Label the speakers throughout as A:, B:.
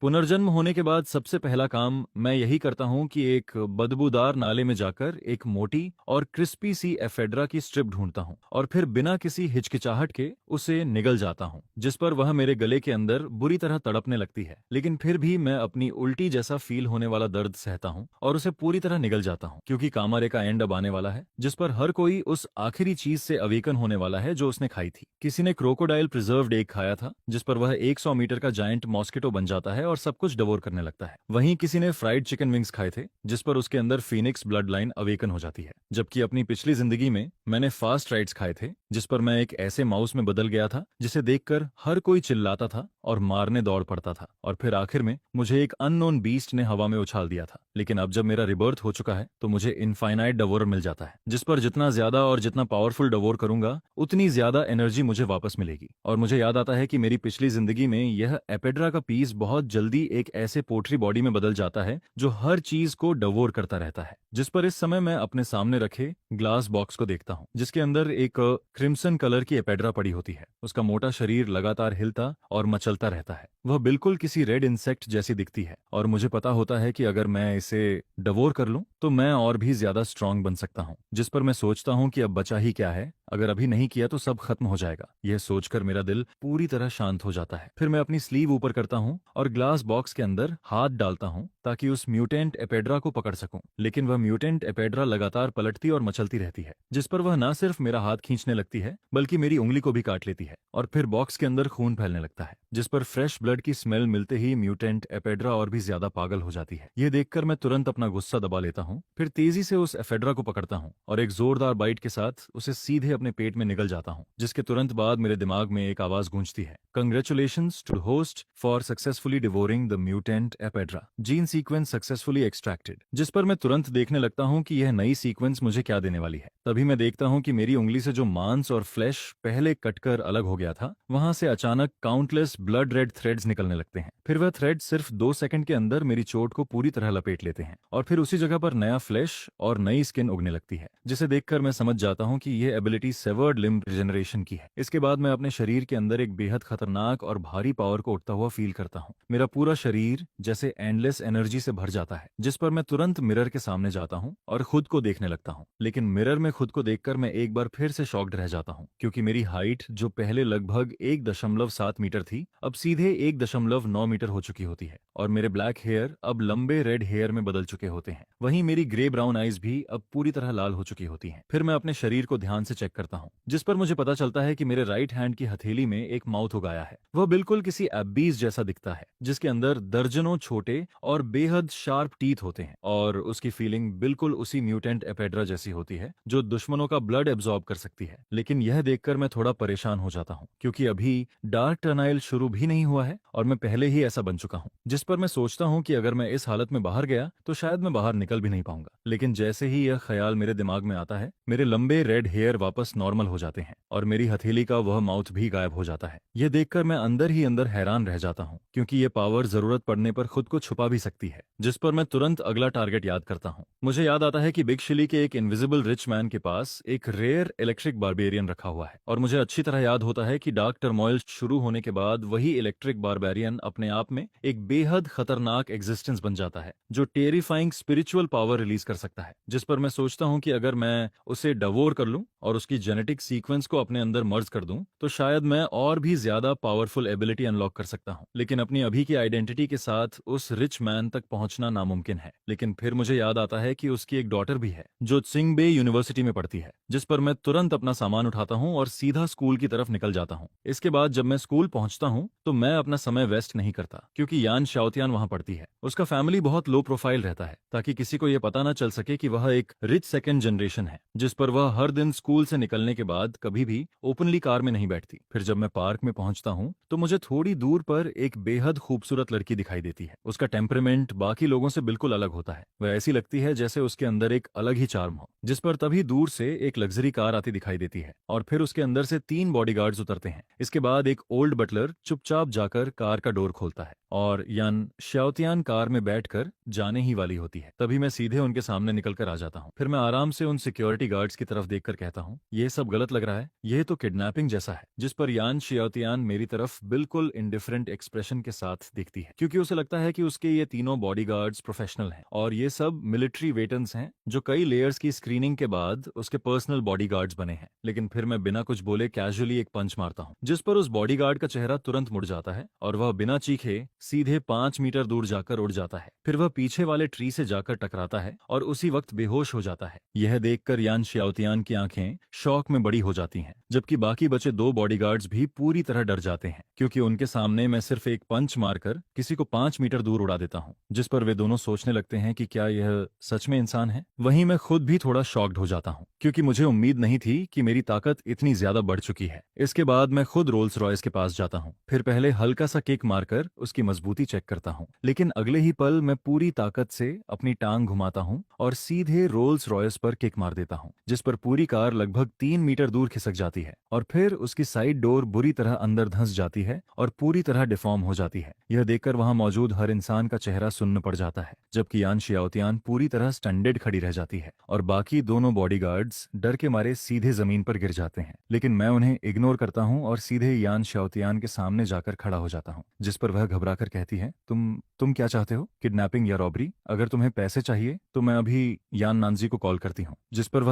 A: पुनर्जन्म होने के बाद सबसे पहला काम मैं यही करता हूँ कि एक बदबूदार नाले में जाकर एक मोटी और क्रिस्पी सी एफेड्रा की स्ट्रिप ढूंढता हूँ और फिर बिना किसी हिचकिचाहट के उसे निगल जाता हूँ, जिस पर वह मेरे गले के अंदर बुरी तरह तड़पने लगती है। लेकिन फिर भी मैं अपनी उल्टी जैसा फील होने वाला दर्द सहता हूँ और उसे पूरी तरह निगल जाता हूँ, क्योंकि कामारे का एंड अब आने वाला है, जिस पर हर कोई उस आखिरी चीज से अवेकन होने वाला है जो उसने खाई थी। किसी ने क्रोकोडाइल प्रिजर्व्ड एग खाया था, जिस पर वह 100 मीटर का जायंट मॉस्किटो बन जाता है और सब कुछ डवोर करने लगता है। वहीं किसी ने फ्राइड चिकन विंग्स खाए थे, जिस पर उसके अंदर फीनिक्स ब्लड लाइन अवेकन हो जाती है। जबकि अपनी पिछली जिंदगी में मैंने फास्ट राइड्स खाए थे, जिस पर मैं एक ऐसे माउस में बदल गया था जिसे देखकर हर कोई चिल्लाता था और मारने दौड़ पड़ता था। और फिर आखिर में मुझे एक अननोन बीस्ट ने हवा में उछाल दिया था। लेकिन अब जब मेरा रिबर्थ हो चुका है तो मुझे इनफाइनाइट डवोर मिल जाता है, जिस पर जितना ज्यादा और जितना पावरफुल डवोर करूंगा उतनी ज्यादा एनर्जी मुझे वापस मिलेगी। और मुझे याद आता है कि मेरी पिछली जिंदगी में यह एपेड्रा का पीस बहुत जल्दी एक ऐसे पोट्री बॉडी में बदल जाता है जो हर चीज को डवोर करता रहता है, जिस पर इस समय मैं अपने सामने रखे ग्लास बॉक्स को देखता हूँ, जिसके अंदर एक क्रिम्सन कलर की एपेड्रा पड़ी होती है। उसका मोटा शरीर लगातार हिलता और मचलता रहता है। वह बिल्कुल किसी रेड इंसेक्ट जैसी दिखती है और मुझे पता होता है कि अगर मैं इसे डवोर कर लूं तो मैं और भी ज्यादा स्ट्रांग बन सकता हूं। जिस पर मैं सोचता हूं कि अब बचा ही क्या है, अगर अभी नहीं किया तो सब खत्म हो जाएगा। यह सोचकर मेरा दिल पूरी तरह शांत हो जाता है। फिर मैं अपनी स्लीव ऊपर करता हूं और ग्लास बॉक्स के अंदर हाथ डालता हूं ताकि उस म्यूटेंट एपेड्रा को पकड़ सकूं। लेकिन वह म्यूटेंट एपेड्रा लगातार पलटती और मचलती रहती है, जिस पर वह न सिर्फ मेरा हाथ खींचने लगती है बल्कि मेरी उंगली को भी काट लेती है। और फिर बॉक्स के अंदर खून फैलने लगता है, जिस पर फ्रेश ब्लड की स्मेल मिलते ही म्यूटेंट एपेड्रा और भी ज्यादा पागल हो जाती है। यह देखकर मैं तुरंत अपना गुस्सा दबा लेता हूँ, फिर तेजी से उस एपेड्रा को पकड़ता हूँ और एक जोरदार बाइट के साथ उसे सीधे अपने पेट में निगल जाता हूँ। जिसके तुरंत बाद मेरे दिमाग में एक आवाज गूंजती है, congratulations to host for successfully devouring the mutant ephedra, gene sequence successfully extracted. जिस पर मैं तुरंत देखने लगता हूँ कि यह नई सीक्वेंस मुझे क्या देने वाली है। तभी मैं देखता हूँ कि मेरी उंगली से जो मांस और फ्लैश पहले कटकर अलग हो गया था, वहां से अचानक काउंटलेस ब्लड रेड थ्रेड्स निकलने लगते हैं। फिर वह थ्रेड सिर्फ 2 सेकंड के अंदर मेरी चोट को पूरी तरह लपेट लेते हैं और फिर उसी जगह पर नया फ्लैश और नई स्किन उगने लगती है, जिसे देखकर मैं समझ जाता हूँ कि यह एबिलिटी सेवर्ड लिम्ब रिजेनरेशन की है। इसके बाद मैं अपने शरीर के अंदर एक बेहद खतरनाक और भारी पावर को उठता हुआ फील करता हूँ। मेरा पूरा शरीर जैसे एंडलेस एनर्जी से भर जाता है, जिस पर मैं तुरंत मिरर के सामने जाता हूँ और खुद को देखने लगता हूँ। लेकिन मिरर में खुद को देखकर मैं एक बार फिर से शॉक्ड रह जाता हूँ, क्योंकि मेरी हाइट जो पहले लगभग 1.7 मीटर थी अब सीधे 1.9 मीटर हो चुकी होती है और मेरे ब्लैक हेयर अब लंबे रेड हेयर में बदल चुके होते हैं। वहीं मेरी ग्रे ब्राउन आईज भी अब पूरी तरह लाल हो चुकी होती हैं। फिर मैं अपने शरीर को ध्यान से चेक करता हूँ, जिस पर मुझे पता चलता है कि मेरे राइट हैंड की हथेली में एक माउथ उगाया है। वह बिल्कुल किसी एबीज जैसा दिखता है, जिसके अंदर दर्जनों छोटे और बेहद शार्प टीथ होते हैं और उसकी फीलिंग बिल्कुल उसी म्यूटेंट एपेड्रा जैसी होती है जो दुश्मनों का ब्लड एब्जॉर्ब कर सकती है। लेकिन यह देखकर मैं थोड़ा परेशान हो जाता हूँ, क्योंकि अभी डार्क टर्नाइल शुरू भी नहीं हुआ है और मैं पहले ही ऐसा बन चुका हूँ। जिस पर मैं सोचता हूँ कि अगर मैं इस हालत में बाहर गया तो शायद मैं बाहर निकल भी नहीं पाऊंगा। लेकिन जैसे ही यह ख्याल मेरे दिमाग में आता है, मेरे लंबे रेड हेयर वापस नॉर्मल हो जाते हैं और मेरी हथेली का वह माउथ भी गायब हो जाता है। यह देखकर मैं अंदर ही अंदर हैरान रह जाता हूँ, क्योंकि यह पावर जरूरत पड़ने पर खुद को छुपा भी सकती है। जिस पर मैं तुरंत अगला टारगेट याद करता हूँ। मुझे याद आता है कि बिग शिली के एक इनविजिबल रिच मैन के पास एक रेयर इलेक्ट्रिक बारबेरियन रखा हुआ है और मुझे अच्छी तरह याद होता है कि डार्क टर्मोइल शुरू होने के बाद वही इलेक्ट्रिक बारबेरियन अपने आप में एक बेहद खतरनाक एग्जिस्टेंस बन जाता है जो टेरिफाइंग स्पिरिचुअल पावर रिलीज कर सकता है। जिस पर मैं सोचता हूँ कि अगर मैं उसे डवोर कर लूं और उसकी जेनेटिक सीक्वेंस को अपने अंदर मर्ज कर दूं तो शायद मैं और भी ज्यादा पावरफुल एबिलिटी अनलॉक कर सकता हूँ। लेकिन अपनी अभी की आइडेंटिटी के साथ उस रिच मैन तक पहुंचना नामुमकिन है। लेकिन फिर मुझे याद आता है कि उसकी एक डॉटर भी है जो त्सिंगबे यूनिवर्सिटी में पढ़ती है, जिस पर मैं तुरंत अपना सामान उठाता हूँ और सीधा स्कूल की तरफ निकल जाता हूँ। इसके बाद जब मैं स्कूल पहुंचता हूँ तो मैं अपना समय वेस्ट नहीं करता, क्योंकि यान शाओतियान वहां पढ़ती है। उसका फैमिली बहुत लो प्रोफाइल रहता है ताकि किसी को यह पता ना चल सके कि वह एक रिच सेकंड जनरेशन है। जिस पर वह हर दिन स्कूल से निकलने के बाद कभी भी ओपनली कार में नहीं बैठती। फिर जब मैं पार्क में पहुंचता हूँ तो मुझे थोड़ी दूर पर एक बेहद खूबसूरत लड़की दिखाई देती है। उसका टेम्परामेंट बाकी लोगों से बिल्कुल अलग होता है। वह ऐसी लगती है जैसे उसके अंदर एक अलग ही चार्म हो। जिस पर तभी दूर से एक लग्जरी कार आती दिखाई देती है और फिर उसके अंदर से 3 बॉडीगार्ड्स उतरते हैं। इसके बाद एक ओल्ड बटलर चुपचाप जाकर कार का डोर खोलता है और यान शाओतियान कार में बैठकर जाने ही वाली होती है। तभी मैं सीधे उनके सामने निकलकर आ जाता हूँ। फिर मैं आराम से उन सिक्योरिटी गार्ड्स की तरफ देखकर कहता हूँ, ये सब गलत लग रहा है, यह तो किडनैपिंग जैसा है। जिस पर यान शियाओतियान मेरी तरफ बिल्कुल इंडिफरेंट एक्सप्रेशन के साथ देखती है, क्योंकि उसे लगता है कि उसके ये तीनों बॉडीगार्ड्स प्रोफेशनल हैं और ये सब मिलिट्री वेटरन्स हैं जो कई लेयर्स की स्क्रीनिंग के बाद उसके पर्सनल बॉडीगार्ड्स बने हैं। लेकिन फिर मैं बिना कुछ बोले कैजुअली एक पंच मारता हूँ, जिस पर उस बॉडीगार्ड का चेहरा तुरंत मुड़ जाता है और वह बिना चीखे सीधे 5 मीटर दूर जाकर उड़ जाता है। फिर वह पीछे वाले ट्री से जाकर टकराता है और उसी वक्त बेहोश हो जाता है। यह देखकर यान शियाओतियान की आंखें शौक में बड़ी हो जाती हैं, जबकि बाकी बचे 2 बॉडीगार्ड्स भी पूरी तरह डर जाते हैं, क्योंकि उनके सामने मैं सिर्फ एक पंच मारकर किसी को 5 मीटर दूर उड़ा देता हूँ। जिस पर वे दोनों सोचने लगते हैं कि क्या यह सच में इंसान है। वहीं मैं खुद भी थोड़ा शॉक्ड हो जाता हूँ, क्योंकि मुझे उम्मीद नहीं थी कि मेरी ताकत इतनी ज्यादा बढ़ चुकी है। इसके बाद मैं खुद रोल्स रॉयस के पास जाता हूँ। फिर पहले हल्का सा किक मारकर उसकी मजबूती चेक करता हूँ, लेकिन अगले ही पल मैं पूरी ताकत से अपनी टांग घुमाता हूँ और सीधे रोल्स रॉयस पर किक मार देता हूँ, जिस पर पूरी कार लगभग 3 मीटर दूर खिसक जाती है और फिर उसकी साइड डोर बुरी तरह अंदर धंस जाती है और पूरी तरह डिफॉर्म हो जाती है। यह देखकर वहां मौजूद हर इंसान का चेहरा सुन्न पड़ जाता है, जबकि यान शियाओतियान पूरी तरह स्टैंडर्ड खड़ी रह जाती है और बाकी दोनों बॉडीगार्ड्स डर के मारे सीधे जमीन पर गिर जाते हैं। लेकिन मैं उन्हें इग्नोर करता हूँ और सीधे यान शियाओतियान के सामने जाकर खड़ा हो जाता हूँ, जिस पर वह घबराकर कहती है, तुम क्या चाहते हो, किडनैपिंग या रॉबरी? अगर तुम्हें पैसे चाहिए तो मैं अभी यान नानजी को कॉल करती हूँ, जिस पर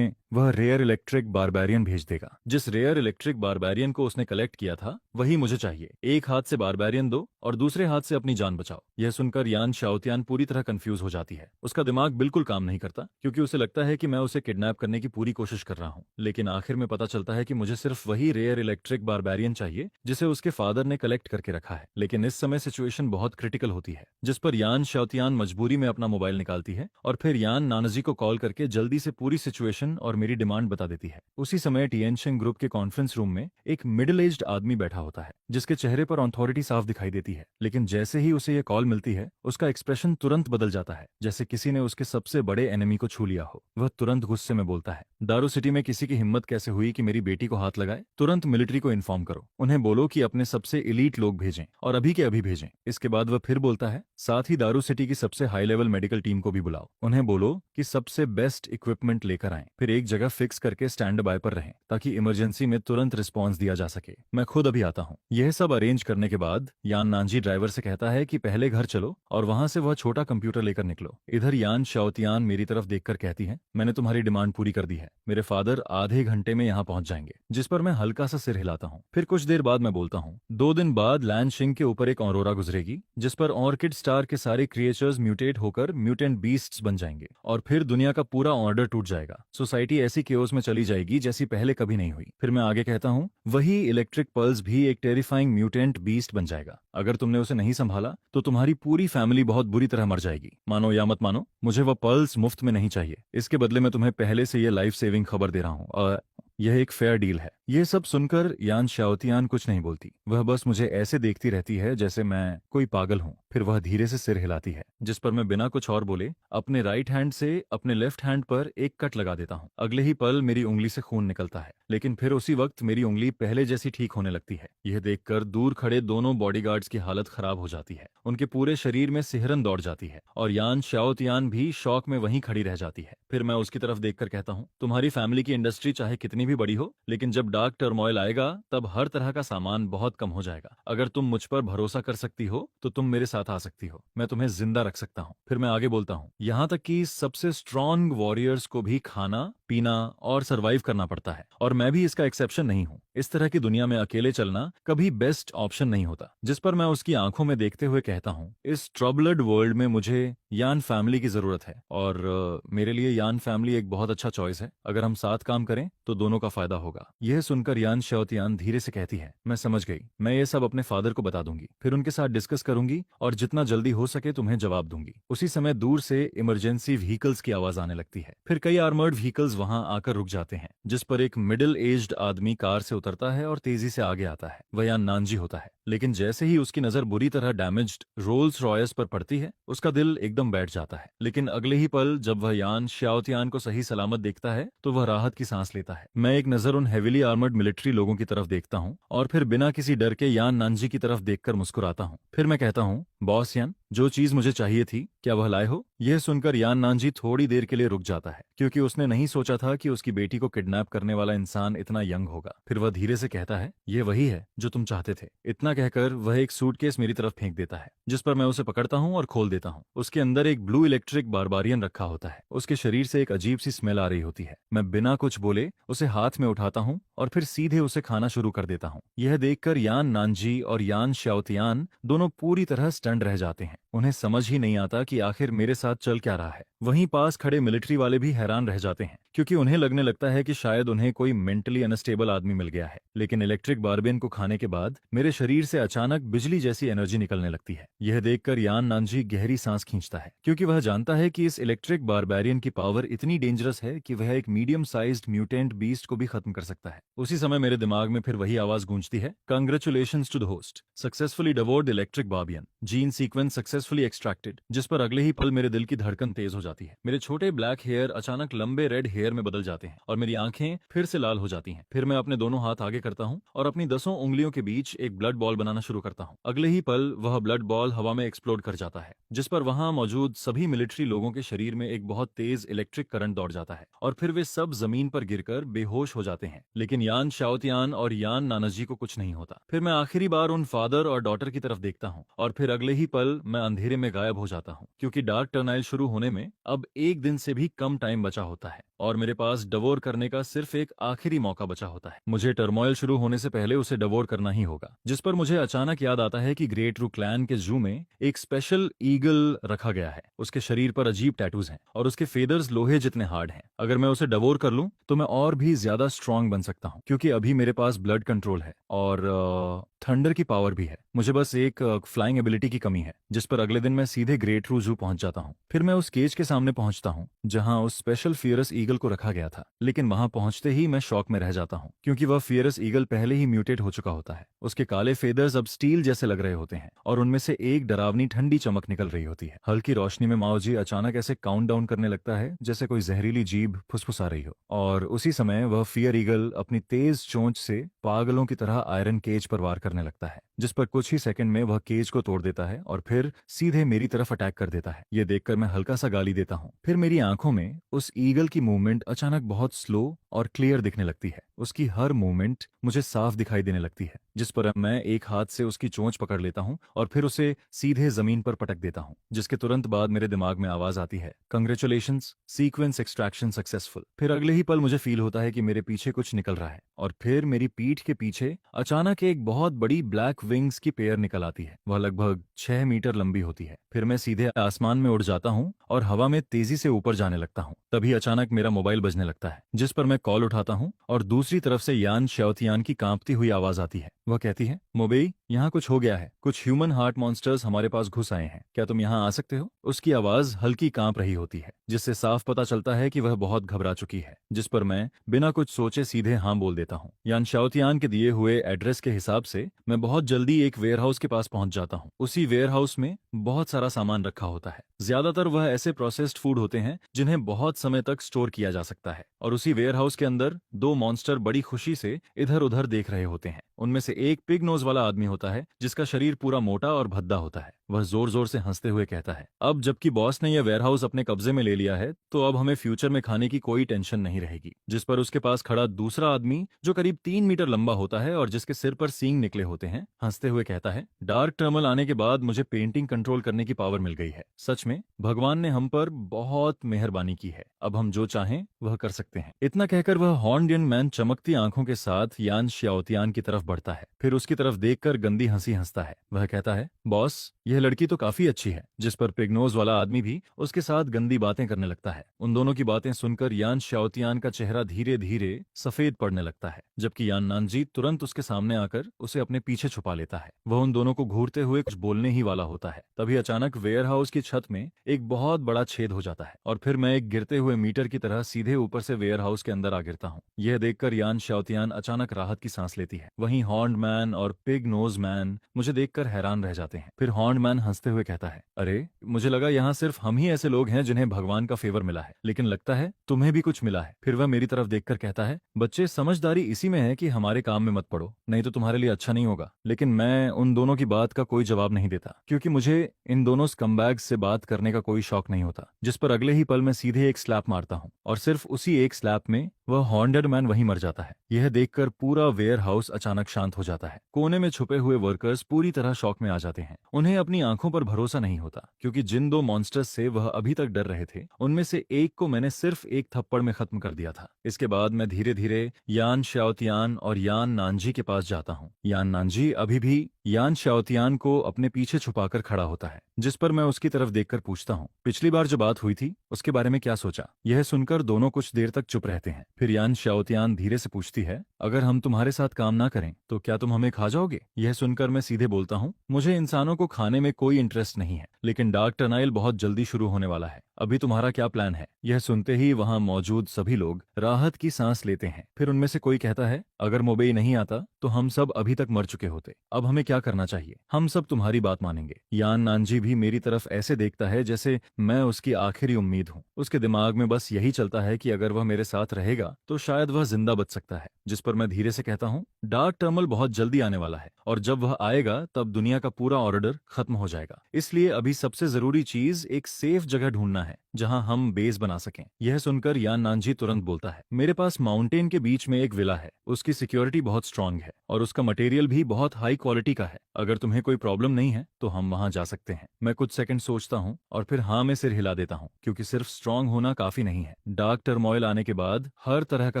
A: वह रेयर इलेक्ट्रिक बारबेरियन भेज देगा। जिस रेयर इलेक्ट्रिक बारबेरियन को उसने कलेक्ट किया था वही मुझे चाहिए। एक हाथ से बारबेरियन दो और दूसरे हाथ से अपनी जान बचाओ। यह सुनकर यान शाओतियान पूरी तरह कंफ्यूज हो जाती है। उसका दिमाग बिल्कुल काम नहीं करता, क्योंकि उसे लगता है कि मैं उसे किडनैप करने की पूरी कोशिश कर रहा हूँ। लेकिन आखिर में पता चलता है कि मुझे सिर्फ वही रेयर इलेक्ट्रिक बारबेरियन चाहिए जिसे उसके फादर ने कलेक्ट करके रखा है। लेकिन इस समय सिचुएशन बहुत क्रिटिकल होती है, जिस पर यान शाओतियान मजबूरी में अपना मोबाइल निकालती है और फिर यान नानजी को कॉल करके जल्दी से पूरी सिचुएशन और मेरी डिमांड बता देती है। उसी समय टिएनशिंग ग्रुप के कॉन्फ्रेंस रूम में एक मिडिल एज्ड आदमी बैठा होता है, जिसके चेहरे पर अथॉरिटी साफ दिखाई देती है। लेकिन जैसे ही उसे यह कॉल मिलती है उसका एक्सप्रेशन तुरंत बदल जाता है, जैसे किसी ने उसके सबसे बड़े एनिमी को छू लिया हो। वह तुरंत गुस्से में बोलता है, दारू सिटी में किसी की हिम्मत कैसे हुई कि मेरी बेटी को हाथ लगाए? तुरंत मिलिट्री को इन्फॉर्म करो, उन्हें बोलो कि अपने सबसे इलीट लोग भेजें और अभी के अभी भेजें। इसके बाद वह फिर बोलता है, साथ ही दारू सिटी की सबसे हाई लेवल मेडिकल टीम को भी बुलाओ, उन्हें बोलो कि सबसे बेस्ट इक्विपमेंट लेकर आएं, फिर एक जगह फिक्स करके स्टैंड बाय पर रहें ताकि इमरजेंसी में तुरंत रिस्पॉन्स दिया जा सके। मैं खुद अभी आता हूँ। यह सब अरेंज करने के बाद यान नानजी ड्राइवर से कहता है कि पहले घर चलो और वहां से वह छोटा कंप्यूटर लेकर निकलो। इधर यान शाओतियान मेरी तरफ देखकर कहती है, मैंने तुम्हारी डिमांड पूरी कर दी है, मेरे फादर आधे घंटे में यहाँ पहुंच जाएंगे। जिस पर मैं हल्का सा सिर हिलाता हूँ। फिर कुछ देर बाद मैं बोलता हूँ, 2 दिन बाद लैंशिंग के ऊपर एक ऑरोरा गुजरेगी, जिस पर ऑर्किड स्टार के सारे क्रिएचर्स म्यूटेट होकर म्यूटेंट बीस्ट्स बन जाएंगे और फिर दुनिया का पूरा ऑर्डर टूट जाएगा। सोसाइटी ऐसी केओस में चली जाएगी जैसी पहले कभी नहीं हुई। फिर मैं आगे कहता हूँ, वही इलेक्ट्रिक पल्स भी एक टेरिफाइंग म्यूटेंट बीस्ट बन जाएगा। अगर तुमने उसे नहीं संभाला तो तुम्हारी पूरी फैमिली बहुत बुरी तरह मर जाएगी। मानो या मत मानो, मुझे वह पल्स मुफ्त में नहीं चाहिए। इसके बदले में तुम्हें पहले से यह लाइफ सेविंग खबर दे रहा हूँ और यह एक फेयर डील है। यह सब सुनकर यान शाओतियान कुछ नहीं बोलती, वह बस मुझे ऐसे देखती रहती है जैसे मैं कोई पागल हूँ। फिर वह धीरे से सिर हिलाती है, जिस पर मैं बिना कुछ और बोले अपने राइट हैंड से अपने लेफ्ट हैंड पर एक कट लगा देता हूँ। अगले ही पल मेरी उंगली से खून निकलता है, लेकिन फिर उसी वक्त मेरी उंगली पहले जैसी ठीक होने लगती है। यह देखकर दूर खड़े दोनों बॉडीगार्ड्स की हालत खराब हो जाती है, उनके पूरे शरीर में सिहरन दौड़ जाती है और यान शाओतियान भी शौक में वहीं खड़ी रह जाती है। फिर मैं उसकी तरफ देखकर कहता हूँ, तुम्हारी फैमिली की इंडस्ट्री चाहे कितनी भी बड़ी हो, लेकिन जब डार्क टर्मोइल आएगा तब हर तरह का सामान बहुत कम हो जाएगा। अगर तुम मुझ पर भरोसा कर सकती हो तो तुम मेरे साथ आ सकती हो, मैं तुम्हें जिंदा रख सकता हूँ। फिर मैं आगे बोलता हूँ, यहाँ तक कि सबसे स्ट्रॉन्ग वॉरियर्स को भी खाना पीना और सरवाइव करना पड़ता है और मैं भी इसका एक्सेप्शन नहीं हूँ। इस तरह की दुनिया में अकेले चलना कभी बेस्ट ऑप्शन नहीं होता। जिस पर मैं उसकी आंखों में देखते हुए कहता हूँ, इस ट्रबल्ड वर्ल्ड में मुझे यान फैमिली की जरूरत है और मेरे लिए यान फैमिली एक बहुत अच्छा चॉइस है। अगर हम साथ काम करें तो दोनों का फायदा होगा। यह सुनकर यान शाओतियान धीरे से कहती है, मैं समझ गई, मैं ये सब अपने फादर को बता दूंगी, फिर उनके साथ डिस्कस करूंगी और जितना जल्दी हो सके तुम्हें जवाब दूंगी। उसी समय दूर से इमरजेंसी व्हीकल्स की आवाज आने लगती है। फिर कई आर्मर्ड व्हीकल्स वहां आकर रुक जाते हैं, जिस पर एक मिडिल एज्ड आदमी कार से उतरता है और तेजी से आगे आता है। वह यान नानजी होता है, लेकिन जैसे ही उसकी नजर बुरी तरह डैमेज्ड रोल्स रॉयस पर पड़ती है उसका दिल एकदम बैठ जाता है। लेकिन अगले ही पल जब वह यान शाओतियान को सही सलामत देखता है तो वह राहत की सांस लेता है। मैं एक नजर उन हेविली आर्मर्ड मिलिट्री लोगों की तरफ देखता हूँ और फिर बिना किसी डर के यान नानजी की तरफ देखकर मुस्कुराता हूँ। फिर मैं कहता हूँ, बॉस यान, जो चीज मुझे चाहिए थी क्या वह लाए हो? यह सुनकर यान नानजी थोड़ी देर के लिए रुक जाता है, क्योंकि उसने नहीं सोचा था कि उसकी बेटी को किडनैप करने वाला इंसान इतना यंग होगा। फिर वह धीरे से कहता है, ये वही है जो तुम चाहते थे। इतना कहकर वह एक सूटकेस मेरी तरफ फेंक देता है, जिस पर मैं उसे पकड़ता हूँ और खोल देता हूँ। उसके अंदर एक ब्लू इलेक्ट्रिक बारबारियन रखा होता है। उसके शरीर से एक अजीब सी स्मेल आ रही होती है। मैं बिना कुछ बोले उसे हाथ में उठाता हूँ और फिर सीधे उसे खाना शुरू कर देता हूँ। यह देखकर यान नानजी और यान श्याओतियान दोनों पूरी तरह स्टंड रह जाते हैं। उन्हें समझ ही नहीं आता कि आखिर मेरे साथ चल क्या रहा है। वहीं पास खड़े मिलिट्री वाले भी हैरान रह जाते हैं, क्योंकि उन्हें लगने लगता है कि शायद उन्हें कोई मेंटली अनस्टेबल आदमी मिल गया है। लेकिन इलेक्ट्रिक बारबेन को खाने के बाद मेरे शरीर से अचानक बिजली जैसी एनर्जी निकलने लगती है। यह देखकर यान नानजी गहरी सांस खींचता है, क्योंकि वह जानता है कि इस इलेक्ट्रिक बारबेरियन की पावर इतनी डेंजरस है कि वह एक मीडियम साइज्ड म्यूटेंट बीस्ट को भी खत्म कर सकता है। उसी समय मेरे दिमाग में फिर वही आवाज गूंजती है, congratulations to the host, successfully devoured electric Barbian, gene sequence successfully extracted. जिस पर अगले ही पल मेरे दिल की धड़कन तेज हो जाती है। मेरे छोटे ब्लैक हेयर अचानक लंबे रेड हेयर में बदल जाते हैं और मेरी आंखें फिर से लाल हो जाती हैं। फिर मैं अपने दोनों हाथ आगे करता हूं और अपनी 10 उंगलियों के बीच एक ब्लड बॉल बनाना शुरू करता हूं। अगले ही पल वह ब्लड बॉल हवा में एक्सप्लोड कर जाता है, जिस पर वहां मौजूद सभी मिलिट्री लोगों के शरीर में एक बहुत तेज इलेक्ट्रिक करंट दौड़ जाता है और फिर वे सब जमीन पर गिरकर बेहोश हो जाते हैं। लेकिन यान शाओतियान और यान नानाजी को कुछ नहीं होता। फिर मैं आखिरी बार उन फादर और डॉटर की तरफ देखता हूँ और फिर अगले ही पल मैं अंधेरे में गायब हो जाता हूँ, क्योंकि डार्क टर्नाइल शुरू होने में अब एक दिन से भी कम टाइम बचा होता है और मेरे पास डवोर करने का सिर्फ एक आखिरी मौका बचा होता है। मुझे टर्मोइल शुरू होने से पहले उसे डवोर करना ही होगा। जिस पर मुझे अचानक याद आता है कि ग्रेट रू क्लैन के जू में एक स्पेशल ईगल रखा गया है। उसके शरीर पर अजीब टैटूज हैं और उसके फेदर्स लोहे जितने हार्ड हैं। अगर मैं उसे डवोर कर लूं तो मैं और भी ज्यादा स्ट्रांग बन सकता हूं, क्योंकि अभी मेरे पास ब्लड कंट्रोल है और थंडर की पावर भी है। मुझे बस एक फ्लाइंग एबिलिटी की कमी है, जिस पर अगले दिन मैं सीधे ग्रेट रू जू पहुंच जाता हूं। फिर मैं उस केज के सामने पहुंचता हूं जहां उस स्पेशल फियरस ईगल को रखा गया था। लेकिन वहां पहुंचते ही मैं शॉक में रह जाता हूं, क्योंकि वह फियरस ईगल पहले ही म्यूटेट हो चुका होता है। उसके काले फेदर्स अब स्टील जैसे लग रहे होते हैं और उनमें से एक डरावनी ठंडी चमक निकल रही होती है। हल्की रोशनी में माओजी अचानक ऐसे काउंट डाउन करने लगता है जैसे कोई जहरीली जीभ फुसफुसा रही हो, और उसी समय वह फियर ईगल अपनी तेज चोंच से पागलों की तरह आयरन केज पर वार करने लगता है, जिस पर कुछ ही सेकंड में वह केज को तोड़ देता है और फिर सीधे मेरी तरफ अटैक कर देता है। यह देखकर मैं हल्का सा गाली देता हूँ। फिर मेरी आंखों में उस ईगल की मूवमेंट अचानक बहुत स्लो और क्लियर दिखने लगती है। उसकी हर मूवमेंट मुझे साफ दिखाई देने लगती है, जिस पर मैं एक हाथ से उसकी चोंच पकड़ लेता हूँ और फिर उसे सीधे जमीन पर पटक देता हूँ। जिसके तुरंत बाद मेरे दिमाग में आवाज आती है, कंग्रेचुलेशंस, सीक्वेंस एक्सट्रैक्शन सक्सेसफुल। फिर अगले ही पल मुझे फील होता है कि मेरे पीछे कुछ निकल रहा है और फिर मेरी पीठ के पीछे अचानक एक बहुत बड़ी ब्लैक विंग्स की पेयर निकल आती है। वह लगभग 6 मीटर लंबी होती है। फिर मैं सीधे आसमान में उड़ जाता हूँ और हवा में तेजी से ऊपर जाने लगता हूँ। तभी अचानक मेरा मोबाइल बजने लगता है, जिस पर मैं कॉल उठाता हूँ और दूसरी तरफ से यान श्याओतियान की कांपती हुई आवाज आती है। वह कहती है, मोबेई, यहाँ कुछ हो गया है। कुछ ह्यूमन हार्ट मॉन्स्टर्स हमारे पास घुस आए हैं। क्या तुम यहाँ आ सकते हो? उसकी आवाज हल्की कांप रही होती है, जिससे साफ पता चलता है कि वह बहुत घबरा चुकी है। जिस पर मैं बिना कुछ सोचे सीधे हाँ बोल देता हूँ। यान शाओतियान के दिए हुए एड्रेस के हिसाब से मैं बहुत जल्दी एक वेयरहाउस के पास पहुंच जाता हूँ। उसी वेयरहाउस में बहुत सारा सामान रखा होता है। ज्यादातर वह ऐसे प्रोसेस्ड फूड होते हैं जिन्हें बहुत समय तक स्टोर किया जा सकता है। और उसी वेयरहाउस के अंदर 2 मॉन्स्टर बड़ी खुशी से इधर उधर देख रहे होते हैं। उनमें से एक पिग नोज वाला आदमी होता है, जिसका शरीर पूरा मोटा और भद्दा होता है। वह जोर जोर से हंसते हुए कहता है, अब जबकि बॉस ने यह वेयरहाउस अपने कब्जे में ले लिया है तो अब हमें फ्यूचर में खाने की कोई टेंशन नहीं रहेगी। जिस पर उसके पास खड़ा दूसरा आदमी, जो करीब 3 मीटर लंबा होता है और जिसके सिर पर सींग निकले होते हैं, हंसते हुए कहता है, डार्क टर्मल आने के बाद मुझे पेंटिंग कंट्रोल करने की पावर मिल गई है। सच में भगवान ने हम पर बहुत मेहरबानी की है। अब हम जो चाहें वह कर सकते हैं। इतना कहकर वह हॉर्नडियन मैन चमकती आंखों के साथ यान श्याओतियान की तरफ बढ़ता है। फिर उसकी तरफ देखकर गंदी हंसी हंसता है। वह कहता है, बॉस, यह लड़की तो काफी अच्छी है। जिस पर पिगनोज वाला आदमी भी उसके साथ गंदी बातें करने लगता है। उन दोनों की बातें सुनकर यान श्याओतियान का चेहरा धीरे धीरे सफेद पड़ने लगता है, जबकि यान नानजी तुरंत उसके सामने आकर उसे अपने पीछे छुपा लेता है। वह उन दोनों को घूरते हुए कुछ बोलने ही वाला होता है। तभी अचानक वेयरहाउस की छत में एक बहुत बड़ा छेद हो जाता है और फिर मैं एक गिरते हुए मीटर की तरह सीधे ऊपर से वेयरहाउस के अंदर आ गिरता हूँ। यह देखकर यान श्याओतियान अचानक राहत की सांस लेती है। वहीं हॉर्न्ड मैन और पिग नोज मैन मुझे देखकर हैरान रह जाते हैं। फिर हॉर्न्ड मैन हंसते हुए कहता है, अरे, मुझे लगा यहाँ सिर्फ हम ही ऐसे लोग हैं जिन्हें भगवान का फेवर मिला है, लेकिन लगता है तुम्हें भी कुछ मिला है। फिर वह मेरी तरफ देखकर कहता है, बच्चे, समझदारी इसी में है कि हमारे काम में मत पड़ो, नहीं तो तुम्हारे लिए अच्छा नहीं होगा। लेकिन मैं उन दोनों की बात का कोई जवाब नहीं देता, क्योंकि मुझे इन दोनों स्कम्बैग्स से बात करने का कोई शौक नहीं होता, जिस पर अगले ही पल मैं सीधे एक स्लैप मारता हूँ और सिर्फ उसी एक स्लैप में वह हॉन्टेड मैन वहीं मर जाता है। यह देखकर पूरा वेयर हाउस अचानक शांत हो जाता है। कोने में छुपे हुए वर्कर्स पूरी तरह शॉक में आ जाते हैं। उन्हें अपनी आंखों पर भरोसा नहीं होता, क्योंकि जिन दो मॉन्स्टर्स से वह अभी तक डर रहे थे उनमें से एक को मैंने सिर्फ एक थप्पड़ में खत्म कर दिया था। इसके बाद मैं धीरे धीरे यान शाओतियान और यान नानजी के पास जाता हूँ। यान नानजी अभी भी यान शाओतियान को अपने पीछे छुपाकर खड़ा होता है, जिस पर मैं उसकी तरफ देखकर पूछता हूँ, पिछली बार जो बात हुई थी उसके बारे में क्या सोचा? यह सुनकर दोनों कुछ देर तक चुप रहते हैं। फिर यान शाओतियान धीरे से पूछती है, अगर हम तुम्हारे साथ काम ना करें तो क्या तुम हमें खा जाओगे? यह सुनकर मैं सीधे बोलता हूँ, मुझे इंसानों को खाने में कोई इंटरेस्ट नहीं है, लेकिन डार्क टर्नाइल बहुत जल्दी शुरू होने वाला है। अभी तुम्हारा क्या प्लान है? यह सुनते ही वहां मौजूद सभी लोग राहत की सांस लेते हैं। फिर उनमें से कोई कहता है, अगर मोबेई नहीं आता तो हम सब अभी तक मर चुके होते। अब हमें क्या करना चाहिए? हम सब तुम्हारी बात मानेंगे। यान नानजी भी मेरी तरफ ऐसे देखता है जैसे मैं उसकी आखिरी उम्मीद हूँ। उसके दिमाग में बस यही चलता है कि अगर वह मेरे साथ रहेगा तो शायद वह जिंदा बच सकता है। जिस पर मैं धीरे से कहता हूँ, डार्क टर्मल बहुत जल्दी आने वाला है और जब वह आएगा तब दुनिया का पूरा ऑर्डर खत्म हो जाएगा। इसलिए अभी सबसे जरूरी चीज एक सेफ जगह ढूंढना है जहां हम बेस बना सकें। यह सुनकर यान नानजी तुरंत बोलता है, मेरे पास माउंटेन के बीच में एक विला है। उसकी सिक्योरिटी बहुत स्ट्रांग है और उसका मटेरियल भी बहुत हाई क्वालिटी का है। अगर तुम्हें कोई प्रॉब्लम नहीं है तो हम वहां जा सकते हैं। मैं कुछ सेकंड सोचता हूं और फिर हाँ में सिर हिला देता हूं, क्योंकि सिर्फ स्ट्रांग होना काफी नहीं है। डार्क टर्मोइल आने के बाद हर तरह का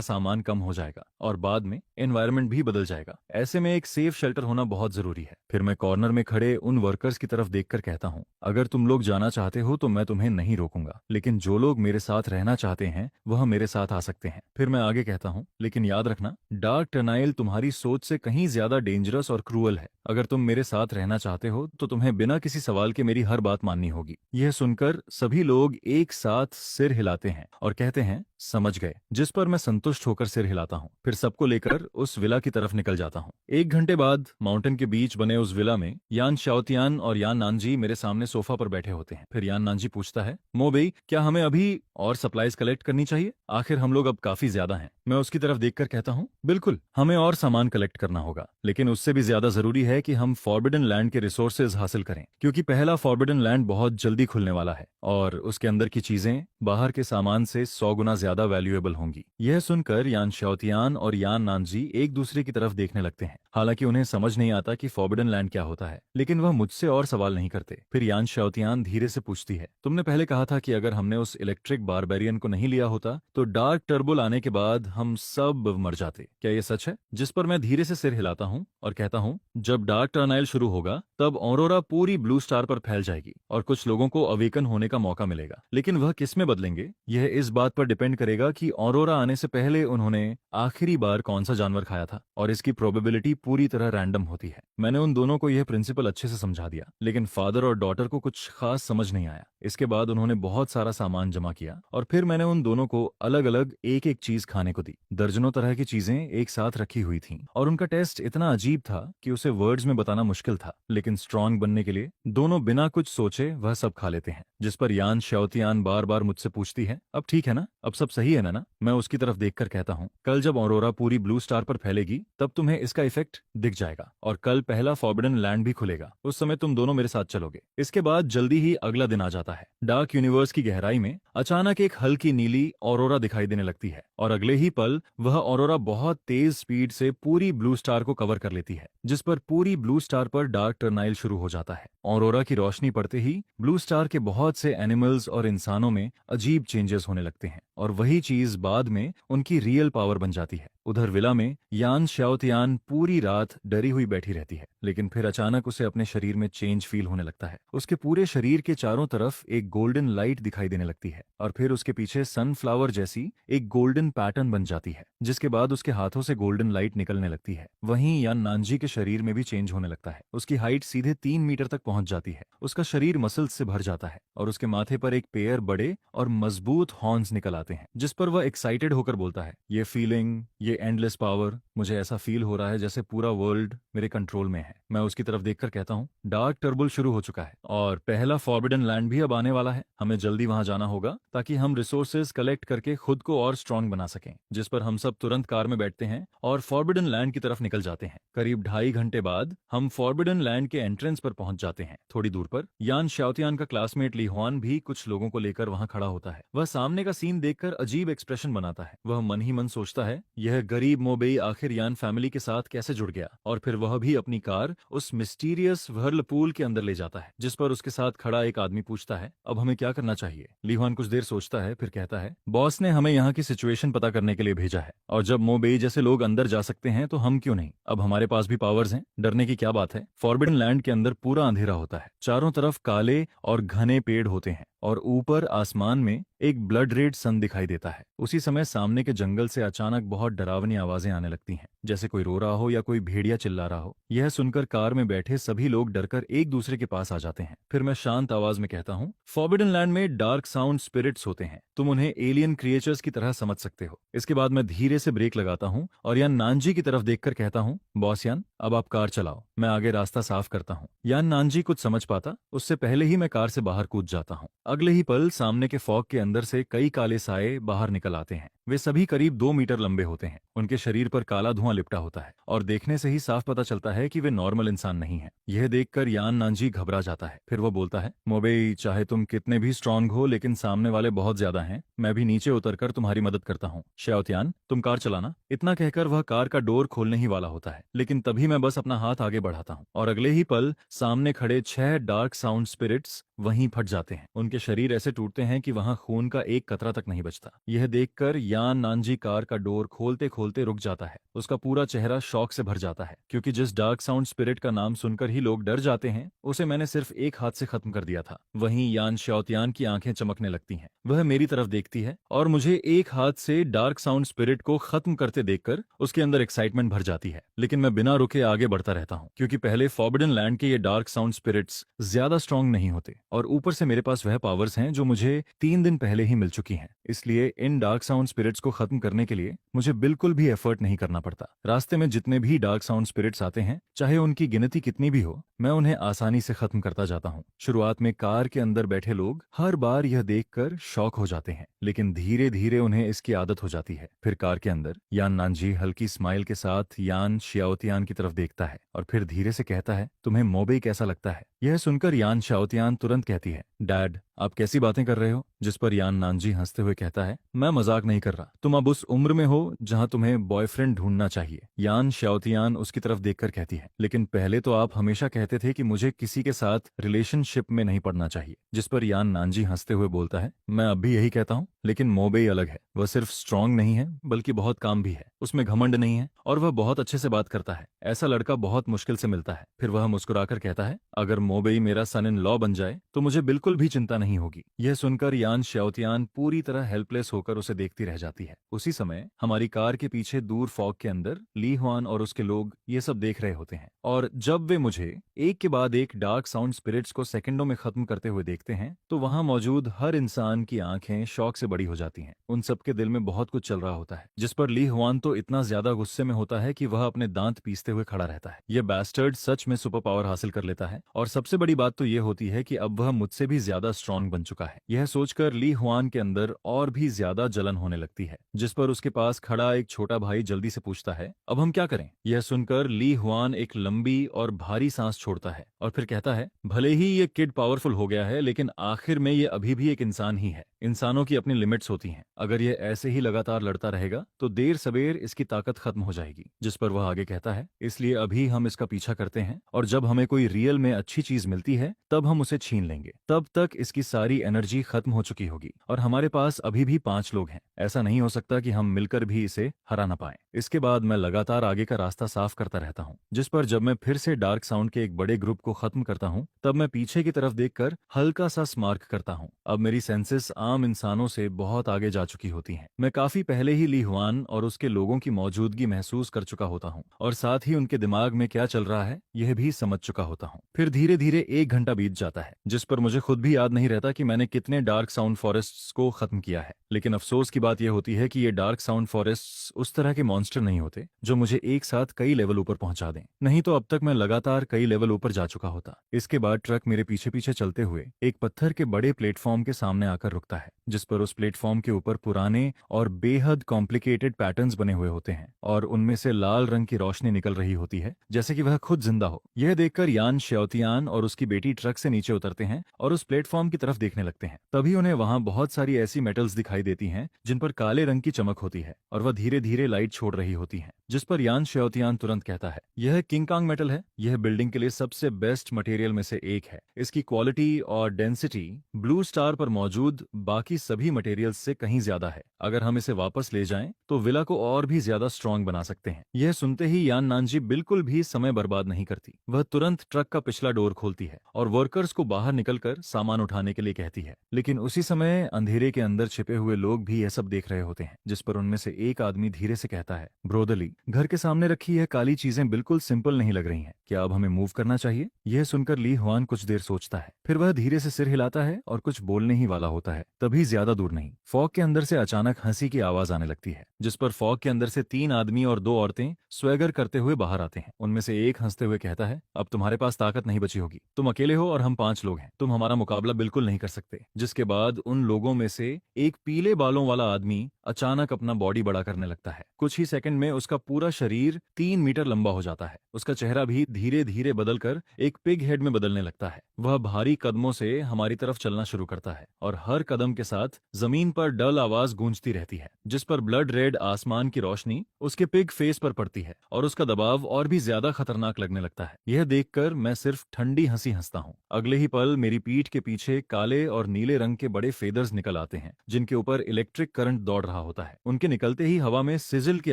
A: सामान कम हो जाएगा और बाद में एनवायरनमेंट भी बदल जाएगा। ऐसे में एक सेफ शेल्टर होना बहुत जरूरी है। फिर मैं कॉर्नर में खड़े उन वर्कर्स की तरफ देखकर कहता हूँ, अगर तुम लोग जाना चाहते हो तो मैं तुम्हें नहीं रोकूंगा, लेकिन जो लोग मेरे साथ रहना चाहते हैं वह मेरे साथ आ सकते हैं। फिर मैं आगे कहता हूँ, लेकिन याद रखना, डार्क टर्नाइल तुम्हारी सोच से कहीं ज्यादा डेंजरस और क्रूअल है। अगर तुम मेरे साथ रहना चाहते हो तो तुम्हें बिना किसी सवाल के मेरी हर बात माननी होगी। यह सुनकर सभी लोग एक साथ सिर हिलाते हैं और कहते हैं, समझ गए। जिस पर मैं संतुष्ट होकर सिर हिलाता हूँ। फिर सबको लेकर उस विला की तरफ निकल जाता हूँ। 1 घंटे बाद माउंटेन के बीच बने उस विला में यान शाओतियान और यान नानजी मेरे सामने सोफा पर बैठे होते हैं। फिर यान नानजी पूछता है, मोबेई, क्या हमें अभी और सप्लाईज कलेक्ट करनी चाहिए? आखिर हम लोग अब काफी ज्यादा हैं। मैं उसकी तरफ देखकर कहता हूँ, बिल्कुल, हमें और सामान कलेक्ट करना होगा, लेकिन उससे भी ज्यादा जरूरी है कि हम फॉरबिडन लैंड के रिसोर्सेज हासिल करें, क्योंकि पहला फॉरबिडन लैंड बहुत जल्दी खुलने वाला है और उसके अंदर की चीजें बाहर के सामान से 100 गुना ज्यादा वैल्यूएबल होंगी। यह सुनकर यान शाओतियान और यान नानजी एक दूसरे की तरफ देखने लगते हैं। हालांकि उन्हें समझ नहीं आता कि फॉरबिडन लैंड क्या होता है, लेकिन वह मुझसे और सवाल नहीं करते। फिर यान शाओतियान धीरे से पूछती है, तुमने पहले कहा था कि अगर हमने उस इलेक्ट्रिक बारबेरियन को नहीं लिया होता तो डार्क टर्बुल आने के बाद हम सब मर जाते। क्या ये सच है? जिस पर मैं धीरे से सिर हिलाता हूँ और कहता हूँ, जब डार्क टर्नाइल शुरू होगा तब ऑरोरा पूरी ब्लू स्टार पर फैल जाएगी और कुछ लोगों को अवेकन होने का मौका मिलेगा, लेकिन वह किस में बदलेंगे यह इस बात पर डिपेंड करेगा कि ऑरोरा आने से पहले उन्होंने आखिरी बार कौन सा जानवर खाया था, और इसकी प्रोबेबिलिटी पूरी तरह रैंडम होती है। मैंने उन दोनों को यह प्रिंसिपल अच्छे से समझा दिया, लेकिन फादर और डॉटर को कुछ खास समझ नहीं आया। इसके बाद उन्होंने बहुत सारा सामान जमा किया और फिर मैंने उन दोनों को अलग अलग एक एक चीज खाने को दी। दर्जनों तरह की चीजें एक साथ रखी हुई थीं और उनका टेस्ट इतना अजीब था कि उसे वर्ड्स में बताना मुश्किल था, लेकिन स्ट्रांग बनने के लिए दोनों बिना कुछ सोचे वह सब खा लेते हैं। जिस पर यान शाओतियान बार बार मुझसे पूछती है, अब ठीक है ना, अब सब सही है ना? मैं उसकी तरफ देखकर कहता हूँ, कल जब ऑरोरा पूरी ब्लू स्टार पर फैलेगी तब तुम्हें इसका इफेक्ट दिख जाएगा और कल पहला फॉरबिडन लैंड भी खुलेगा। उस समय तुम दोनों मेरे साथ चलोगे। इसके बाद जल्दी ही अगला दिन आ जाता है। डार्क यूनिवर्स की गहराई में अचानक एक हल्की नीली ऑरोरा दिखाई देने लगती है और अगले ही पल वह ऑरोरा बहुत तेज स्पीड से पूरी ब्लू स्टार को कवर कर लेती है, जिस पर पूरी ब्लू स्टार पर डार्क टर्नाइल शुरू हो जाता है। ऑरोरा की रोशनी पड़ते ही ब्लू स्टार के बहुत से एनिमल्स और इंसानों में अजीब चेंजेस होने लगते हैं और वही चीज बाद में उनकी रियल पावर बन जाती है। उधर विला में यान शाओतियान पूरी रात डरी हुई बैठी रहती है, लेकिन फिर अचानक उसे अपने शरीर में चेंज फील होने लगता है। उसके पूरे शरीर के चारों तरफ एक गोल्डन लाइट दिखाई देने लगती है और फिर उसके पीछे सनफ्लावर जैसी एक गोल्डन पैटर्न बन जाती है, जिसके बाद उसके हाथों से गोल्डन लाइट निकलने लगती है। वहीं यान नानजी के शरीर में भी चेंज होने लगता है। उसकी हाइट सीधे 3 मीटर तक पहुंच जाती है। उसका शरीर मसल्स से भर जाता है और उसके माथे पर एक पेयर बड़े और मजबूत हॉर्न्स निकल आते हैं, जिस पर वह एक्साइटेड होकर बोलता है, ये फीलिंग, ये एंडलेस पावर, मुझे ऐसा फील हो रहा है जैसे पूरा वर्ल्ड मेरे कंट्रोल में है। मैं उसकी तरफ देखकर कहता हूँ, डार्क टर्बल शुरू हो चुका है और पहला फॉरबिडन लैंड भी अब आने वाला है। हमें जल्दी वहां जाना होगा ताकि हम रिसोर्सेज कलेक्ट करके खुद को और स्ट्रांग बना सकें। जिस पर हम सब तुरंत कार में बैठते हैं और फॉरबिडन लैंड की तरफ निकल जाते हैं। करीब 2.5 घंटे बाद हम फॉरबिडन लैंड के एंट्रेंस पर पहुंच जाते हैं। थोड़ी दूर पर यान शाओतियान का क्लासमेट ली हुआन भी कुछ लोगों को लेकर वहां खड़ा होता है। वह सामने का सीन देखकर अजीब एक्सप्रेशन बनाता है। वह मन ही मन सोचता है, यह गरीब मोबेई आखिर यान फैमिली के साथ कैसे जुड़ गया। और फिर वह भी अपनी कार उस मिस्टीरियस व्हर्लपूल के अंदर ले जाता है, जिस पर उसके साथ खड़ा एक आदमी पूछता है, अब हमें क्या करना चाहिए। ली हुआन कुछ देर सोचता है, फिर कहता है, बॉस ने हमें यहाँ की सिचुएशन पता करने के लिए भेजा है और जब मोबेई जैसे लोग अंदर जा सकते हैं तो हम क्यों नहीं। अब हमारे पास भी पावर्स हैं, डरने की क्या बात है। फॉरबिडन लैंड के अंदर पूरा अंधेरा होता है, चारों तरफ काले और घने पेड़ होते हैं और ऊपर आसमान में एक ब्लड रेड सन दिखाई देता है। उसी समय सामने के जंगल से अचानक बहुत डरावनी आवाजें आने लगती हैं, जैसे कोई रो रहा हो या कोई भेड़िया चिल्ला रहा हो। यह सुनकर कार में बैठे सभी लोग डरकर एक दूसरे के पास आ जाते हैं। फिर मैं शांत आवाज में कहता हूँ, फॉरबिडन लैंड में डार्क साउंड स्पिरिट्स होते हैं, तुम उन्हें एलियन क्रिएचर्स की तरह समझ सकते हो। इसके बाद मैं धीरे से ब्रेक लगाता हूँ और यान नानजी की तरफ देखकर कहता हूँ, बॉस यान, अब आप कार चलाओ, मैं आगे रास्ता साफ करता हूँ। यान नानजी कुछ समझ पाता उससे पहले ही मैं कार से बाहर कूद जाता हूँ। अगले ही पल सामने के फॉग के अंदर से कई काले साए बाहर निकल आते हैं। वे सभी करीब 2 मीटर लंबे होते हैं। उनके शरीर पर काला धुआं लिपटा होता है और देखने से ही साफ पता चलता है कि वे नॉर्मल इंसान नहीं हैं। यह देखकर यान नानजी घबरा जाता है। फिर वो बोलता है, मोबेई, चाहे तुम कितने भी स्ट्रांग हो लेकिन सामने वाले बहुत ज्यादा हैं। मैं भी नीचे उतरकर तुम्हारी मदद करता हूँ। शाओतियान, तुम कार चलाना। इतना कहकर वह कार का डोर खोलने ही वाला होता है, लेकिन तभी मैं बस अपना हाथ आगे बढ़ाता हूँ और अगले ही पल सामने खड़े 6 डार्क साउंड स्पिरिट्स वहीं फट जाते हैं। उनके शरीर ऐसे टूटते हैं कि वहां खून का एक कतरा तक नहीं बचता। यह देखकर यान नानजी कार का डोर खोलते खोलते रुक जाता है। उसका पूरा चेहरा शॉक से भर जाता है, क्योंकि जिस डार्क साउंड स्पिरिट का नाम सुनकर ही लोग डर जाते हैं, उसे मैंने सिर्फ एक हाथ से खत्म कर दिया था। वहीं यान शाओतियान की आंखें चमकने लगती हैं। वह मेरी तरफ देखती है और मुझे एक हाथ से डार्क साउंड स्पिरिट को खत्म करते देखकर उसके अंदर एक्साइटमेंट भर जाती है। लेकिन मैं बिना रुके आगे बढ़ता रहता हूँ, क्योंकि पहले फॉरबिडन लैंड के ये डार्क साउंड स्पिरिट्स ज्यादा स्ट्रांग नहीं होते और ऊपर से मेरे पास वह पावर्स हैं जो मुझे 3 दिन पहले ही मिल चुकी हैं। इसलिए इन डार्क साउंड स्पिरिट्स को खत्म करने के लिए मुझे बिल्कुल भी एफर्ट नहीं करना पड़ता। रास्ते में जितने भी डार्क साउंड स्पिरिट्स आते हैं, चाहे उनकी गिनती कितनी भी हो, मैं उन्हें आसानी से खत्म करता जाता हूँ। शुरुआत में कार के अंदर बैठे लोग हर बार यह देखकर शॉक हो जाते हैं, लेकिन धीरे धीरे उन्हें इसकी आदत हो जाती है। फिर कार के अंदर यान नानजी हल्की स्माइल के साथ यान शाओतियान की तरफ देखता है और फिर धीरे से कहता है, तुम्हें मोबेई कैसा लगता है। यह सुनकर यान शाओतियान तुरंत कहती है, डैड, आप कैसी बातें कर रहे हो। जिस पर यान नानजी हंसते हुए कहता है, मैं मजाक नहीं कर रहा, तुम अब उस उम्र में हो जहां तुम्हें बॉयफ्रेंड ढूंढना चाहिए। यान शाओतियान उसकी तरफ देखकर कहती है, लेकिन पहले तो आप हमेशा कहते थे कि मुझे किसी के साथ रिलेशनशिप में नहीं पड़ना चाहिए। जिस पर यान नानजी हंसते हुए बोलता है, मैं अब भी यही कहता हूँ, लेकिन मोबेई अलग है। वह सिर्फ स्ट्रांग नहीं है बल्कि बहुत काम भी है। उसमें घमंड नहीं है और वह बहुत अच्छे से बात करता है। ऐसा लड़का बहुत मुश्किल से मिलता है। फिर वह मुस्कुराकर कहता है, अगर मोबेई मेरा सन इन लॉ बन जाए तो मुझे बिल्कुल भी चिंता नहीं होगी। यह सुनकर यान शाओतियान पूरी तरह हेल्पलेस होकर उसे देखती रह जाती है। उसी समय हमारी कार के पीछे दूर फॉग के अंदर ली हुआन और उसके लोग ये सब देख रहे होते हैं और जब वे मुझे एक के बाद एक डार्क साउंड स्पिरिट्स को सेकंडों में खत्म करते हुए देखते हैं तो वहां मौजूद हर इंसान की आंखें शौक से बड़ी हो जाती हैं। उन सबके दिल में बहुत कुछ चल रहा होता है। जिस पर ली हुआन तो इतना ज्यादा गुस्से में होता है कि वह अपने दांत पीसते हुए खड़ा रहता है। यह बैस्टर्ड सच में सुपर पावर हासिल कर लेता है और सबसे बड़ी बात तो यह होती है कि अब वह मुझसे भी ज्यादा स्ट्रांग बन चुका है। यह सोचकर ली हुआन के अंदर और भी ज्यादा जलन होने लगती है। जिस पर उसके पास खड़ा एक छोटा भाई जल्दी से पूछता है, अब हम क्या करें। यह सुनकर ली हुआन एक लंबी और भारी सांस छोड़ता है और फिर कहता है, भले ही ये किड पावरफुल हो गया है लेकिन आखिर में ये अभी भी एक इंसान ही है। इंसानों की अपनी लिमिट्स होती हैं। अगर ये ऐसे ही लगातार लड़ता रहेगा तो देर सवेर इसकी ताकत खत्म हो जाएगी। जिस पर वह आगे कहता है, इसलिए अभी हम इसका पीछा करते हैं और जब हमें कोई रियल में अच्छी चीज मिलती है तब हम उसे छीन लेंगे। तब तक इसकी सारी एनर्जी खत्म हो चुकी होगी और हमारे पास अभी भी 5 लोग हैं। ऐसा नहीं हो सकता कि हम मिलकर भी इसे हरा ना पाएं। इसके बाद मैं लगातार आगे का रास्ता साफ करता रहता हूँ। जिस पर जब मैं फिर से डार्क साउंड के एक बड़े ग्रुप को खत्म करता हूँ तब मैं पीछे की तरफ देखकर हल्का सा स्मार्क करता हूँ। अब मेरी सेंसेस आम इंसानों से बहुत आगे जा चुकी होती हैं। मैं काफी पहले ही ली हुआन और उसके लोगों की मौजूदगी महसूस कर चुका होता हूँ और साथ ही उनके दिमाग में क्या चल रहा है यह भी समझ चुका होता हूँ। फिर धीरे धीरे 1 घंटा बीत जाता है, जिस पर मुझे खुद भी याद नहीं रहता कि मैंने कितने डार्क साउंड फॉरेस्ट्स को खत्म किया है। लेकिन अफसोस की बात यह होती है कि ये डार्क साउंड फॉरेस्ट्स उस तरह के मॉन्स्टर नहीं होते जो मुझे एक साथ कई लेवल ऊपर पहुंचा दें, नहीं तो अब तक मैं लगातार कई लेवल ऊपर जा चुका होता। इसके बाद ट्रक मेरे पीछे पीछे चलते हुए एक पत्थर के बड़े प्लेटफॉर्म के सामने आकर रुकता है, जिस पर उस प्लेटफॉर्म के ऊपर पुराने और बेहद कॉम्प्लिकेटेड पैटर्न्स बने हुए होते हैं और उनमें से लाल रंग की रोशनी निकल रही होती है, जैसे कि वह खुद जिंदा हो। यह देखकर यान श्योतियान और उसकी बेटी ट्रक से नीचे उतरते हैं और उस प्लेटफॉर्म की तरफ देखने लगते हैं। तभी उन्हें वहां बहुत सारी ऐसी मेटल्स दिखाई देती हैं जिन पर काले रंग की चमक होती है और वह धीरे धीरे लाइट छोड़ रही होती है, जिस पर यान श्योतियान तुरंत कहता है, यह किंगकांग मेटल है। यह बिल्डिंग के लिए सबसे बेस्ट मटेरियल में से एक है। इसकी क्वालिटी और डेंसिटी ब्लू स्टार पर मौजूद बाकी सभी मटेरियल्स से कहीं ज्यादा है। अगर हम इसे वापस ले जाएं तो विला को और भी ज्यादा स्ट्रांग बना सकते हैं। यह सुनते ही यान नानजी बिल्कुल भी समय बर्बाद नहीं करती। वह तुरंत ट्रक का पिछला डोर खोलती है और वर्कर्स को बाहर निकलकर सामान उठाने के लिए कहती है। लेकिन उसी समय अंधेरे के अंदर छिपे हुए लोग भी यह सब देख रहे होते हैं, जिस पर उनमें से एक आदमी धीरे से कहता है, ब्रोदरली, घर के सामने रखी यह काली चीजें बिल्कुल सिंपल नहीं लग रही हैं। क्या अब हमें मूव करना चाहिए? यह सुनकर ली हुआन कुछ देर सोचता है, फिर वह धीरे से सिर हिलाता है और कुछ बोलने ही वाला होता है। तभी ज्यादा दूर नहीं, फॉग के अंदर से अचानक हंसी की आवाज आने लगती है, जिस पर फॉग के अंदर से 3 आदमी और 2 औरतें स्वैगर करते हुए बाहर आते हैं। उनमें से एक हंसते हुए कहता है, अब तुम्हारे पास ताकत नहीं बची होगी। तुम अकेले हो और हम 5 लोग हैं। तुम हमारा मुकाबला बिल्कुल नहीं कर सकते। जिसके बाद उन लोगों में से एक पीले बालों वाला आदमी अचानक अपना बॉडी बड़ा करने लगता है। कुछ ही सेकंड में उसका पूरा शरीर 3 मीटर लंबा हो जाता है। उसका चेहरा भी धीरे धीरे बदलकर एक पिग हेड में बदलने लगता है। वह भारी कदमों से हमारी तरफ चलना शुरू करता है और हर कदम के साथ जमीन पर डल आवाज गूंजती रहती है, जिस पर ब्लड रेड आसमान की रोशनी उसके पिग फेस पर पड़ती है और उसका दबाव और भी ज्यादा खतरनाक लगने लगता है। यह देखकर मैं सिर्फ ठंडी हंसी हंसता हूँ। अगले ही पल मेरी पीठ के पीछे काले और नीले रंग के बड़े फेदर्स निकल आते हैं, जिनके ऊपर इलेक्ट्रिक करंट दौड़ रहा होता है। उनके निकलते ही हवा में सिजिल की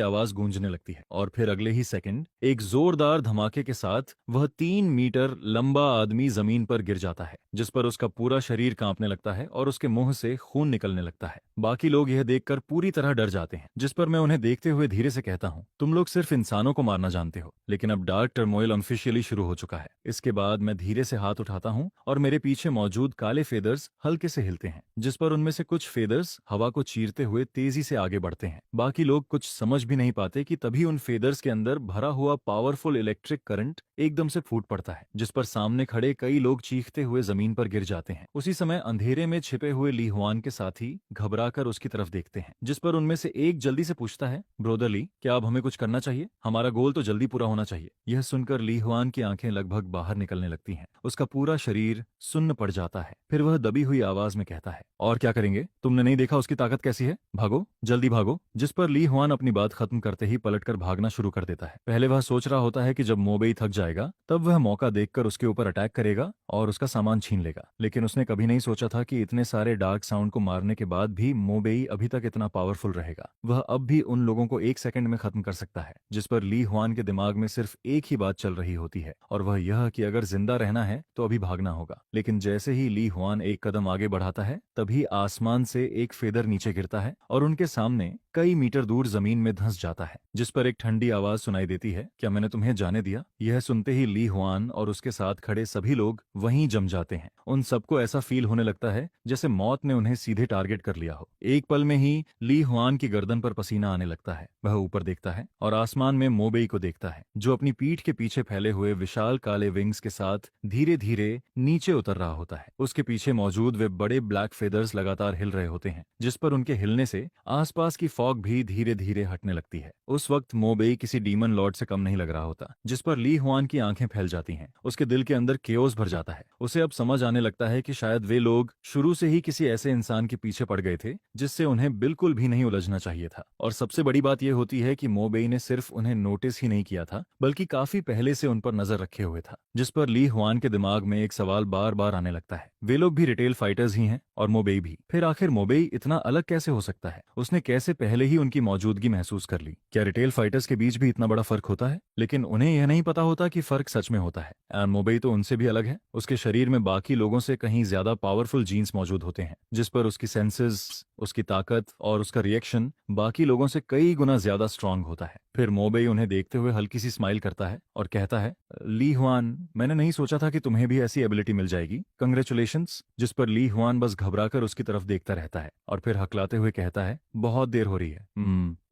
A: आवाज गूंजने लगती है और फिर अगले ही सेकंड एक जोरदार धमाके के साथ वह 3 मीटर लंबा आदमी जमीन पर गिर जाता है, जिस पर उसका पूरा शरीर कांपने लगता है और उसके मुंह से खून निकलने लगता है। बाकी लोग यह देखकर पूरी तरह डर जाते हैं, जिस पर मैं उन्हें देखते हुए धीरे से कहता हूँ, तुम लोग सिर्फ इंसानों को मारना जानते हो, लेकिन अब डार्क टर्मोइल ऑफिशियली शुरू हो चुका है। इसके बाद मैं धीरे से हाथ उठाता हूँ और मेरे पीछे मौजूद काले फेदर्स हल्के से हिलते हैं, जिस पर उनमें से कुछ फेदर्स हवा को चीरते हुए तेजी से आगे बढ़ते हैं। बाकी लोग कुछ समझ भी नहीं पाते कि तभी उन फेदर्स के अंदर भरा हुआ पावरफुल इलेक्ट्रिक करंट एकदम से फूट पड़ता है, जिस पर सामने खड़े कई लोग चीखते हुए जमीन पर गिर जाते हैं। उसी समय अंधेरे में छिपे हुए ली हुआन के साथी घबराकर उसकी तरफ देखते हैं, जिस पर उनमें से एक जल्दी से पूछता है, ब्रोदरली, क्या अब हमें कुछ करना चाहिए? हमारा गोल तो जल्दी पूरा होना चाहिए। यह सुनकर ली हुआन की आंखें लगभग बाहर निकलने लगती हैं। उसका पूरा शरीर सुन्न पड़ जाता है। फिर वह दबी हुई आवाज में कहता है, और क्या करेंगे? तुमने नहीं देखा उसकी ताकत कैसी है? भागो, जल्दी भागो। जिस पर ली हुआन अपनी बात खत्म करते ही पलटकर भागना शुरू कर देता है। पहले वह सोच रहा होता है कि जब मोबेई थक जाएगा तब वह मौका देखकर उसके ऊपर अटैक करेगा और उसका सामान छीन लेगा, लेकिन उसने कभी नहीं सोचा था कि इतने सारे डार्क साउंड को मारने के बाद भी मोबेई अभी तक इतना पावरफुल रहेगा। वह अब भी उन लोगों को 1 सेकंड में खत्म कर सकता है। जिस पर ली हुआन के दिमाग में सिर्फ एक ही बात चल रही होती है और वह यह कि अगर जिंदा रहना है तो अभी भागना होगा। लेकिन जैसे ही ली हुआन एक कदम आगे बढ़ाता है तभी आसमान से एक फेदर नीचे गिरता है और उनके सामने कई मीटर दूर जमीन में धंस जाता है, जिस पर एक ठंडी आवाज सुनाई देती है, क्या मैंने तुम्हें जाने दिया? यह सुनते ही ली हुआन और उसके साथ खड़े सभी लोग वहीं जम जाते हैं। उन सबको ऐसा फील होने लगता है जैसे मौत ने उन्हें सीधे टारगेट कर लिया हो। एक पल में ही ली हुआन की गर्दन पर पसीना आने लगता है। वह ऊपर देखता है और आसमान में मोबेई को देखता है, जो अपनी पीठ के पीछे फैले हुए विशाल काले विंग्स के साथ धीरे धीरे नीचे उतर रहा होता है। उसके पीछे मौजूद वे बड़े ब्लैक फेदर्स लगातार हिल रहे होते हैं, जिस पर उनके हिलने से आसपास की फॉग भी धीरे धीरे हटने लगती है। उस वक्त मोबेई किसी डीमन लॉर्ड से कम नहीं लग रहा होता, जिस पर ली हुआन की आंखें फैल जाती हैं। उसके दिल के अंदर केओस भर जाता है। उसे अब समझ आने लगता है कि शायद वे लोग शुरू से ही किसी ऐसे इंसान के पीछे पड़ गए थे जिससे उन्हें बिल्कुल भी नहीं उलझना चाहिए था। और सबसे बड़ी बात यह होती है कि मोबेई ने सिर्फ उन्हें नोटिस ही नहीं किया था, बल्कि काफी पहले से उन पर नजर रखे हुए था। जिस पर ली हुआन के दिमाग में एक सवाल बार बार आने लगता है, वे लोग भी रिटेल फाइटर्स ही हैं और मोबेई भी। फिर आखिर मोबेई इतना अलग कैसे हो सकता है? उसने कैसे पहले ही उनकी मौजूदगी महसूस कर ली? क्या रिटेल फाइटर्स के बीच भी इतना बड़ा फर्क होता है? लेकिन उन्हें यह नहीं पता होता कि फर्क सच में होता है। एंड मोबेई तो उनसे भी अलग है। उसके शरीर में बाकी लोगों से कहीं ज्यादा पावरफुल जीन्स मौजूद होते हैं, जिस पर उसकी सेंसेस, उसकी ताकत और उसका रिएक्शन बाकी लोगों से कई गुना ज्यादा स्ट्रांग होता है। फिर मोबेई उन्हें देखते हुए हल्की सी स्माइल करता है और कहता है, ली हुआन, मैंने नहीं सोचा था कि तुम्हें भी ऐसी एबिलिटी मिल जाएगी, कंग्रेचुलेशंस। जिस पर ली हुआन बस घबराकर उसकी तरफ देखता रहता है और फिर हकलाते हुए कहता है, बहुत देर हो रही है,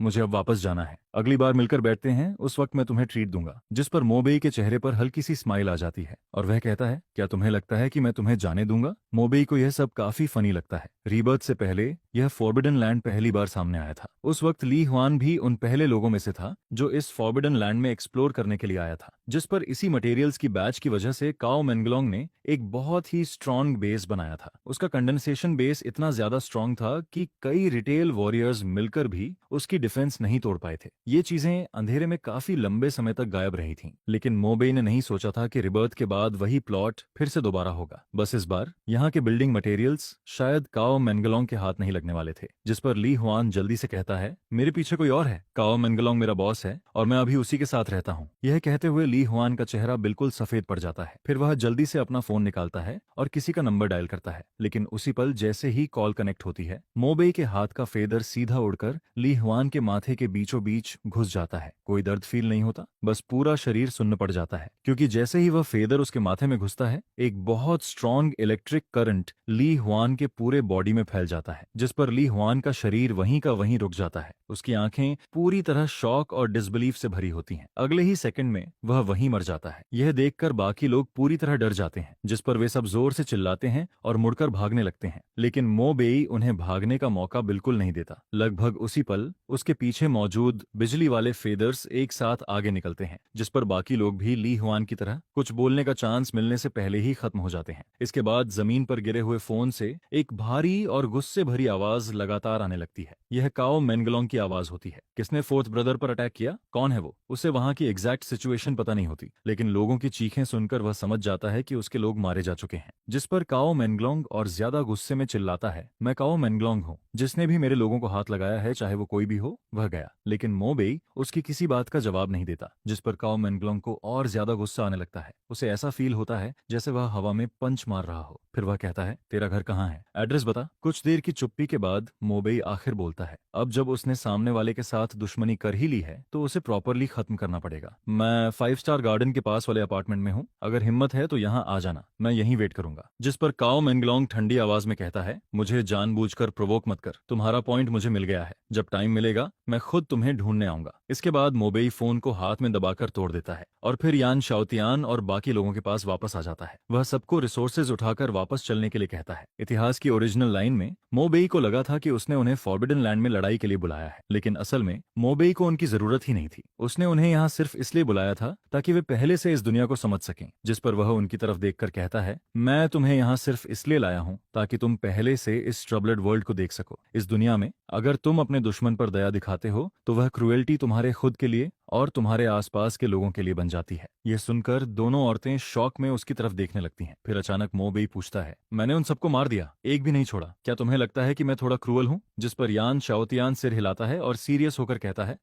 A: मुझे अब वापस जाना है, अगली बार मिलकर बैठते हैं, उस वक्त मैं तुम्हें ट्रीट दूंगा। जिस पर मोबेई के चेहरे पर हल्की सी स्माइल आ जाती है और वह कहता है, क्या तुम्हें लगता है कि मैं तुम्हें जाने दूंगा? मोबेई को यह सब काफी फनी लगता है। रीबर्थ से पहले यह फॉरबिडन लैंड पहली बार सामने आया था। उस वक्त ली हुआन भी उन पहले लोगों में से था जो इस फॉरबिडन लैंड में एक्सप्लोर करने के लिए आया था। जिस पर इसी मटेरियल्स की बैच की वजह से काओ मेंगलोंग ने एक बहुत ही स्ट्रांग बेस बनाया था। उसका कंडेंसेशन बेस इतना ज्यादा स्ट्रांग था कि कई रिटेल वॉरियर्स मिलकर भी उसकी डिफेंस नहीं तोड़ पाए थे। ये चीजें अंधेरे में काफी लंबे समय तक गायब रही थीं। लेकिन मोबेई ने नहीं सोचा था कि रिबर्थ के बाद वही प्लॉट फिर से दोबारा होगा। बस इस बार यहाँ के बिल्डिंग मटेरियल्स शायद काओ मेंगलोंग के हाथ नहीं लगने वाले थे। जिस पर ली हुआन जल्दी से कहता है, मेरे पीछे कोई और है, काओ मेंगलोंग मेरा बॉस है और मैं अभी उसी के साथ रहता हूँ। यह कहते हुए ली हुआन का चेहरा बिल्कुल सफेद पड़ जाता है। फिर वह जल्दी से अपना फोन निकालता है और किसी का नंबर डायल करता है। लेकिन उसी पल जैसे ही कॉल कनेक्ट होती है, मोबेई के हाथ का फेदर सीधा उड़कर ली हुआन के माथे के बीचों बीच घुस जाता है। कोई दर्द फील नहीं होता, बस पूरा शरीर सुन्न पड़ जाता है, क्योंकि जैसे ही वह फेदर उसके माथे में घुसता है, एक बहुत स्ट्रॉन्ग इलेक्ट्रिक करंट ली हुआन के पूरे बॉडी में फैल जाता है। जिस पर ली हुआन का शरीर वहीं का वहीं रुक जाता है। उसकी आंखें पूरी तरह शॉक और डिसबिलीफ से भरी होती हैं। अगले ही सेकंड में वह वहीं मर जाता है। यह देखकर बाकी लोग पूरी तरह डर जाते हैं, जिस पर वे सब जोर से चिल्लाते हैं और मुड़कर भागने लगते हैं। लेकिन मोबेई उन्हें भागने का मौका बिल्कुल नहीं देता। लगभग उसी पल उसके पीछे मौजूद बिजली वाले फेदर्स एक साथ आगे निकलते हैं, जिस पर बाकी लोग भी ली हुआन की तरह कुछ बोलने का चांस मिलने से पहले ही खत्म हो जाते हैं। इसके बाद जमीन पर गिरे हुए फोन से एक भारी और गुस्से भरी आवाज लगातार आने लगती है। यह काओ मेंगलोंग की आवाज होती है। किसने फोर्थ ब्रदर पर अटैक किया, कौन है वो? उसे वहां की एग्जैक्ट सिचुएशन पता नहीं होती, लेकिन लोगों की चीखें सुनकर वह समझ जाता है कि उसके लोग मारे जा चुके हैं। जिस पर काओ मेंगलोंग और ज्यादा गुस्से में चिल्लाता है, मैं काओ मेंगलोंग हूँ, जिसने भी मेरे लोगों को हाथ लगाया है, चाहे वो कोई भी हो, वह गया। लेकिन मोबेई उसकी किसी बात का जवाब नहीं देता। जिस पर काओ मेंगलोंग को और ज्यादा गुस्सा आने लगता है। उसे ऐसा फील होता है जैसे वह हवा में पंच मार रहा हो। फिर वह कहता है, तेरा घर कहाँ है, एड्रेस बता। कुछ देर की चुप्पी के बाद मोबेई आखिर बोलता है, अब जब उसने सामने वाले के साथ दुश्मनी कर ही ली है तो उसे प्रॉपरली खत्म करना पड़ेगा। मैं 5 स्टार गार्डन के पास वाले अपार्टमेंट में हूँ, अगर हिम्मत है तो यहाँ आ जाना, मैं यहीं वेट करूंगा। जिस पर काओ मेंगलोंग ठंडी आवाज में कहता है, मुझे जानबूझकर प्रोवोक मत कर, तुम्हारा पॉइंट मुझे मिल गया है, जब टाइम मिलेगा मैं खुद तुम्हें ढूंढने आऊंगा। इसके बाद मोबेई फोन को हाथ में दबाकर तोड़ देता है और फिर यान शाओतियान और बाकी लोगों के पास वापस आ जाता है। वह सबको रिसोर्सेज उठाकर वापस चलने के लिए कहता है। इतिहास की ओरिजिनल लाइन में मोबेई को लगा था कि उसने उन्हें फॉरबिडन लैंड में लड़ाई के लिए बुलाया है, लेकिन असल में मोबेई को उनकी जरूरत ही नहीं थी। उसने उन्हें यहाँ सिर्फ इसलिए बुलाया था ताकि वे पहले से इस दुनिया को समझ सकें। जिस पर वह उनकी तरफ देखकर कहता है, मैं तुम्हें यहाँ सिर्फ इसलिए लाया हूँ ताकि तुम पहले से इस ट्रबल्ड वर्ल्ड को देख सको। इस दुनिया में अगर तुम अपने दुश्मन पर दया दिखाते हो तो वह क्रुएल्टी तुम्हारे खुद के लिए और तुम्हारे आसपास के लोगों के लिए बन जाती है। यह सुनकर दोनों औरतें शॉक में उसकी तरफ देखने लगती हैं। फिर अचानक मोबेई पूछता है, मैंने उन सबको मार दिया, एक भी नहीं छोड़ा, क्या तुम्हें लगता है कि मैं थोड़ा क्रूअल हूँ? जिस पर यान शाओतियान सिर हिलाता है और सीरियस होकर कहता है,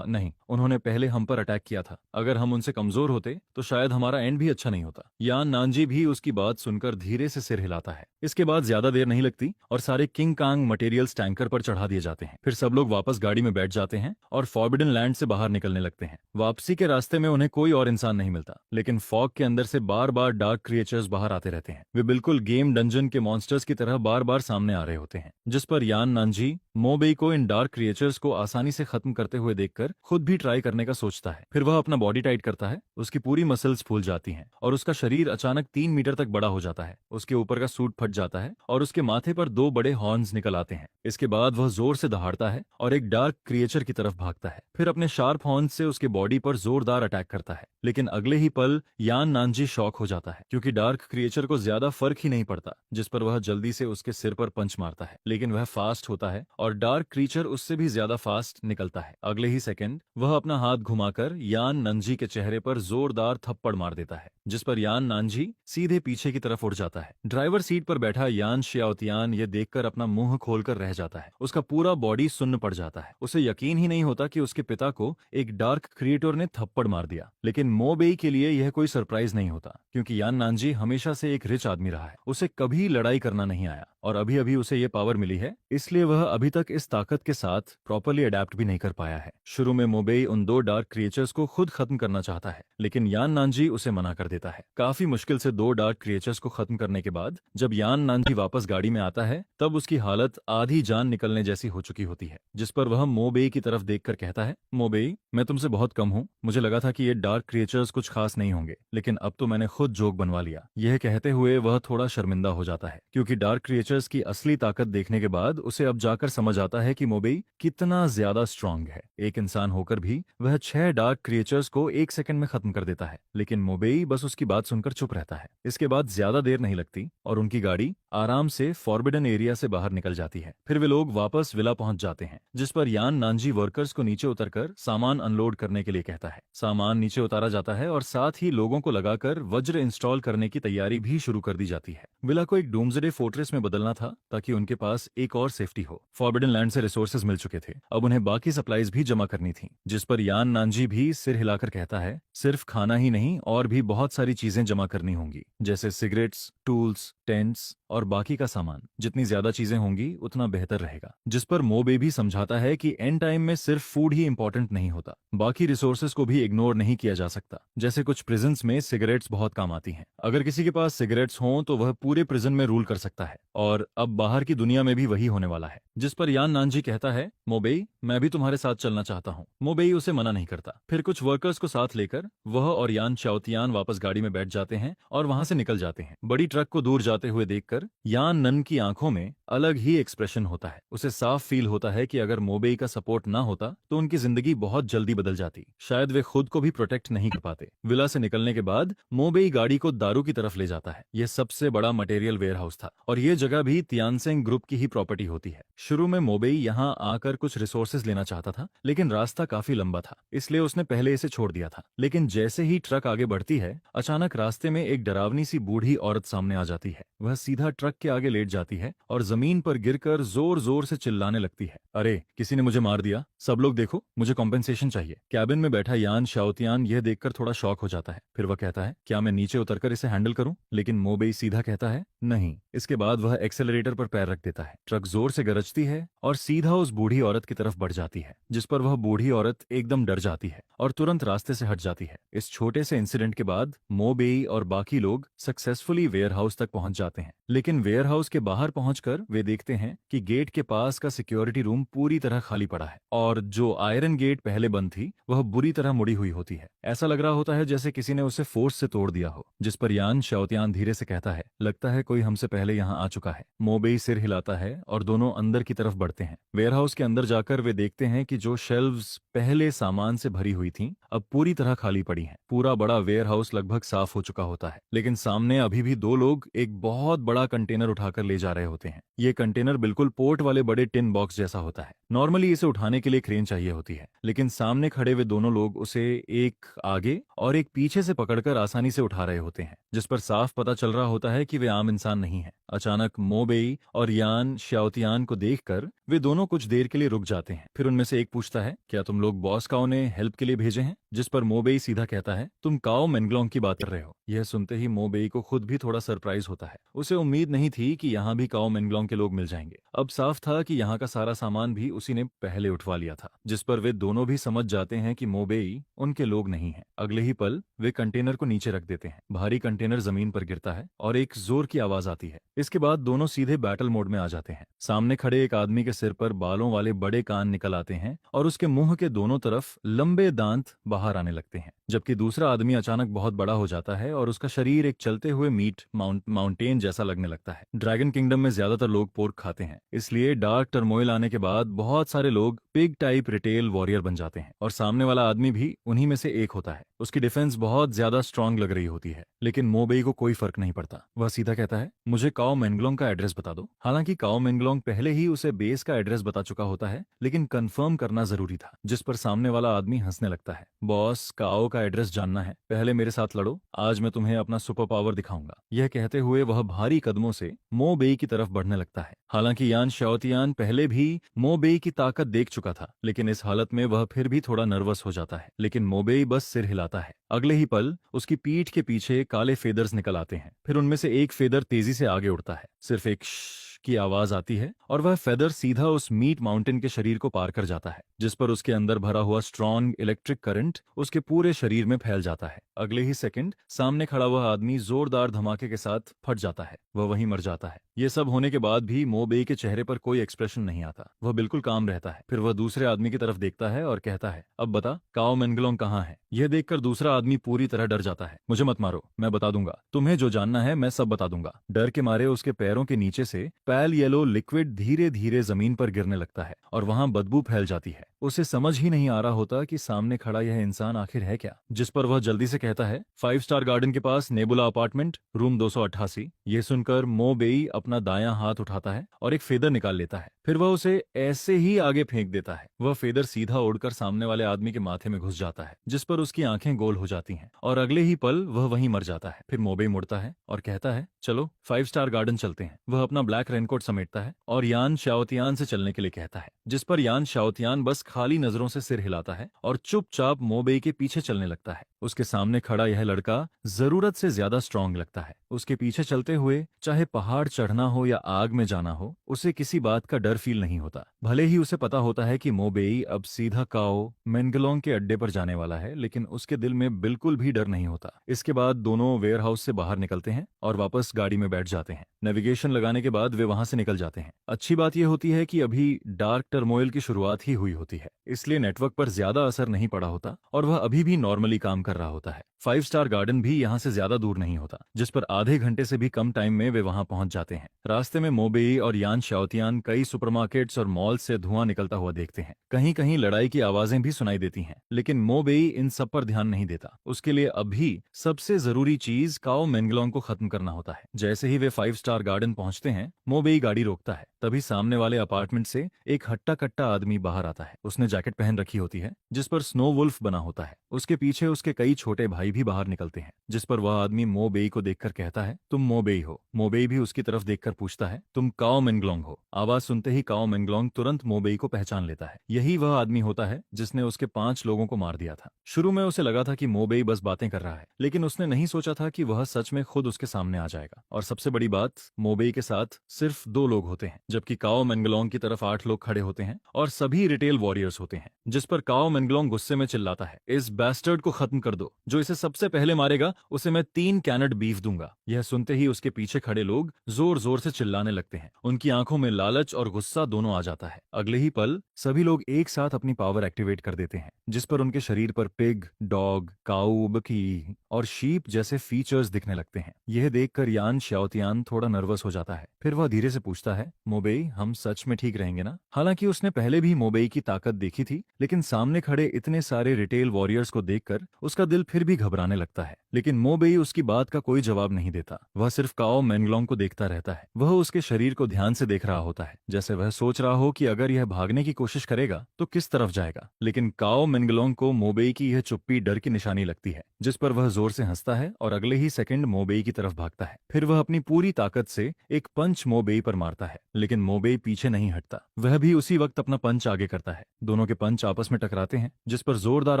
A: नहीं, उन्होंने पहले हम पर अटैक किया था, अगर हम उनसे कमजोर होते तो शायद हमारा एंड भी अच्छा नहीं होता। यान नानजी भी उसकी बात सुनकर धीरे से सिर हिलाता है। इसके बाद ज्यादा देर नहीं लगती और सारे किंग कांग मटेरियल्स टैंकर पर चढ़ा दिए जाते हैं। फिर सब लोग वापस गाड़ी में बैठ जाते हैं और फॉरबिडन लैंड से बाहर निकलने लगते हैं। वापसी के रास्ते में उन्हें कोई और इंसान नहीं मिलता, लेकिन फॉग के अंदर से बार बार डार्क क्रिएचर्स बाहर आते रहते हैं। वे बिल्कुल गेम डंजन के मॉन्स्टर्स की तरह बार बार सामने आ रहे होते हैं। जिस पर यान नानजी मोबेई को इन डार्क क्रिएचर्स को आसानी से खत्म करते हुए देखकर खुद भी ट्राई करने का सोचता है। फिर वह अपना बॉडी टाइट करता है, उसकी पूरी मसल्स फूल जाती हैं और उसका शरीर अचानक 3 मीटर तक बड़ा हो जाता है। उसके ऊपर का सूट फट जाता है और उसके माथे पर 2 बड़े हॉर्न्स निकल आते हैं। इसके बाद वह जोर से दहाड़ता है और एक डार्क क्रिएचर की तरफ भागता है। फिर अपने शार्प हॉर्न्स से उसके बॉडी पर जोरदार अटैक करता है। लेकिन अगले ही पल यान नानजी शॉक हो जाता है, क्योंकि डार्क क्रिएचर को ज्यादा फर्क ही नहीं पड़ता। जिस पर वह जल्दी से उसके सिर पर पंच मारता है, लेकिन वह फास्ट होता है और डार्क क्रीचर उससे भी ज्यादा फास्ट निकलता है। अगले ही सेकंड वह अपना हाथ घुमाकर यान नानजी के चेहरे पर जोरदार थप्पड़ मार देता है, जिस पर यान नानजी सीधे पीछे की तरफ उड़ जाता है। ड्राइवर सीट पर बैठा यान शाओतियान ये देखकर अपना मुंह खोलकर रह जाता है। उसका पूरा बॉडी सुन्न पड़ जाता है। उसे यकीन ही नहीं होता कि उसके पिता को एक डार्क क्रिएटर ने थप्पड़ मार दिया। लेकिन मो बेई के लिए यह कोई सरप्राइज नहीं होता, क्योंकि यान नानजी हमेशा से एक रिच आदमी रहा है। उसे कभी लड़ाई करना नहीं आया और अभी अभी उसे ये पावर मिली है, इसलिए वह अभी तक इस ताकत के साथ प्रॉपरली अडेप्ट भी नहीं कर पाया है। शुरू में मोबेई उन दो डार्क क्रिएचर्स को खुद खत्म करना चाहता है, लेकिन यान नानजी उसे मना कर देता है। काफी मुश्किल से दो डार्क क्रिएचर्स को खत्म करने के बाद जब यान नानजी वापस गाड़ी में आता है, तब उसकी हालत आधी जान निकलने जैसी हो चुकी होती है, जिस पर वह मोबेई की तरफ देखकर कहता है, मोबेई, मैं तुमसे बहुत कम हूँ। मुझे लगा था कि ये डार्क क्रिएचर्स कुछ खास नहीं होंगे, लेकिन अब तो मैंने खुद जोक बनवा लिया। यह कहते हुए वह थोड़ा शर्मिंदा हो जाता है, क्योंकि डार्क क्रिएचर्स की असली ताकत देखने के बाद उसे अब जाकर समझ आता है कि मोबेई कितना ज्यादा स्ट्रांग है। एक इंसान होकर भी वह 6 डार्क क्रिएचर्स को 1 सेकंड में खत्म कर देता है, लेकिन मोबेई बस उसकी बात सुनकर चुप रहता है। इसके बाद ज्यादा देर नहीं लगती और उनकी गाड़ी आराम से फॉरबिडन एरिया से बाहर निकल जाती है। फिर वे लोग वापस विला पहुंच जाते हैं, जिस पर यान नानजी वर्कर्स को नीचे उतरकर सामान अनलोड करने के लिए कहता है। सामान नीचे उतारा जाता है और साथ ही लोगों को लगाकर वज्र इंस्टॉल करने की तैयारी भी शुरू कर दी जाती है। विला को एक डूम्सडे फोर्ट्रेस में बदलना था, ताकि उनके पास एक और सेफ्टी हो। फॉरबिडन लैंड से रिसोर्सेज मिल चुके थे, अब उन्हें बाकी सप्लाईज भी जमा करनी थी, जिस पर यान नानजी भी सिर हिलाकर कहता है, सिर्फ खाना ही नहीं और भी बहुत सारी चीजें जमा करनी होंगी, जैसे सिगरेट्स, टूल्स, टेंट्स और बाकी का सामान। जितनी ज्यादा चीजें होंगी उतना बेहतर रहेगा। जिस पर मोबे भी समझाता है कि एंड टाइम में सिर्फ फूड ही इंपॉर्टेंट नहीं होता, बाकी रिसोर्सेज को भी इग्नोर नहीं किया जा सकता। जैसे कुछ प्रिजन्स में सिगरेट्स बहुत काम आती हैं। अगर किसी के पास सिगरेट्स हों तो वह पूरे प्रिजन में रूल कर सकता है, और अब बाहर की दुनिया में भी वही होने वाला है। जिस पर यान नानजी कहता है, मोबेई, मैं भी तुम्हारे साथ चलना चाहता हूँ। मोबेई उसे मना नहीं करता। फिर कुछ वर्कर्स को साथ लेकर वह और यान शाओतियान वापस गाड़ी में बैठ जाते हैं और वहां से निकल जाते हैं। बड़ी ट्रक को दूर जाते हुए देखकर यान नन की आंखों में अलग ही एक्सप्रेशन होता है। उसे साफ फील होता है कि अगर मोबेई का सपोर्ट ना होता तो उनकी जिंदगी बहुत जल्दी बदल जाती। शायद वे खुद को भी प्रोटेक्ट नहीं कर पाते। विला से निकलने के बाद मोबेई गाड़ी को दारू की तरफ ले जाता है। यह सबसे बड़ा मटेरियल वेयरहाउस था और यह जगह भी तियानसेंग ग्रुप की ही प्रॉपर्टी होती है। शुरू में मोबेई यहाँ आकर कुछ रिसोर्सेज लेना चाहता था, लेकिन रास्ता काफी लंबा था, इसलिए उसने पहले इसे छोड़ दिया था। लेकिन जैसे ही ट्रक आगे बढ़ती है, अचानक रास्ते में एक डरावनी सी बूढ़ी औरत सामने आ जाती है। वह सीधा ट्रक के आगे लेट जाती है और जमीन पर गिरकर जोर जोर से चिल्लाने लगती है, अरे किसी ने मुझे मार दिया, सब लोग देखो, मुझे कॉम्पेंसेशन चाहिए। कैबिन में बैठा यान शाओतियान यह देखकर थोड़ा शॉक हो जाता है। फिर वह कहता है, क्या मैं नीचे उतरकर इसे हैंडल करूं? लेकिन मोबेई सीधा कहता है, नहीं। इसके बाद वह एक्सेलरेटर पर पैर रख देता है। ट्रक जोर से गरजती है और सीधा उस बूढ़ी औरत की तरफ बढ़ जाती है, जिस पर वह बूढ़ी औरत एकदम डर जाती है और तुरंत रास्ते से हट जाती है। इस छोटे से इंसिडेंट के बाद मोबेई और बाकी लोग सक्सेसफुली वेयरहाउस तक पहुंच जाते हैं, लेकिन वेयरहाउस के बाहर पहुंचकर वे देखते हैं कि गेट के पास का सिक्योरिटी रूम पूरी तरह खाली पड़ा है और जो आयरन गेट पहले बंद थी वह बुरी तरह मुड़ी हुई होती है। ऐसा लग रहा होता है जैसे किसी ने उसे फोर्स से तोड़ दिया हो। जिस पर यान शाओतियान धीरे से कहता है, लगता है कोई हमसे पहले यहाँ आ चुका है। मोबेई सिर हिलाता है और दोनों अंदर की तरफ बढ़ते हैं। वेयरहाउस के अंदर जाकर वे देखते हैं कि जो शेल्व्स पहले सामान से भरी हुई थीं, अब पूरी तरह खाली पड़ी हैं। पूरा बड़ा वेयरहाउस लगभग साफ हो चुका होता है, लेकिन सामने अभी भी दो लोग एक बहुत बड़ा कंटेनर उठाकर ले जा रहे होते हैं। ये कंटेनर बिल्कुल पोर्ट वाले बड़े टिन बॉक्स जैसा होता है। नॉर्मली इसे उठाने के लिए क्रेन चाहिए होती है, लेकिन सामने खड़े वे दोनों लोग उसे एक आगे और एक पीछे से पकड़कर आसानी से उठा रहे होते हैं, जिस पर साफ पता चल रहा होता है कि वे आम इंसान नहीं हैं। अचानक मोबेई और यान शाओतियान को देखकर वे दोनों कुछ देर के लिए रुक जाते हैं। फिर उनमें से एक पूछता है, क्या तुम लोग बॉस काओ ने हेल्प के लिए भेजे हैं? जिस पर मोबेई सीधा कहता है, तुम काओ मेंगलोंग की बात कर रहे हो। यह सुनते ही मोबेई को खुद भी थोड़ा सरप्राइज होता है। उसे उम्मीद नहीं थी कि यहाँ भी काओ मेंगलोंग के लोग मिल जाएंगे। अब साफ था कि यहाँ का सारा सामान भी उसी ने पहले उठवा लिया था, जिस पर वे दोनों भी समझ जाते हैं कि मोबेई उनके लोग नहीं है। अगले ही पल वे कंटेनर को नीचे रख देते हैं। भारी कंटेनर जमीन पर गिरता है और एक जोर की आवाज आती है। इसके बाद दोनों सीधे बैटल मोड में आ जाते हैं। सामने खड़े एक आदमी के सिर पर बालों वाले बड़े कान निकल आते हैं और उसके मुंह के दोनों तरफ लंबे दांत बाहर आने लगते हैं, जबकि दूसरा आदमी अचानक बहुत बड़ा हो जाता है और उसका शरीर एक चलते हुए मीट माउंटेन जैसा लगने लगता है। ड्रैगन किंगडम में ज्यादातर लोग पोर्क खाते हैं, इसलिए डार्क टर्मोइल आने के बाद बहुत सारे लोग पिग टाइप रिटेल वॉरियर बन जाते हैं और सामने वाला आदमी भी उन्हीं में से एक होता है। उसकी डिफेंस बहुत ज्यादा स्ट्रांग लग रही होती है, लेकिन मोबेई को कोई फर्क नहीं पड़ता। वह सीधा कहता है, मुझे काओ मेंगलोंग का एड्रेस बता दो। हालांकि काओ मेंगलोंग पहले ही उसे बेस का एड्रेस बता चुका होता है, लेकिन कंफर्म करना जरूरी था। जिस पर सामने वाला आदमी हंसने लगता है, बॉस काओ का एड्रेस जानना है? पहले मेरे साथ लड़ो, आज मैं तुम्हें अपना सुपर पावर दिखाऊंगा। यह कहते हुए वह भारी कदमों से मोबेई की तरफ बढ़ने लगता है। हालांकि यान शाओतियान पहले भी मोबेई की ताकत देख चुका था, लेकिन इस हालत में वह फिर भी थोड़ा नर्वस हो जाता है। लेकिन मोबेई बस सिर हिलाता है। अगले ही पल उसकी पीठ के पीछे काले फेदर्स निकल आते हैं। फिर उनमें से एक फेदर तेजी से आगे उड़ता है। सिर्फ एक श्श की आवाज आती है और वह फेदर सीधा उस मीट माउंटेन के शरीर को पार कर जाता है, जिस पर उसके अंदर भरा हुआ स्ट्रॉन्ग इलेक्ट्रिक करंट उसके पूरे शरीर में फैल जाता है। अगले ही सेकंड सामने खड़ा हुआ आदमी जोरदार धमाके के साथ फट जाता है। वह वहीं मर जाता है। ये सब होने के बाद भी मोबेई के चेहरे पर कोई एक्सप्रेशन नहीं आता। वह बिल्कुल काम रहता है। फिर वह दूसरे आदमी की तरफ देखता है और कहता है, अब बता काओ मेंगलोंग कहाँ है? यह देखकर दूसरा आदमी पूरी तरह डर जाता है। मुझे मत मारो, मैं बता दूंगा। तुम्हें जो जानना है मैं सब बता दूंगा। डर के मारे उसके पैरों के नीचे से पैल येलो लिक्विड धीरे धीरे जमीन पर गिरने लगता है और वहां बदबू फैल जाती है। उसे समझ ही नहीं आ रहा होता कि सामने खड़ा यह इंसान आखिर है क्या, जिस पर वह जल्दी से कहता है, 5 स्टार गार्डन के पास नेबुला अपार्टमेंट, रूम 288। ये सुनकर मोबेई अपना दायां हाथ उठाता है और एक फेदर निकाल लेता है। फिर वह उसे ऐसे ही आगे फेंक देता है। वह फेदर सीधा उड़कर सामने वाले आदमी के माथे में घुस जाता है, जिस पर उसकी आंखें गोल हो जाती हैं और अगले ही पल वह वहीं मर जाता है। फिर मोबेई मुड़ता है और कहता है, चलो 5 स्टार गार्डन चलते हैं। वह अपना ब्लैक रेनकोट समेटता है और यान शाओतियान से चलने के लिए कहता है, जिस पर यान शाओतियान बस खाली नजरों से सिर हिलाता है और चुपचाप मोबेई के पीछे चलने लगता है। उसके सामने खड़ा यह लड़का जरूरत से ज्यादा स्ट्रांग लगता है। उसके पीछे चलते हुए चाहे पहाड़ चढ़ना हो या आग में जाना हो, उसे किसी बात का डर फील नहीं होता। भले ही उसे पता होता है कि मोबेई अब सीधा काओ मेंगलोंग के अड्डे पर जाने वाला है, लेकिन उसके दिल में बिल्कुल भी डर नहीं होता। इसके बाद दोनों वेयर हाउस से बाहर निकलते हैं और वापस गाड़ी में बैठ जाते हैं। नेविगेशन लगाने के बाद वे वहां से निकल जाते हैं। अच्छी बात यह होती है कि अभी डार्क टर्मोइल की शुरुआत ही हुई होती है, इसलिए नेटवर्क पर ज्यादा असर नहीं पड़ा होता और वह अभी भी नॉर्मली काम कर रहा होता है। 5 स्टार गार्डन भी यहाँ से ज्यादा दूर नहीं होता, जिस पर आधे घंटे से भी कम टाइम में वे वहां पहुंच जाते हैं। रास्ते में मोबेई और यान शाओतियान कई सुपरमार्केट्स और मॉल से धुआं निकलता हुआ देखते हैं। कहीं कहीं लड़ाई की आवाजें भी सुनाई देती हैं, लेकिन मोबेई इन सब पर ध्यान नहीं देता। उसके लिए अभी सबसे जरूरी चीज काओ मेंगलोंग को खत्म करना होता है। जैसे ही वे 5 स्टार गार्डन पहुंचते हैं, मोबेई गाड़ी रोकता है। तभी सामने वाले अपार्टमेंट से एक हट्टा कट्टा आदमी बाहर आता है। उसने जैकेट पहन रखी होती है, जिस पर स्नो वुल्फ बना होता है। उसके पीछे उसके कई छोटे भाई भी बाहर निकलते हैं, जिस पर वह आदमी मोबेई को देखकर कहता है, तुम मोबेई हो? मोबेई भी उसकी तरफ देखकर पूछता है, तुम काओ मेंगलोंग हो? आवाज सुनते ही काओ मेंगलोंग तुरंत मोबेई को पहचान लेता है। यही वह आदमी होता है जिसने उसके 5 लोगों को मार दिया था। शुरू में उसे लगा था कि मोबेई बस बातें कर रहा है, लेकिन उसने नहीं सोचा था कि वह सच में खुद उसके सामने आ जाएगा। और सबसे बड़ी बात, मोबेई के साथ सिर्फ 2 लोग होते हैं, जबकि काओ मेंगलोंग की तरफ 8 लोग खड़े होते हैं और सभी रिटेल वॉरियर्स होते हैं। जिस पर काओ मेंगलोंग गुस्से में चिल्लाता है, इस बैस्टर्ड को खत्म कर दो। जो इसे सबसे पहले मारेगा उसे मैं 3 कैनेट बीफ दूंगा। यह सुनते ही उसके पीछे खड़े लोग जोर जोर से चिल्लाने लगते हैं। उनकी आंखों में लालच और गुस्सा दोनों आ जाता है। अगले ही पल सभी लोग एक साथ अपनी पावर एक्टिवेट कर देते हैं, जिस पर उनके शरीर पर पिग, डॉग, काऊ, बकी और शीप जैसे फीचर्स दिखने लगते हैं। यह देखकर यान शाओतियान थोड़ा नर्वस हो जाता है। फिर वह धीरे से पूछता है, मोबेई हम सच में ठीक रहेंगे ना? हालांकि उसने पहले भी मोबेई की ताकत देखी थी, लेकिन सामने खड़े इतने सारे रिटेल वॉरियर्स को देखकर उसका दिल फिर भी घबराने लगता है। लेकिन मोबेई उसकी बात का कोई जवाब नहीं देता। वह सिर्फ काओ मेंगलोंग को देखता रहता है। वह उसके शरीर को ध्यान से देख रहा होता है, जैसे वह सोच रहा हो कि अगर यह भागने की कोशिश करेगा तो किस तरफ जाएगा। लेकिन काओ मेंगलोंग को मोबेई की यह चुप्पी डर की निशानी लगती है, जिस पर वह जोर से हंसता है और अगले ही सेकंड मोबेई की तरफ भागता है। फिर वह अपनी पूरी ताकत से एक पंच मोबेई पर मारता है, लेकिन मोबेई पीछे नहीं हटता। वह भी उसी वक्त अपना पंच आगे करता है। दोनों के पंच आपस में टकराते हैं, जिस पर जोरदार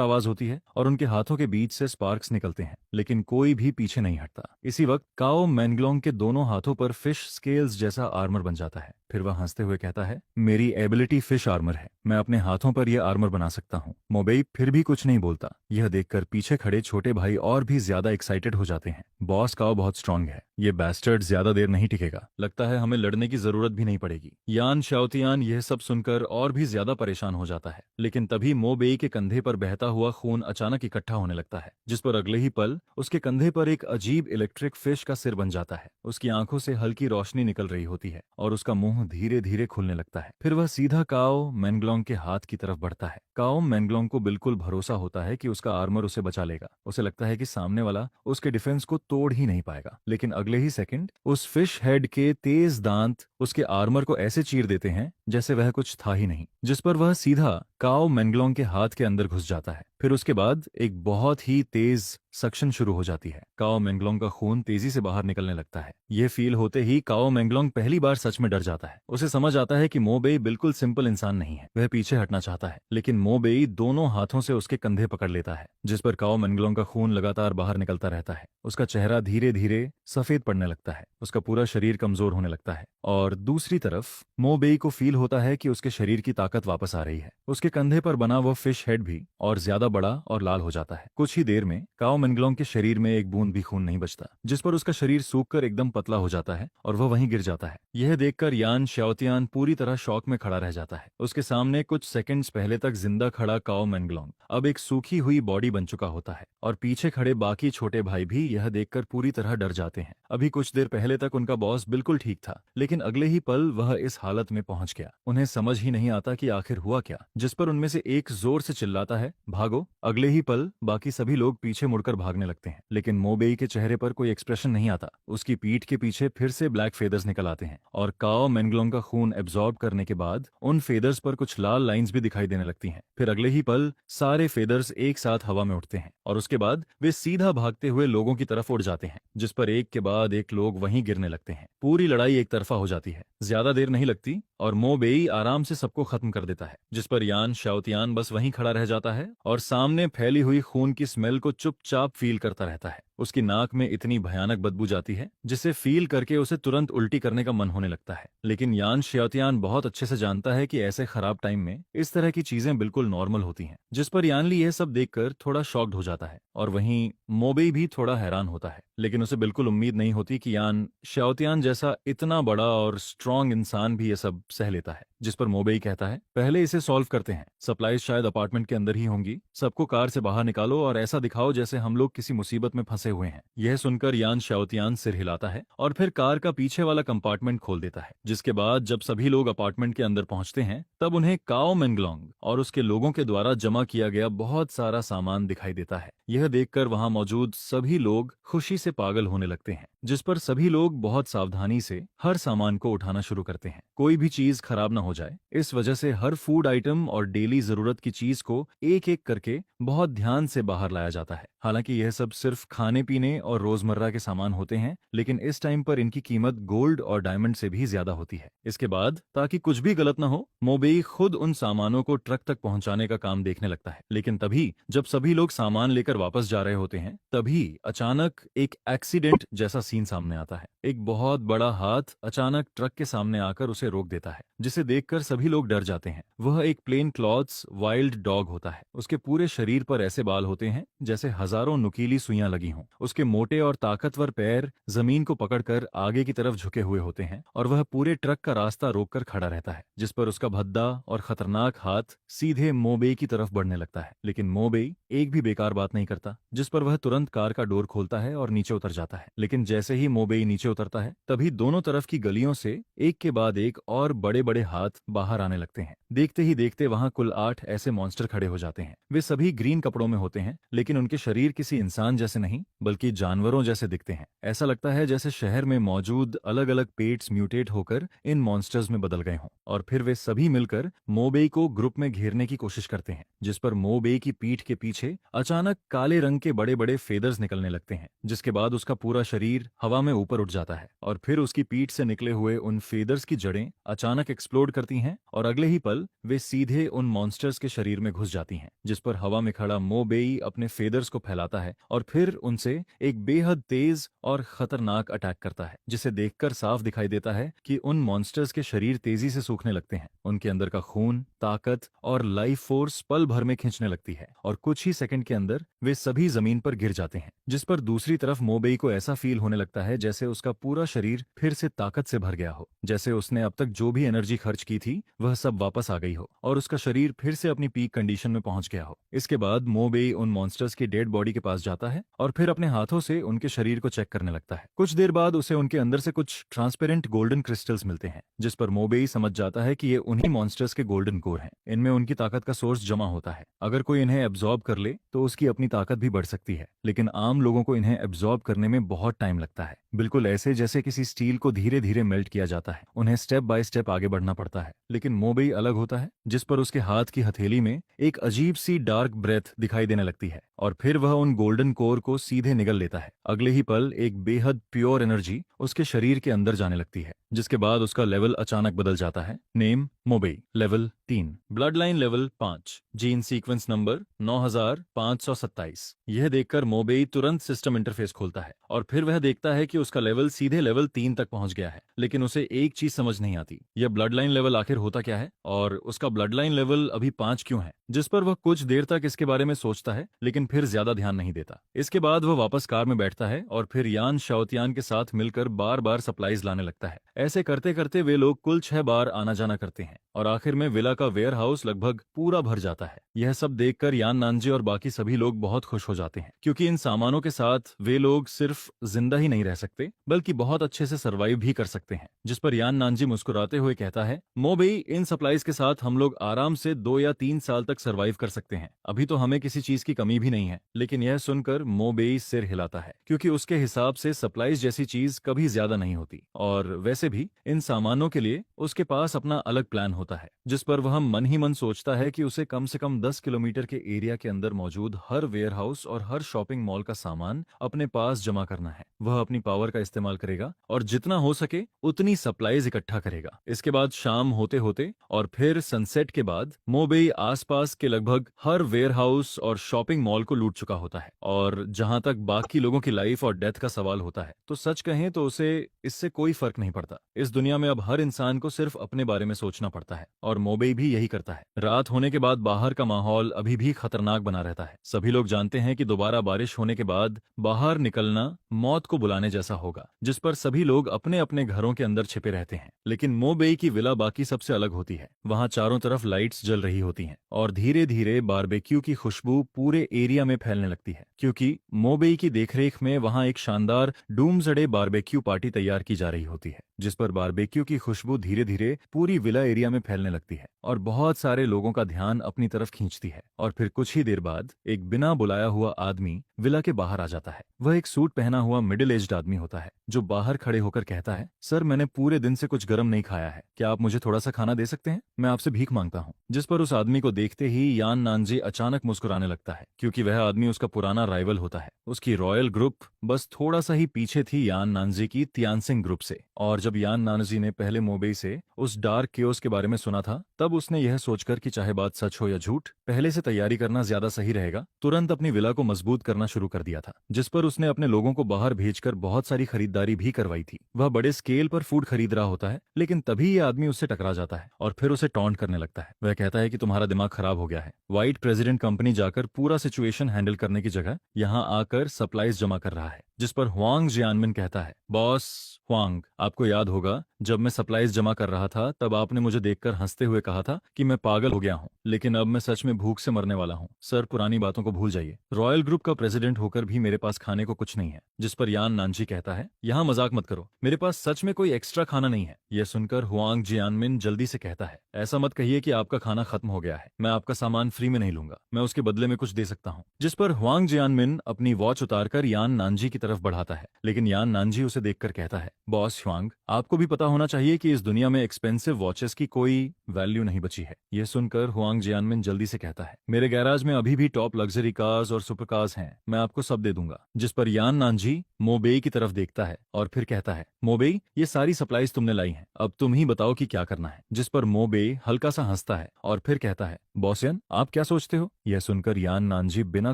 A: आवाज होती है और उनके हाथों के बीच से स्पार्क्स निकलते हैं, लेकिन कोई भी पीछे नहीं हटता। इसी वक्त काओ मेंगलोंग के दोनों हाथों पर फिश स्केल्स जैसा आर्मर बन जाता है। फिर वह हंसते हुए कहता है, मेरी एबिलिटी फिश आर्मर है, मैं अपने हाथों पर यह आर्मर बना सकता हूँ। मोबेई फिर भी कुछ नहीं बोलता। यह देखकर पीछे खड़े छोटे भाई और भी ज्यादा एक्साइटेड हो जाते हैं। बॉस काओ बहुत स्ट्रांग है, ये बैस्टर्ड ज्यादा देर नहीं टिकेगा। लगता है हमें लड़ने की जरूरत भी नहीं पड़ेगी। यान शाओतियान यह सब सुनकर और भी ज्यादा परेशान हो जाता है, लेकिन तभी मोबेई के कंधे पर बहता हुआ खून अचानक इकट्ठा होने लगता है, जिस पर अगले ही पल उसके कंधे पर एक अजीब इलेक्ट्रिक फिश का सिर बन जाता है। उसकी आंखों से हल्की रोशनी निकल रही होती है और उसका मुंह धीरे धीरे खुलने लगता है। फिर वह सीधा काओ मेंगलोंग के हाथ की तरफ बढ़ता है। काओ मेंगलोंग को बिल्कुल भरोसा होता है कि उसका आर्मर उसे बचा लेगा। उसे लगता है कि सामने वाला उसके डिफेंस को तोड़ ही नहीं पाएगा, लेकिन अगले ही सेकंड उस फिश हेड के तेज दांत उसके आर्मर को ऐसे चीर देते हैं जैसे वह कुछ था ही नहीं, जिस पर वह सीधा काओ मेंगलोंग के हाथ के अंदर घुस जाता है। फिर उसके बाद एक बहुत ही तेज सक्शन शुरू हो जाती है। काओ मेंगलोंग का खून तेजी से बाहर निकलने लगता है। यह फील होते ही काओ मेंगलोंग पहली बार सच में डर जाता है। उसे समझ आता है कि मो बेई बिल्कुल सिंपल इंसान नहीं है। वह पीछे हटना चाहता है, लेकिन मो बेई दोनों हाथों से उसके कंधे पकड़ लेता है, जिस पर काओ मेंगलोंग का खून लगातार बाहर निकलता रहता है। उसका चेहरा धीरे धीरे सफेद पड़ने लगता है, उसका पूरा शरीर कमजोर होने लगता है। और दूसरी तरफ मो बेई को फील होता है कि उसके शरीर की ताकत वापस आ रही है। उसके कंधे पर बना वो फिश हेड भी और ज्यादा बड़ा और लाल हो जाता है। कुछ ही देर में काओ मेंगलोंग के शरीर में एक बूंद भी खून नहीं बचता, जिस पर उसका शरीर सूखकर एकदम पतला हो जाता है और वह वहीं गिर जाता है। यह देखकर यान शाओतियान पूरी तरह शॉक में खड़ा रह जाता है। उसके सामने कुछ सेकंड्स पहले तक जिंदा खड़ा काओ मेंगलोंग अब एक सूखी हुई बॉडी बन चुका होता है, और पीछे खड़े बाकी छोटे भाई भी यह देखकर पूरी तरह डर जाते हैं। अभी कुछ देर पहले तक उनका बॉस बिल्कुल ठीक था, लेकिन अगले ही पल वह इस हालत में पहुंच गया। उन्हें समझ ही नहीं आता कि आखिर हुआ क्या, जिस पर उनमें से एक जोर से चिल्लाता है, भागो। अगले ही पल बाकी सभी लोग पीछे मुड़कर भागने लगते हैं, लेकिन मो बेई के चेहरे पर कोई एक्सप्रेशन नहीं आता। उसकी पीठ के पीछे फिर से ब्लैक फेदर्स निकल आते हैं, और काओ मेंगलोंग का खून एब्जॉर्ब करने के बाद उन फेदर्स पर कुछ लाल लाइंस भी दिखाई देने लगती हैं। फिर अगले ही पल सारे फेदर्स एक साथ हवा में उठते हैं, और उसके बाद वे सीधा भागते हुए लोगों की तरफ उड़ जाते हैं, जिस पर एक के बाद एक लोग वहीं गिरने लगते हैं। पूरी लड़ाई एक तरफा हो जाती है। ज्यादा देर नहीं लगती और मो बेई आराम से सबको खत्म कर देता है, जिस पर यान शाओतियान बस वहीं खड़ा रह जाता है और सामने फैली हुई खून की स्मेल को चुपचाप फील करता रहता है। उसकी नाक में इतनी भयानक बदबू जाती है जिसे फील करके उसे तुरंत उल्टी करने का मन होने लगता है। लेकिन यान शाओतियान बहुत अच्छे से जानता है कि ऐसे खराब टाइम में इस तरह की चीजें बिल्कुल नॉर्मल होती हैं, जिस पर यानली यह सब देखकर थोड़ा शॉक्ड हो जाता है। और वहीं मो बेई भी थोड़ा हैरान होता है, लेकिन उसे बिल्कुल उम्मीद नहीं होती कि यान शाओतियान जैसा इतना बड़ा और स्ट्रांग इंसान भी ये सब सह लेता है। जिस पर मो बेई कहता है, पहले इसे सॉल्व करते हैं। सप्लाईज शायद अपार्टमेंट के अंदर ही होंगी। सबको कार से बाहर निकालो और ऐसा दिखाओ जैसे हम लोग किसी मुसीबत में फंसे हुए हैं। यह सुनकर यान शाओतियान सिर हिलाता है और फिर कार का पीछे वाला कंपार्टमेंट खोल देता है। जिसके बाद जब सभी लोग अपार्टमेंट के अंदर पहुंचते हैं, तब उन्हें काओ मेंगलोंग और उसके लोगों के द्वारा जमा किया गया बहुत सारा सामान दिखाई देता है। यह देखकर वहां मौजूद सभी लोग खुशी से पागल होने लगते हैं, जिस पर सभी लोग बहुत सावधानी से हर सामान को उठाना शुरू करते हैं, कोई भी चीज खराब ना हो जाए। इस वजह से हर फूड आइटम और डेली जरूरत की चीज को एक एक करके बहुत ध्यान से बाहर लाया जाता है। हालांकि यह सब सिर्फ खाने पीने और रोजमर्रा के सामान होते हैं, लेकिन इस टाइम पर इनकी कीमत गोल्ड और डायमंड से भी ज्यादा होती है। इसके बाद ताकि कुछ भी गलत ना हो, मो बेई खुद उन सामानों को ट्रक तक पहुंचाने का काम देखने लगता है। लेकिन तभी जब सभी लोग सामान लेकर वापस जा रहे होते हैं, तभी अचानक एक एक्सीडेंट जैसा सीन सामने आता है। एक बहुत बड़ा हाथ अचानक ट्रक के सामने आकर उसे रोक देता है, जिसे देखकर सभी लोग डर जाते हैं। वह एक प्लेन क्लॉथ्स वाइल्ड डॉग होता है। उसके पूरे शरीर पर ऐसे बाल होते हैं जैसे हजारों नुकीली सुइयां लगी हों। उसके मोटे और ताकतवर पैर जमीन को पकड़कर आगे की तरफ झुके हुए होते हैं, और वह पूरे ट्रक का रास्ता रोककर खड़ा रहता है, जिस पर उसका भद्दा और खतरनाक हाथ सीधे मो बेई की तरफ बढ़ने लगता है। लेकिन मो बेई एक भी बेकार बात नहीं करता, जिस पर वह तुरंत कार का डोर खोलता है और नीचे उतर जाता है। लेकिन जैसे ही मो बेई नीचे उतरता है, तभी दोनों तरफ की गलियों से एक के बाद एक और बड़े बड़े हाथ बाहर आने लगते हैं। देखते ही देखते वहां कुल 8 ऐसे मॉन्स्टर खड़े हो जाते हैं। वे सभी ग्रीन कपड़ों में होते हैं, लेकिन उनके शरीर किसी इंसान जैसे नहीं बल्कि जानवरों जैसे दिखते हैं। ऐसा लगता है जैसे शहर में मौजूद अलग अलग पेट्स म्यूटेट होकर इन मॉन्स्टर्स में बदल गए हों। और फिर वे सभी मिलकर मो बेई को ग्रुप में घेरने की कोशिश करते हैं, जिस पर मो बेई की पीठ के पीछे अचानक काले रंग के बड़े बड़े फेदर्स निकलने लगते हैं, जिसके बाद उसका पूरा शरीर हवा में ऊपर उठ जाता है। और फिर उसकी पीठ से निकले हुए उन फेदर्स की जड़ें अचानक एक्सप्लोड करती हैं, और अगले ही पल वे सीधे उन मॉन्स्टर्स के शरीर में घुस जाती हैं, जिस पर हवा में खड़ा मो बेई अपने फेदर्स को फैलाता है और फिर उनसे एक बेहद तेज और खतरनाक अटैक करता है, जिसे देखकर साफ दिखाई देता है कि उन मॉन्स्टर्स के शरीर तेजी से सूखने लगते हैं। उनके अंदर का खून, ताकत और लाइफ फोर्स पल भर में खींचने लगती है, और कुछ ही सेकंड के अंदर वे सभी जमीन पर गिर जाते हैं। जिस पर दूसरी तरफ मो बेई को ऐसा फील होने लगता है जैसे उसका पूरा शरीर फिर से ताकत से भर गया हो, जैसे उसने अब तक जो भी एनर्जी खर्च की थी वह सब वापस आ गई हो और उसका शरीर फिर से अपनी पीक कंडीशन में पहुंच गया हो। इसके बाद मो बेई उन मॉन्स्टर्स की डेड बॉडी के पास जाता है और फिर अपने हाथों से उनके शरीर को चेक करने लगता है। कुछ देर बाद उसे उनके अंदर से कुछ ट्रांसपेरेंट गोल्डन क्रिस्टल्स मिलते हैं, जिस पर मो बेई समझ जाता है कि ये उन्हीं मॉन्स्टर्स के गोल्डन कोर हैं। इनमें उनकी ताकत का सोर्स जमा होता है। अगर कोई इन्हें एब्जॉर्ब कर ले तो उसकी अपनी ताकत भी बढ़ सकती है, लेकिन आम लोगों को इन्हें एब्जॉर्ब करने में बहुत टाइम लगता है, बिल्कुल ऐसे जैसे किसी स्टील को धीरे धीरे मेल्ट किया जाता है। उन्हें स्टेप बाय स्टेप आगे बढ़ना पड़ता है। लेकिन मोबेई अलग होता है, जिस पर उसके हाथ की हथेली में एक अजीब सी डार्क ब्रेथ दिखाई देने लगती है और फिर वह उन गोल्डन कोर को सीधे निगल लेता है। अगले ही पल एक बेहद प्योर एनर्जी उसके शरीर के अंदर जाने लगती है, जिसके बाद उसका लेवल अचानक बदल जाता है। Name Mobei, level 3, blood line level 5, gene sequence number 9527। यह देखकर मोबेई तुरंत सिस्टम इंटरफेस खोलता है और फिर वह देखता है कि उसका लेवल सीधे लेवल 3 तक पहुंच गया है। लेकिन उसे एक चीज समझ नहीं आती, यह ब्लड लाइन लेवल आखिर होता क्या है और उसका ब्लड लाइन लेवल अभी 5 क्यों है, जिस पर वह कुछ देर तक इसके बारे में सोचता है, लेकिन फिर ज्यादा ध्यान नहीं देता। इसके बाद वह वापस कार में बैठता है और फिर यान शाओतियान के साथ मिलकर बार बार सप्लाईज लाने लगता है। ऐसे करते करते वे लोग कुल 6 बार आना जाना करते हैं और आखिर में विला का वेयर हाउस लगभग पूरा भर जाता है। यह सब देखकर यान नानजी और बाकी सभी लोग बहुत खुश हो जाते हैं, क्योंकि इन सामानों के साथ वे लोग सिर्फ जिंदा ही नहीं रह सकते बल्कि बहुत अच्छे से सरवाइव भी कर सकते हैं। जिस पर यान नानजी मुस्कुराते हुए कहता है, मोबेई, इन सप्लाईज के साथ हम लोग आराम से 2 या 3 साल तक सरवाइव कर सकते हैं। अभी तो हमें किसी चीज की कमी भी नहीं है। लेकिन यह सुनकर मोबेई सिर हिलाता है, क्योंकि उसके हिसाब से सप्लाईज जैसी चीज कभी ज्यादा नहीं होती और वैसे भी इन सामानों के लिए उसके पास अपना अलग प्लान होता है। जिस पर वह मन ही मन सोचता है कि उसे कम से कम 10 किलोमीटर के एरिया के अंदर मौजूद हर वेयर हाउस और हर शॉपिंग मॉल का सामान अपने पास जमा करना है। वह अपनी पावर का इस्तेमाल करेगा और जितना हो सके उतनी सप्लाईज इकट्ठा करेगा। इसके बाद शाम होते होते और फिर सनसेट के बाद मोबेई आसपास के लगभग हर वेयर हाउस और शॉपिंग मॉल को लूट चुका होता है। और जहां तक बाकी लोगों की लाइफ और डेथ का सवाल होता है, तो सच कहें तो उसे इससे कोई फर्क नहीं पड़ता। इस दुनिया में अब हर इंसान को सिर्फ अपने बारे में सोचना पड़ता है और मोबेई भी यही करता है। रात होने के बाद बाहर का माहौल अभी भी खतरनाक बना रहता है। सभी लोग जानते हैं कि दोबारा बारिश होने के बाद बाहर निकलना मौत को बुलाने जैसा होगा, जिस पर सभी लोग अपने अपने घरों के अंदर छिपे रहते हैं। लेकिन मोबेई की विला बाकी सबसे अलग होती है। वहां चारों तरफ लाइट्स जल रही होती हैं और धीरे धीरे बारबेक्यू की खुशबू पूरे एरिया में फैलने लगती है, क्योंकि मोबेई की देखरेख में वहां एक शानदार डूम्सडे बारबेक्यू पार्टी तैयार की जा रही होती है, जिस पर बारबेक्यू की खुशबू धीरे धीरे पूरी विला एरिया में फैलने लगती है और बहुत सारे लोगों का ध्यान अपनी तरफ खींचती है। और फिर कुछ ही देर बाद एक बिना बुलाया हुआ आदमी विला के बाहर आ जाता है। वह एक सूट पहना हुआ मिडिल एज्ड आदमी होता है, जो बाहर खड़े होकर कहता है, सर, मैंने पूरे दिन से कुछ गर्म नहीं खाया है, क्या आप मुझे थोड़ा सा खाना दे सकते हैं? मैं आपसे भीख मांगता हूँ। जिस पर उस आदमी को देखते ही यान नानजी अचानक मुस्कुराने लगता है, क्योंकि वह आदमी उसका पुराना राइवल होता है। उसकी रॉयल ग्रुप बस थोड़ा सा ही पीछे थी यान नानजी की तियानसिंग ग्रुप से। और जब यान नानजी ने पहले मोबेई से उस डार्क केओस के बारे में सुना था, तब उसने यह सोचकर कि चाहे बात सच हो या झूठ, पहले से तैयारी करना ज्यादा सही रहेगा, तुरंत अपनी विला को मजबूत करना शुरू कर दिया था। जिस पर उसने अपने लोगों को बाहर भेजकर बहुत सारी खरीदारी भी करवाई थी। वह बड़े स्केल पर फूड खरीद रहा होता है, लेकिन तभी यह आदमी उससे टकरा जाता है और फिर उसे टॉन्ट करने लगता है। वह कहता है कि तुम्हारा दिमाग खराब हो गया है। व्हाइट प्रेसिडेंट कंपनी जाकर पूरा सिचुएशन हैंडल करने की जगह यहाँ आकर सप्लाईज जमा कर रहा है। जिस पर हुआंग जियानमिन कहता है, बॉस हुआंग, आपको याद होगा जब मैं सप्लाईज जमा कर रहा था तब आपने मुझे देखकर हंसते हुए कहा था कि मैं पागल हो गया हूँ, लेकिन अब मैं सच में भूख से मरने वाला हूँ। सर, पुरानी बातों को भूल जाइए। रॉयल ग्रुप का प्रेसिडेंट होकर भी मेरे पास खाने को कुछ नहीं है। जिस पर यान नानजी कहता है, यहाँ मजाक मत करो, मेरे पास सच में कोई एक्स्ट्रा खाना नहीं है। यह सुनकर हुआंग जियानमिन जल्दी से कहता है, ऐसा मत कहिए कि आपका खाना खत्म हो गया है। मैं आपका सामान फ्री में नहीं लूंगा, मैं उसके बदले में कुछ दे सकता हूँ। जिस पर हुआंग जियानमिन अपनी वॉच उतारकर यान नानजी की तरफ बढ़ाता है, लेकिन यान नानजी उसे देखकर कहता है, बॉस हुआंग, आपको भी पता होना चाहिए कि इस दुनिया में एक्सपेंसिव वॉचेस की कोई वैल्यू नहीं बची है। यह सुनकर हुआंग जियानमिन जल्दी से कहता है, मेरे गैराज में अभी भी टॉप लग्जरी कार्स और सुपर कार्स हैं, मैं आपको सब दे दूंगा। जिस पर यान नानजी मोबेई की तरफ देखता है और फिर कहता है, मोबेई, ये सारी सप्लाईज तुमने लाई हैं, अब तुम ही बताओ कि क्या करना है। जिस पर मोबेई हल्का सा हंसता है और फिर कहता है, बॉसियन, आप क्या सोचते हो? यह सुनकर यान नानजी बिना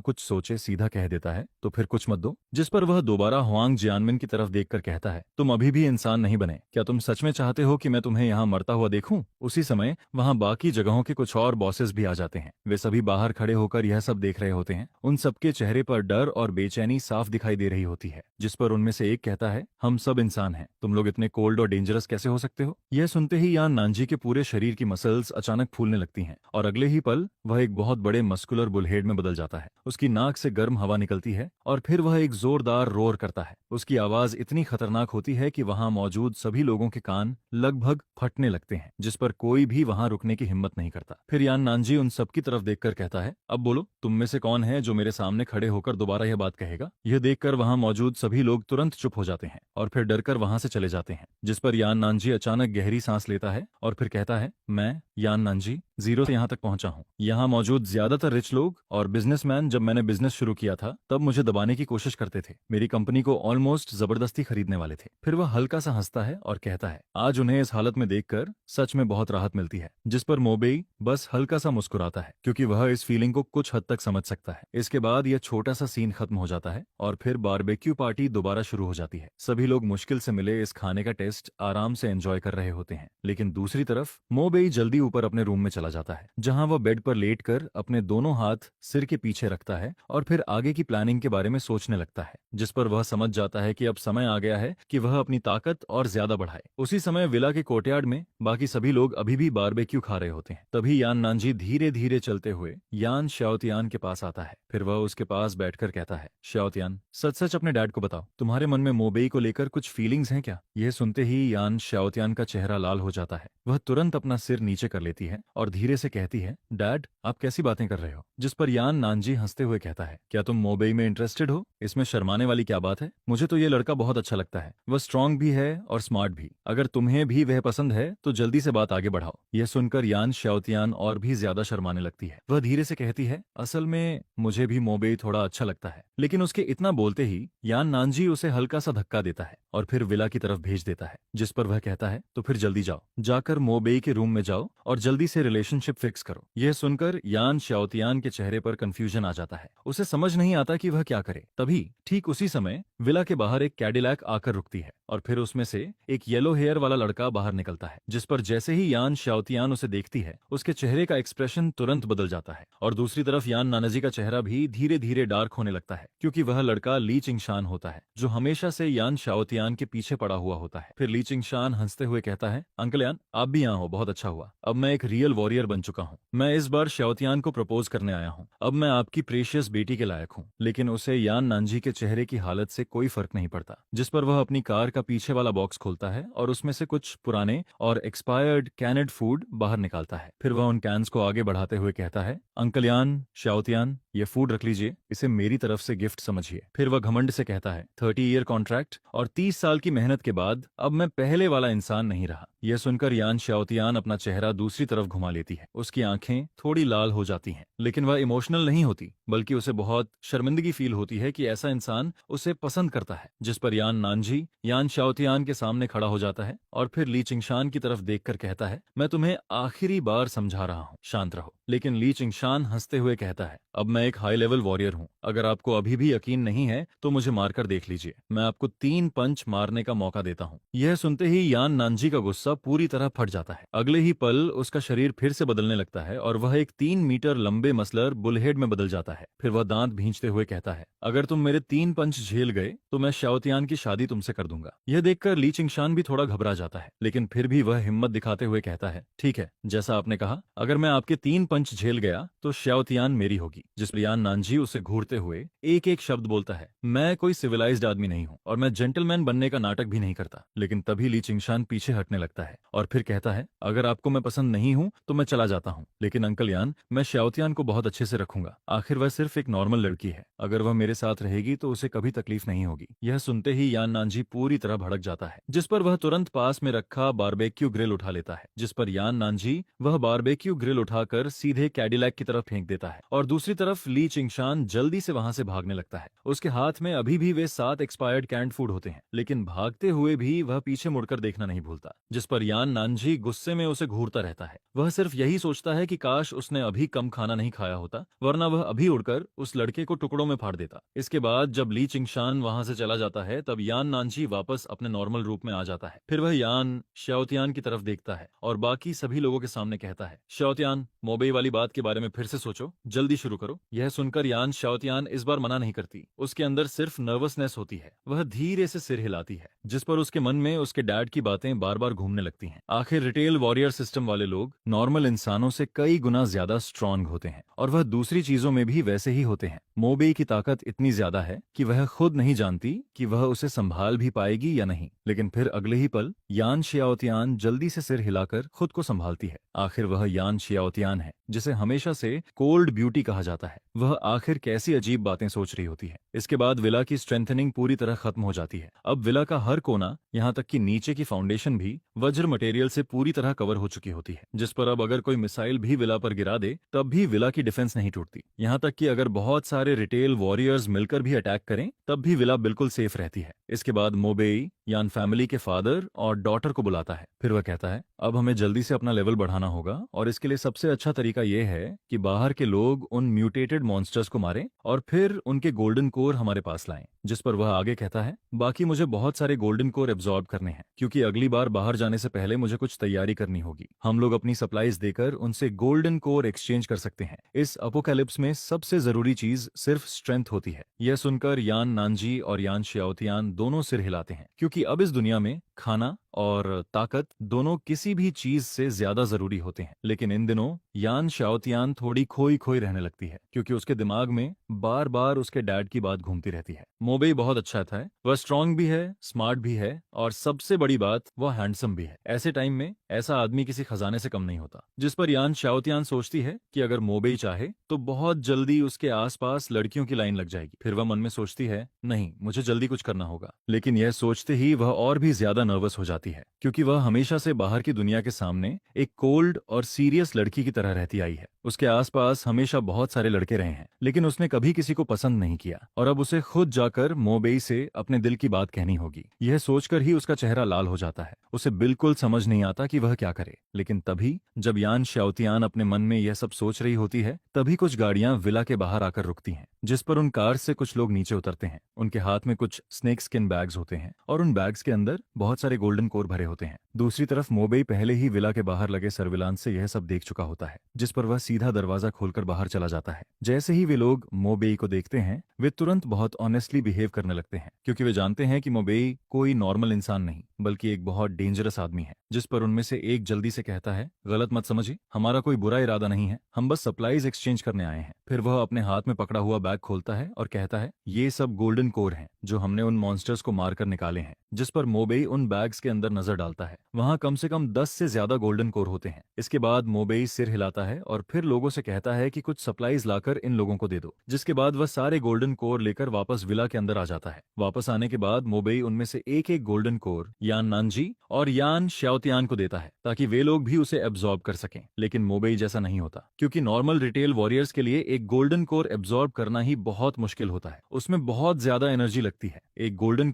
A: कुछ सोचे सीधा कह देता है, तो फिर कुछ मत दो। जिस पर वह दोबारा हुआंग जियानमिन की तरफ देखकर कहता है, तुम अभी भी इंसान नहीं बने, क्या तुम सच में चाहते हो कि मैं तुम्हें यहाँ मरता हुआ देखूं? उसी समय वहाँ बाकी जगहों के कुछ और बॉसेस भी आ जाते हैं। वे सभी बाहर खड़े होकर यह सब देख रहे होते हैं। उन सबके चेहरे पर डर और बेचैनी साफ दिखाई दे रही होती है। जिस पर उनमें से एक कहता है, हम सब इंसान हैं, तुम लोग इतने कोल्ड और डेंजरस कैसे हो सकते हो? यह सुनते ही यान नानजी के पूरे शरीर की मसल्स अचानक फूलने लगती हैं और अगले ही पल वह एक बहुत बड़े मस्कुलर बुलहेड में बदल जाता है। उसकी नाक से गर्म हवा निकलती है और फिर वह एक जोरदार बार रोर करता है। उसकी आवाज इतनी खतरनाक होती है कि वहां मौजूद सभी लोगों के कान लगभग फटने लगते हैं, जिस पर कोई भी वहां रुकने की हिम्मत नहीं करता। फिर यान नानजी उन सबकी तरफ देखकर कहता है, अब बोलो, तुम में से कौन है जो मेरे सामने खड़े होकर दोबारा यह बात कहेगा? यह देखकर वहां मौजूद सभी लोग तुरंत चुप हो जाते हैं और फिर डरकर वहां से चले जाते हैं। जिस पर यान नानजी अचानक गहरी सांस लेता है और फिर कहता है, मैं यान नानजी जीरो से यहाँ तक पहुंचा हूँ। यहाँ मौजूद ज्यादातर रिच लोग और बिजनेसमैन जब मैंने बिजनेस शुरू किया था तब मुझे दबाने की कोशिश करते थे। मेरी कंपनी को ऑलमोस्ट जबरदस्ती खरीदने वाले थे। फिर वह हल्का सा हंसता है और कहता है, आज उन्हें इस हालत में देखकर सच में बहुत राहत मिलती है। जिस पर मोबेई बस हल्का सा मुस्कुराता है क्योंकि वह इस फीलिंग को कुछ हद तक समझ सकता है। इसके बाद यह छोटा सा सीन खत्म हो जाता है और फिर बारबेक्यू पार्टी दोबारा शुरू हो जाती है। सभी लोग मुश्किल से मिले इस खाने का टेस्ट आराम से एंजॉय कर रहे होते हैं, लेकिन दूसरी तरफ मोबेई जल्दी ऊपर अपने रूम में चला जाता है, जहां वह बेड पर लेटकर अपने दोनों हाथ सिर के पीछे रखता है और फिर आगे की प्लानिंग के बारे में सोचने लगता है। जिस पर वह समझ जाता है कि अब समय आ गया है कि वह अपनी ताकत और ज्यादा बढ़ाए। उसी समय विला के कोर्टयार्ड में बाकी सभी लोग अभी भी बारबेक्यू खा रहे होते हैं। तभी यान नानजी धीरे धीरे चलते हुए यान शाओतियान के पास आता है। फिर वह उसके पास बैठकर कहता है, शाओतियान, सच सच अपने डैड को बताओ, तुम्हारे मन में मोबेई को लेकर कुछ फीलिंग्स हैं क्या? यह सुनते ही यान शाओतियान का चेहरा लाल हो जाता है। वह तुरंत अपना सिर नीचे कर लेती है और धीरे से कहती है, डैड, आप कैसी बातें कर रहे हो? जिस पर यान नानजी हंसते हुए कहता है, क्या तुम मोबेई में इंटरेस्टेड हो? इसमें शर्माने वाली क्या बात है? मुझे तो ये लड़का बहुत अच्छा लगता है। वह स्ट्रांग भी है और स्मार्ट भी। अगर तुम्हें भी वह पसंद है तो जल्दी से बात आगे बढ़ाओ। यह सुनकर यान शाओतियान और भी ज्यादा शर्माने लगती है। वह धीरे से कहती है, असल में मुझे भी मोबेई थोड़ा अच्छा लगता है। लेकिन उसके इतना बोलते ही यान नानजी उसे हल्का सा धक्का देता है और फिर विला की तरफ भेज देता है। जिस पर वह कहता है, तो फिर जल्दी जाओ, जाकर मोबेई के रूम में जाओ और जल्दी से रिलेशनशिप फिक्स करो। यह सुनकर यान शाओतियान के चेहरे पर कंफ्यूजन आ जाता है। उसे समझ नहीं आता कि वह क्या करे। तभी ठीक उसी समय विला के बाहर एक कैडिलैक आकर रुकती है और फिर उसमें से एक येलो हेयर वाला लड़का बाहर निकलता है। जिस पर जैसे ही यान शाओतियान उसे देखती है, उसके चेहरे का एक्सप्रेशन तुरंत बदल जाता है और दूसरी तरफ यान नानाजी का चेहरा भी धीरे धीरे डार्क होने लगता है, क्योंकि वह लड़का ली चिंगशान होता है, जो हमेशा से यान शाओतियान के पीछे पड़ा हुआ होता है। फिर ली चिंगशान हंसते हुए कहता है, अंकल यान, आप भी यहाँ हो, बहुत अच्छा हुआ। अब मैं एक रियल वॉरियर बन चुका हूँ। मैं इस बार शाओतियान को प्रपोज करने आया हूँ। अब मैं आपकी प्रेशियस बेटी के लायक हूँ। लेकिन उसे यान नानजी के चेहरे की हालत से कोई फर्क नहीं पड़ता। जिस पर वह अपनी कार का पीछे वाला बॉक्स खोलता है और उसमें से कुछ पुराने और एक्सपायर्ड कैनेड फूड बाहर निकालता है। फिर वह उन कैंस को आगे बढ़ाते हुए कहता है, अंकल यान, शाओतियान, ये फूड रख लीजिए, इसे मेरी तरफ से गिफ्ट समझिए। फिर वह घमंड से कहता है, 30 ईयर कॉन्ट्रैक्ट और 30 साल की मेहनत के बाद अब मैं पहले वाला इंसान नहीं रहा। यह सुनकर यान शाओतियान अपना चेहरा दूसरी तरफ घुमा लेती है। उसकी आंखें थोड़ी लाल हो जाती हैं, लेकिन वह इमोशनल नहीं होती, बल्कि उसे बहुत शर्मिंदगी फील होती है कि ऐसा इंसान उसे पसंद करता है। जिस पर यान नानजी यान शाओतियान के सामने खड़ा हो जाता है और फिर ली चिंगशान की तरफ देखकर कहता है, मैं तुम्हें आखिरी बार समझा रहा हूँ, शांत रहो। लेकिन ली चिंगशान हंसते हुए कहता है, अब मैं एक हाई लेवल वॉरियर हूँ। अगर आपको अभी भी यकीन नहीं है तो मुझे मारकर देख लीजिए। मैं आपको 3 पंच मारने का मौका देता हूँ। यह सुनते ही यान नानजी का गुस्सा पूरी तरह फट जाता है। अगले ही पल उसका शरीर फिर से बदलने लगता है और वह एक 3 मीटर लंबे मसलर बुलहेड में बदल जाता है। फिर वह दांत भींचते हुए कहता है, अगर तुम मेरे 3 पंच झेल गए तो मैं शाओतियान की शादी तुमसे कर दूंगा। यह देखकर ली चिंगशान भी थोड़ा घबरा जाता है, लेकिन फिर भी वह हिम्मत दिखाते हुए कहता है, ठीक है, जैसा आपने कहा, अगर मैं आपके 3 पंच झेल गया तो शाओतियान मेरी होगी। जिस पर यान नानजी उसे घूरते हुए एक एक शब्द बोलता है, मैं कोई सिविलाइज्ड आदमी नहीं हूँ और मैं जेंटलमैन बनने का नाटक भी नहीं करता। लेकिन तभी ली चिंगशान पीछे हटने लगता है और फिर कहता है, अगर आपको मैं पसंद नहीं हूँ तो मैं चला जाता हूँ, लेकिन अंकल यान, मैं शाओतियान को बहुत अच्छे से रखूंगा। आखिर वह सिर्फ एक नॉर्मल लड़की है। अगर वह मेरे साथ रहेगी तो उसे कभी तकलीफ नहीं होगी। यह सुनते ही यान नानजी पूरी तरह भड़क जाता है, जिस पर वह तुरंत पास में रखा बारबेक्यू ग्रिल उठा लेता है। जिस पर यान नानजी वह बारबेक्यू ग्रिल उठाकर सीधे कैडिलैक की तरफ फेंक देता है और दूसरी तरफ ली चिंगशान जल्दी से वहां से भागने लगता है। उसके हाथ में अभी भी वे 7 एक्सपायर्ड कैंड फूड होते हैं, लेकिन भागते हुए भी वह पीछे मुड़कर देखना नहीं भूलता। जिस पर यान नानजी गुस्से में उसे घूरता रहता है। वह सिर्फ यही सोचता है कि काश उसने अभी कम खाना नहीं खाया होता, वरना वह अभी उड़कर उस लड़के को टुकड़ों में फाड़ देता। इसके बाद जब ली चिंगशान वहां से चला जाता है तब यान नानजी वापस अपने नॉर्मल रूप में आ जाता है। फिर वह यान शाओतियान की तरफ देखता है और बाकी सभी लोगों के सामने कहता है, शाओतियान, मोबेई वाली बात के बारे में फिर से सोचो, जल्दी शुरू करो। यह सुनकर यान शाओतियान इस बार मना नहीं करती। उसके अंदर सिर्फ नर्वसनेस होती है। वह धीरे से सिर हिलाती है, जिस पर उसके मन में उसके डैड की बातें बार बार घूमने लगती हैं। आखिर रिटेल वॉरियर सिस्टम वाले लोग नॉर्मल नॉर्मल इंसानों से कई गुना ज्यादा स्ट्रांग होते हैं और वह दूसरी चीजों में भी वैसे ही होते हैं। मोबेई की ताकत इतनी ज्यादा है कि वह खुद नहीं जानती कि वह उसे संभाल भी पाएगी या नहीं, लेकिन फिर अगले ही पल यान शियाओतियान जल्दी से सिर हिलाकर खुद को संभालती है। आखिर वह यान शियाओतियान है जिसे हमेशा से कोल्ड ब्यूटी कहा जाता है। वह आखिर कैसी अजीब बातें सोच रही होती है। इसके बाद विला की स्ट्रेंथनिंग पूरी तरह खत्म हो जाती है। अब विला का हर कोना, यहाँ तक कि नीचे की फाउंडेशन भी वज्र मटेरियल से पूरी तरह कवर हो चुकी होती है, जिस पर अब अगर कोई मिसाइल भी विला पर गिरा दे तब भी विला की डिफेंस नहीं टूटती। यहाँ तक कि अगर बहुत सारे रिटेल वॉरियर्स मिलकर भी अटैक करें तब भी विला बिल्कुल सेफ रहती है। इसके बाद मोबेई यान फैमिली के फादर और डॉटर को बुलाता है। फिर वह कहता है अब हमें जल्दी से अपना लेवल बढ़ाना होगा और इसके लिए सबसे अच्छा तरीका यह है कि बाहर के लोग उन म्यूटेटेड मॉन्स्टर्स को मारें और फिर उनके गोल्डन कोर हमारे पास लाएं। जिस पर वह आगे कहता है बाकी मुझे बहुत सारे गोल्डन कोर एब्जॉर्ब करने हैं क्योंकि अगली बार बाहर जाने से पहले मुझे कुछ तैयारी करनी होगी। हम लोग अपनी सप्लाईज देकर उनसे गोल्डन कोर एक्सचेंज कर सकते हैं। इस अपोकैलिप्स में सबसे जरूरी चीज सिर्फ स्ट्रेंथ होती है। यह सुनकर यान नानजी और यान शियाओतियान दोनों सिर हिलाते हैं क्योंकि अब इस दुनिया में खाना और ताकत दोनों किसी भी चीज से ज्यादा जरूरी होते हैं। लेकिन इन दिनों यान शाओतियान थोड़ी खोई खोई रहने लगती है क्योंकि उसके दिमाग में बार बार उसके डैड की बात घूमती रहती है। मोबेई बहुत अच्छा था, वह स्ट्रांग भी है, स्मार्ट भी है और सबसे बड़ी बात वह हैंडसम भी है। ऐसे टाइम में ऐसा आदमी किसी खजाने से कम नहीं होता। जिस पर यान शाओतियान सोचती है कि अगर मोबेई चाहे तो बहुत जल्दी उसके आसपास लड़कियों की लाइन लग जाएगी। फिर वह मन में सोचती है नहीं, मुझे जल्दी कुछ करना होगा। लेकिन यह सोचते ही वह और भी ज्यादा नर्वस हो जाती है क्योंकि वह हमेशा से बाहर की दुनिया के सामने एक कोल्ड और सीरियस लड़की की तरह रहती आई है। उसके आसपास हमेशा बहुत सारे लड़के रहे हैं लेकिन उसने कभी किसी को पसंद नहीं किया और अब उसे खुद जाकर मोबेई से अपने दिल की बात कहनी होगी। यह सोचकर ही उसका चेहरा लाल हो जाता है। उसे बिल्कुल समझ नहीं आता कि वह क्या करे। लेकिन तभी जब यान शाओतियान अपने मन में यह सब सोच रही होती है तभी कुछ गाड़ियां विला के बाहर आकर रुकती हैं, जिस पर उन कार से कुछ लोग नीचे उतरते हैं। उनके हाथ में कुछ स्नेक स्किन बैग्स होते हैं और उन बैग्स के अंदर बहुत सारे गोल्डन कोर भरे होते हैं। दूसरी तरफ मोबेई पहले ही विला के बाहर लगे सर्विलांस से यह सब देख चुका होता है, जिस पर वह सीधा दरवाजा खोलकर बाहर चला जाता है। जैसे ही वे लोग मोबेई को देखते हैं वे तुरंत बहुत ऑनेस्टली बिहेव करने लगते हैं क्योंकि वे जानते हैं कि मोबेई कोई नॉर्मल इंसान नहीं बल्कि एक बहुत डेंजरस आदमी है। जिस पर उनमें से एक जल्दी से कहता है गलत मत समझिए, हमारा कोई बुरा इरादा नहीं है, हम बस सप्लाईज एक्सचेंज करने आए हैं। फिर वह अपने हाथ में पकड़ा हुआ बैग खोलता है और कहता है ये सब गोल्डन कोर हैं जो हमने उन मॉन्स्टर्स को मारकर निकाले हैं। जिस पर मोबेई उन बैग्स के अंदर नजर डालता है, वहां कम से कम 10 से ज्यादा गोल्डन कोर होते हैं। इसके बाद मोबेई सिर हिलाता है और फिर लोगों से कहता है कि कुछ सप्लाईज लाकर इन लोगों को दे दो। जिसके बाद वह सारे गोल्डन कोर लेकर वापस विला के अंदर आ जाता है। वापस आने के बाद मोबेई उनमें से एक एक गोल्डन कोर यान नानजी और यान शाओतियान को देता है ताकि वे लोग भी उसे एब्जॉर्ब कर सकें। लेकिन मोबेई जैसा नहीं होता क्योंकि नॉर्मल रिटेल वॉरियर्स के लिए एक गोल्डन कोर एब्जॉर्ब करना ही बहुत मुश्किल होता है। उसमें बहुत ज्यादा एनर्जी लगती है। एक गोल्डन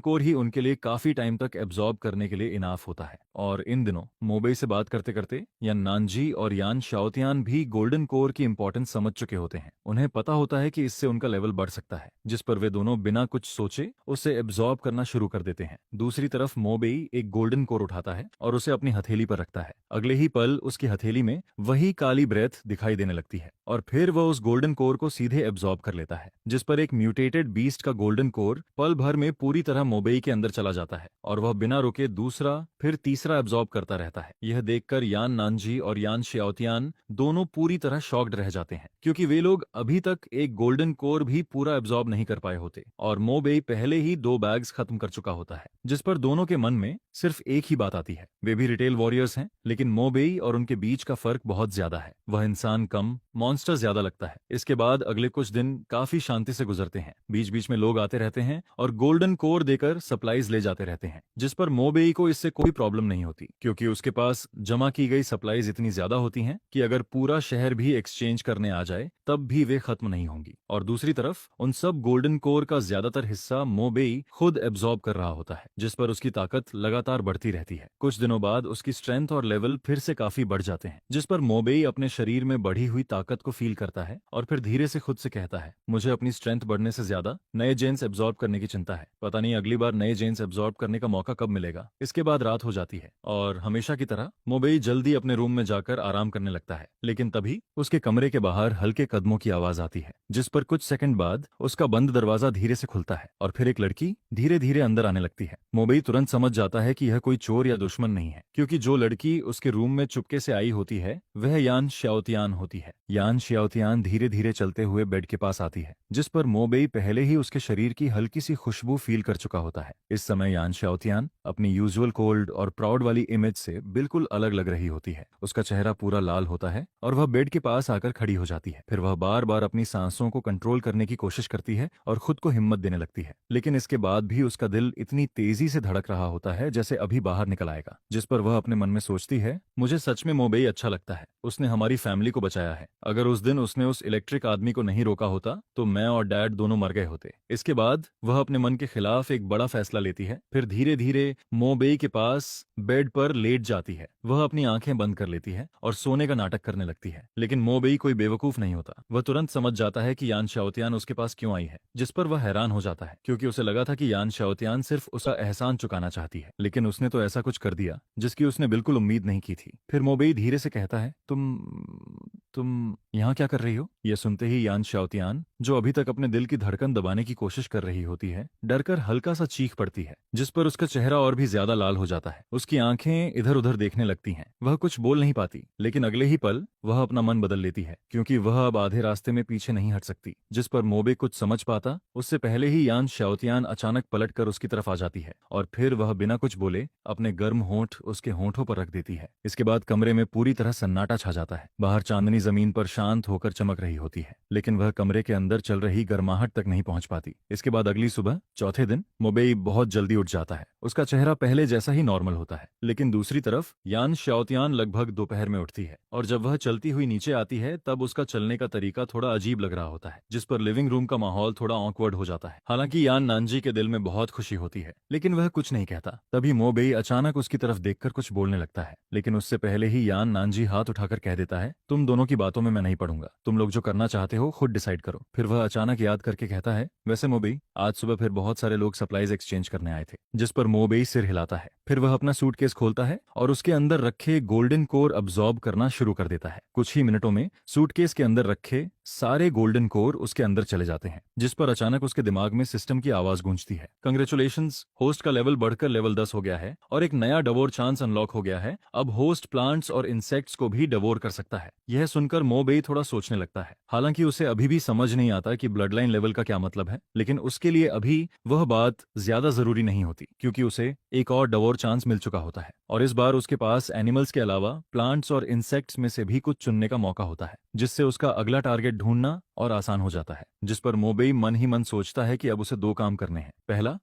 A: कोर ही उनके लिए काफी टाइम तक एब्जॉर्ब करने के लिए इनाफ होता है। और इन दिनों मोबेई से बात करते करते यान नानजी और यान शाओतियान भी गोल्डन कोर की इंपॉर्टेंस समझ चुके होते हैं। उन्हें पता होता है कि इससे उनका लेवल बढ़ सकता है, जिस पर वे दोनों बिना कुछ सोचे उसे एब्जॉर्ब करना शुरू कर देते हैं। दूसरी तरफ मोबेई एक गोल्डन कोर उठाता है और उसे अपनी हथेली पर रखता है। अगले ही पल उसकी हथेली में वही काली ब्रेथ दिखाई देने लगती है और फिर वह उस गोल्डन कोर को सीधे एब्जॉर्ब कर लेता है। जिस पर एक म्यूटेटेड बीस्ट का गोल्डन कोर पल भर में पूरी तरह मोबेई के अंदर चला जाता है और वह बिना रुके दूसरा फिर तीसरा एब्जॉर्ब करता रहता है। यह देखकर यान नानजी और यान शाओतियान दोनों पूरी तरह शॉक्ड रह जाते हैं क्योंकि वे लोग अभी तक एक गोल्डन कोर भी पूरा एब्जॉर्ब नहीं कर पाए होते और मोबेई पहले ही 2 बैग्स खत्म कर चुका होता है। जिस पर दोनों के मन में सिर्फ एक ही बात आती है, वे भी रिटेल वॉरियर्स हैं लेकिन मोबेई और उनके बीच का फर्क बहुत ज्यादा है। वह इंसान कम, मॉन्स्टर ज्यादा लगता है। इसके बाद अगले कुछ दिन काफी शांति से गुजरते हैं। बीच बीच में लोग आते रहते हैं और गोल्डन कोर देकर सप्लाईज ले जाते रहते हैं, जिस पर मोबेई को इससे कोई प्रॉब्लम नहीं होती क्योंकि उसके पास जमा की गई सप्लाईज इतनी ज्यादा होती हैं कि अगर पूरा शहर भी एक्सचेंज करने आ जाए तब भी वे खत्म नहीं होंगी। और दूसरी तरफ उन सब गोल्डन कोर का ज्यादातर हिस्सा मोबेई खुद एब्जॉर्ब कर रहा होता है, जिस पर उसकी ताकत लगातार बढ़ती रहती है। कुछ दिनों बाद उसकी स्ट्रेंथ और लेवल फिर से काफी बढ़ जाते हैं, जिस पर मोबेई अपने शरीर में बढ़ी हुई ताकत को फील करता है और फिर धीरे से खुद से कहता है मुझे अपनी स्ट्रेंथ बढ़ने से ज्यादा नए जेन्स एब्जॉर्ब करने की चिंता है। पता नहीं अगली बार नए जेन्स एब्जॉर्ब करने का मौका कब मिलेगा। इसके बाद रात हो जाती है और हमेशा की तरह मोबेई जल्दी अपने रूम में जाकर आराम करने लगता है। लेकिन तभी उसके कमरे के बाहर हल्के कदमों की आवाज आती है, जिस पर कुछ सेकंड बाद उसका बंद दरवाजा धीरे से खुलता है और फिर एक लड़की धीरे धीरे अंदर आने लगती है। मोबई तुरंत समझ जाता है कि यह कोई चोर या दुश्मन नहीं है, क्योंकि जो लड़की उसके रूम में चुपके से आई होती है वह यान श्याओतियान होती है। यान श्याओतियान धीरे धीरे चलते हुए बेड के पास आती है, जिस पर मोबई पहले ही उसके शरीर की हल्की सी खुशबू फील कर चुका होता है। इस समय यान श्याओतियान अपनी यूजुअल कोल्ड और प्राउड वाली इमेज से बिल्कुल अलग लग रही होती है। उसका चेहरा पूरा लाल होता है और वह बेड के पास आकर खड़ी हो जाती है। फिर वह बार बार अपनी सांसों को कंट्रोल करने की कोशिश करती है और खुद को हिम्मत देने लगती है, लेकिन इसके बाद भी उसका दिल इतनी तेजी से धड़क रहा होता है जैसे अभी बाहर निकल आएगा। जिस पर वह अपने मन में सोचती है, मुझे सच में मोबई अच्छा लगता है, उसने हमारी फैमिली को बचाया है। अगर उस दिन उसने उस इलेक्ट्रिक आदमी को नहीं रोका होता तो मैं और डैड दोनों मर गए होते। इसके बाद वह अपने मन के खिलाफ एक बड़ा फैसला लेती है। फिर धीरे धीरे मोबई के पास बेड पर लेट जाती है। वह अपनी आंखें बंद कर लेती है और सोने का नाटक करने लगती है, लेकिन मोबई कोई बेवकूफ नहीं होता। वह तुरंत समझ जाता है कि यान श्याओतियान उसके पास क्यों आई है, जिस पर वह हैरान हो जाता है, क्योंकि उसे लगा था कि यान श्याओतियान सिर्फ उसका एहसान चुकाना चाहती है, लेकिन उसने तो ऐसा कुछ कर दिया जिसकी उसने बिल्कुल उम्मीद नहीं की थी। फिर मोबई धीरे से कहता है, तुम यहाँ क्या कर रही हो? यह सुनते ही यान श्याओतियान, जो अभी तक अपने दिल की धड़कन दबाने की कोशिश कर रही होती है, डरकर हल्का सा चीख पड़ती है, जिस पर उसका चेहरा और भी ज्यादा लाल हो जाता है। उसकी आंखें इधर उधर देखने लगती हैं। वह कुछ बोल नहीं पाती, लेकिन अगले ही पल वह अपना मन बदल लेती है, क्योंकि वह अब आधे रास्ते में पीछे नहीं हट सकती। जिस पर मोबे कुछ समझ पाता, उससे पहले ही यान श्याओतियान अचानक पलट कर उसकी तरफ आ जाती है और फिर वह बिना कुछ बोले अपने गर्म होंठ उसके होंठों पर रख देती है। इसके बाद कमरे में पूरी तरह सन्नाटा छा जाता है। बाहर चांदनी जमीन पर शांत होकर चमक रही होती है, लेकिन वह कमरे के अंदर चल रही गर्माहट तक नहीं पहुंच पाती। इसके बाद अगली सुबह चौथे दिन मोबेई बहुत जल्दी उठ जाता है। उसका चेहरा पहले जैसा ही नॉर्मल होता है, लेकिन दूसरी तरफ यान श्याओतियान लगभग दोपहर में उठती है और जब वह चलती हुई नीचे आती है तब उसका चलने का तरीका थोड़ा अजीब लग रहा होता है, जिस पर लिविंग रूम का माहौल थोड़ा ऑकवर्ड हो जाता है। हालांकि यान नानजी के दिल में बहुत खुशी होती है, लेकिन वह कुछ नहीं कहता। तभी मोबेई अचानक उसकी तरफ देखकर कुछ बोलने लगता है, लेकिन उससे पहले ही यान नानजी हाथ उठाकर कह देता है, तुम दोनों की बातों में मैं नहीं पड़ूंगा, तुम लोग जो करना चाहते हो खुद डिसाइड करो। फिर वह अचानक याद करके कहता है, वैसे मोबेई आज सुबह फिर बहुत सारे लोग सप्लाईज एक्सचेंज करने आए थे। जिस पर मोबेई सिर हिलाता है। फिर वह अपना सूटकेस खोलता है और उसके अंदर रखे गोल्डन कोर अब्सॉर्ब करना शुरू कर देता है। कुछ ही मिनटों में सूटकेस के अंदर रखे सारे गोल्डन कोर उसके अंदर चले जाते हैं, जिस पर अचानक उसके दिमाग में सिस्टम की आवाज गूंजती है, कंग्रेचुलेशंस, होस्ट का लेवल बढ़कर लेवल 10 हो गया है और एक नया डवोर चांस अनलॉक हो गया है। अब होस्ट प्लांट्स और इंसेक्ट्स को भी डवोर कर सकता है। यह सुनकर मोबेई थोड़ा सोचने लगता है। हालांकि उसे अभी भी समझ नहीं आता कि ब्लड लाइन लेवल का क्या मतलब है, लेकिन उसके लिए अभी वह बात ज्यादा जरूरी नहीं होती, क्योंकि उसे एक और डवोर चांस मिल चुका होता है और इस बार उसके पास एनिमल्स के अलावा प्लांट्स और इंसेक्ट्स में से भी कुछ चुनने का मौका होता है, जिससे उसका अगला टारगेट ढूंढना और आसान हो जाता है। जिस पर मोबेई मन ही मन सोचता है कि अब उसे दो काम करने हैं। पहला,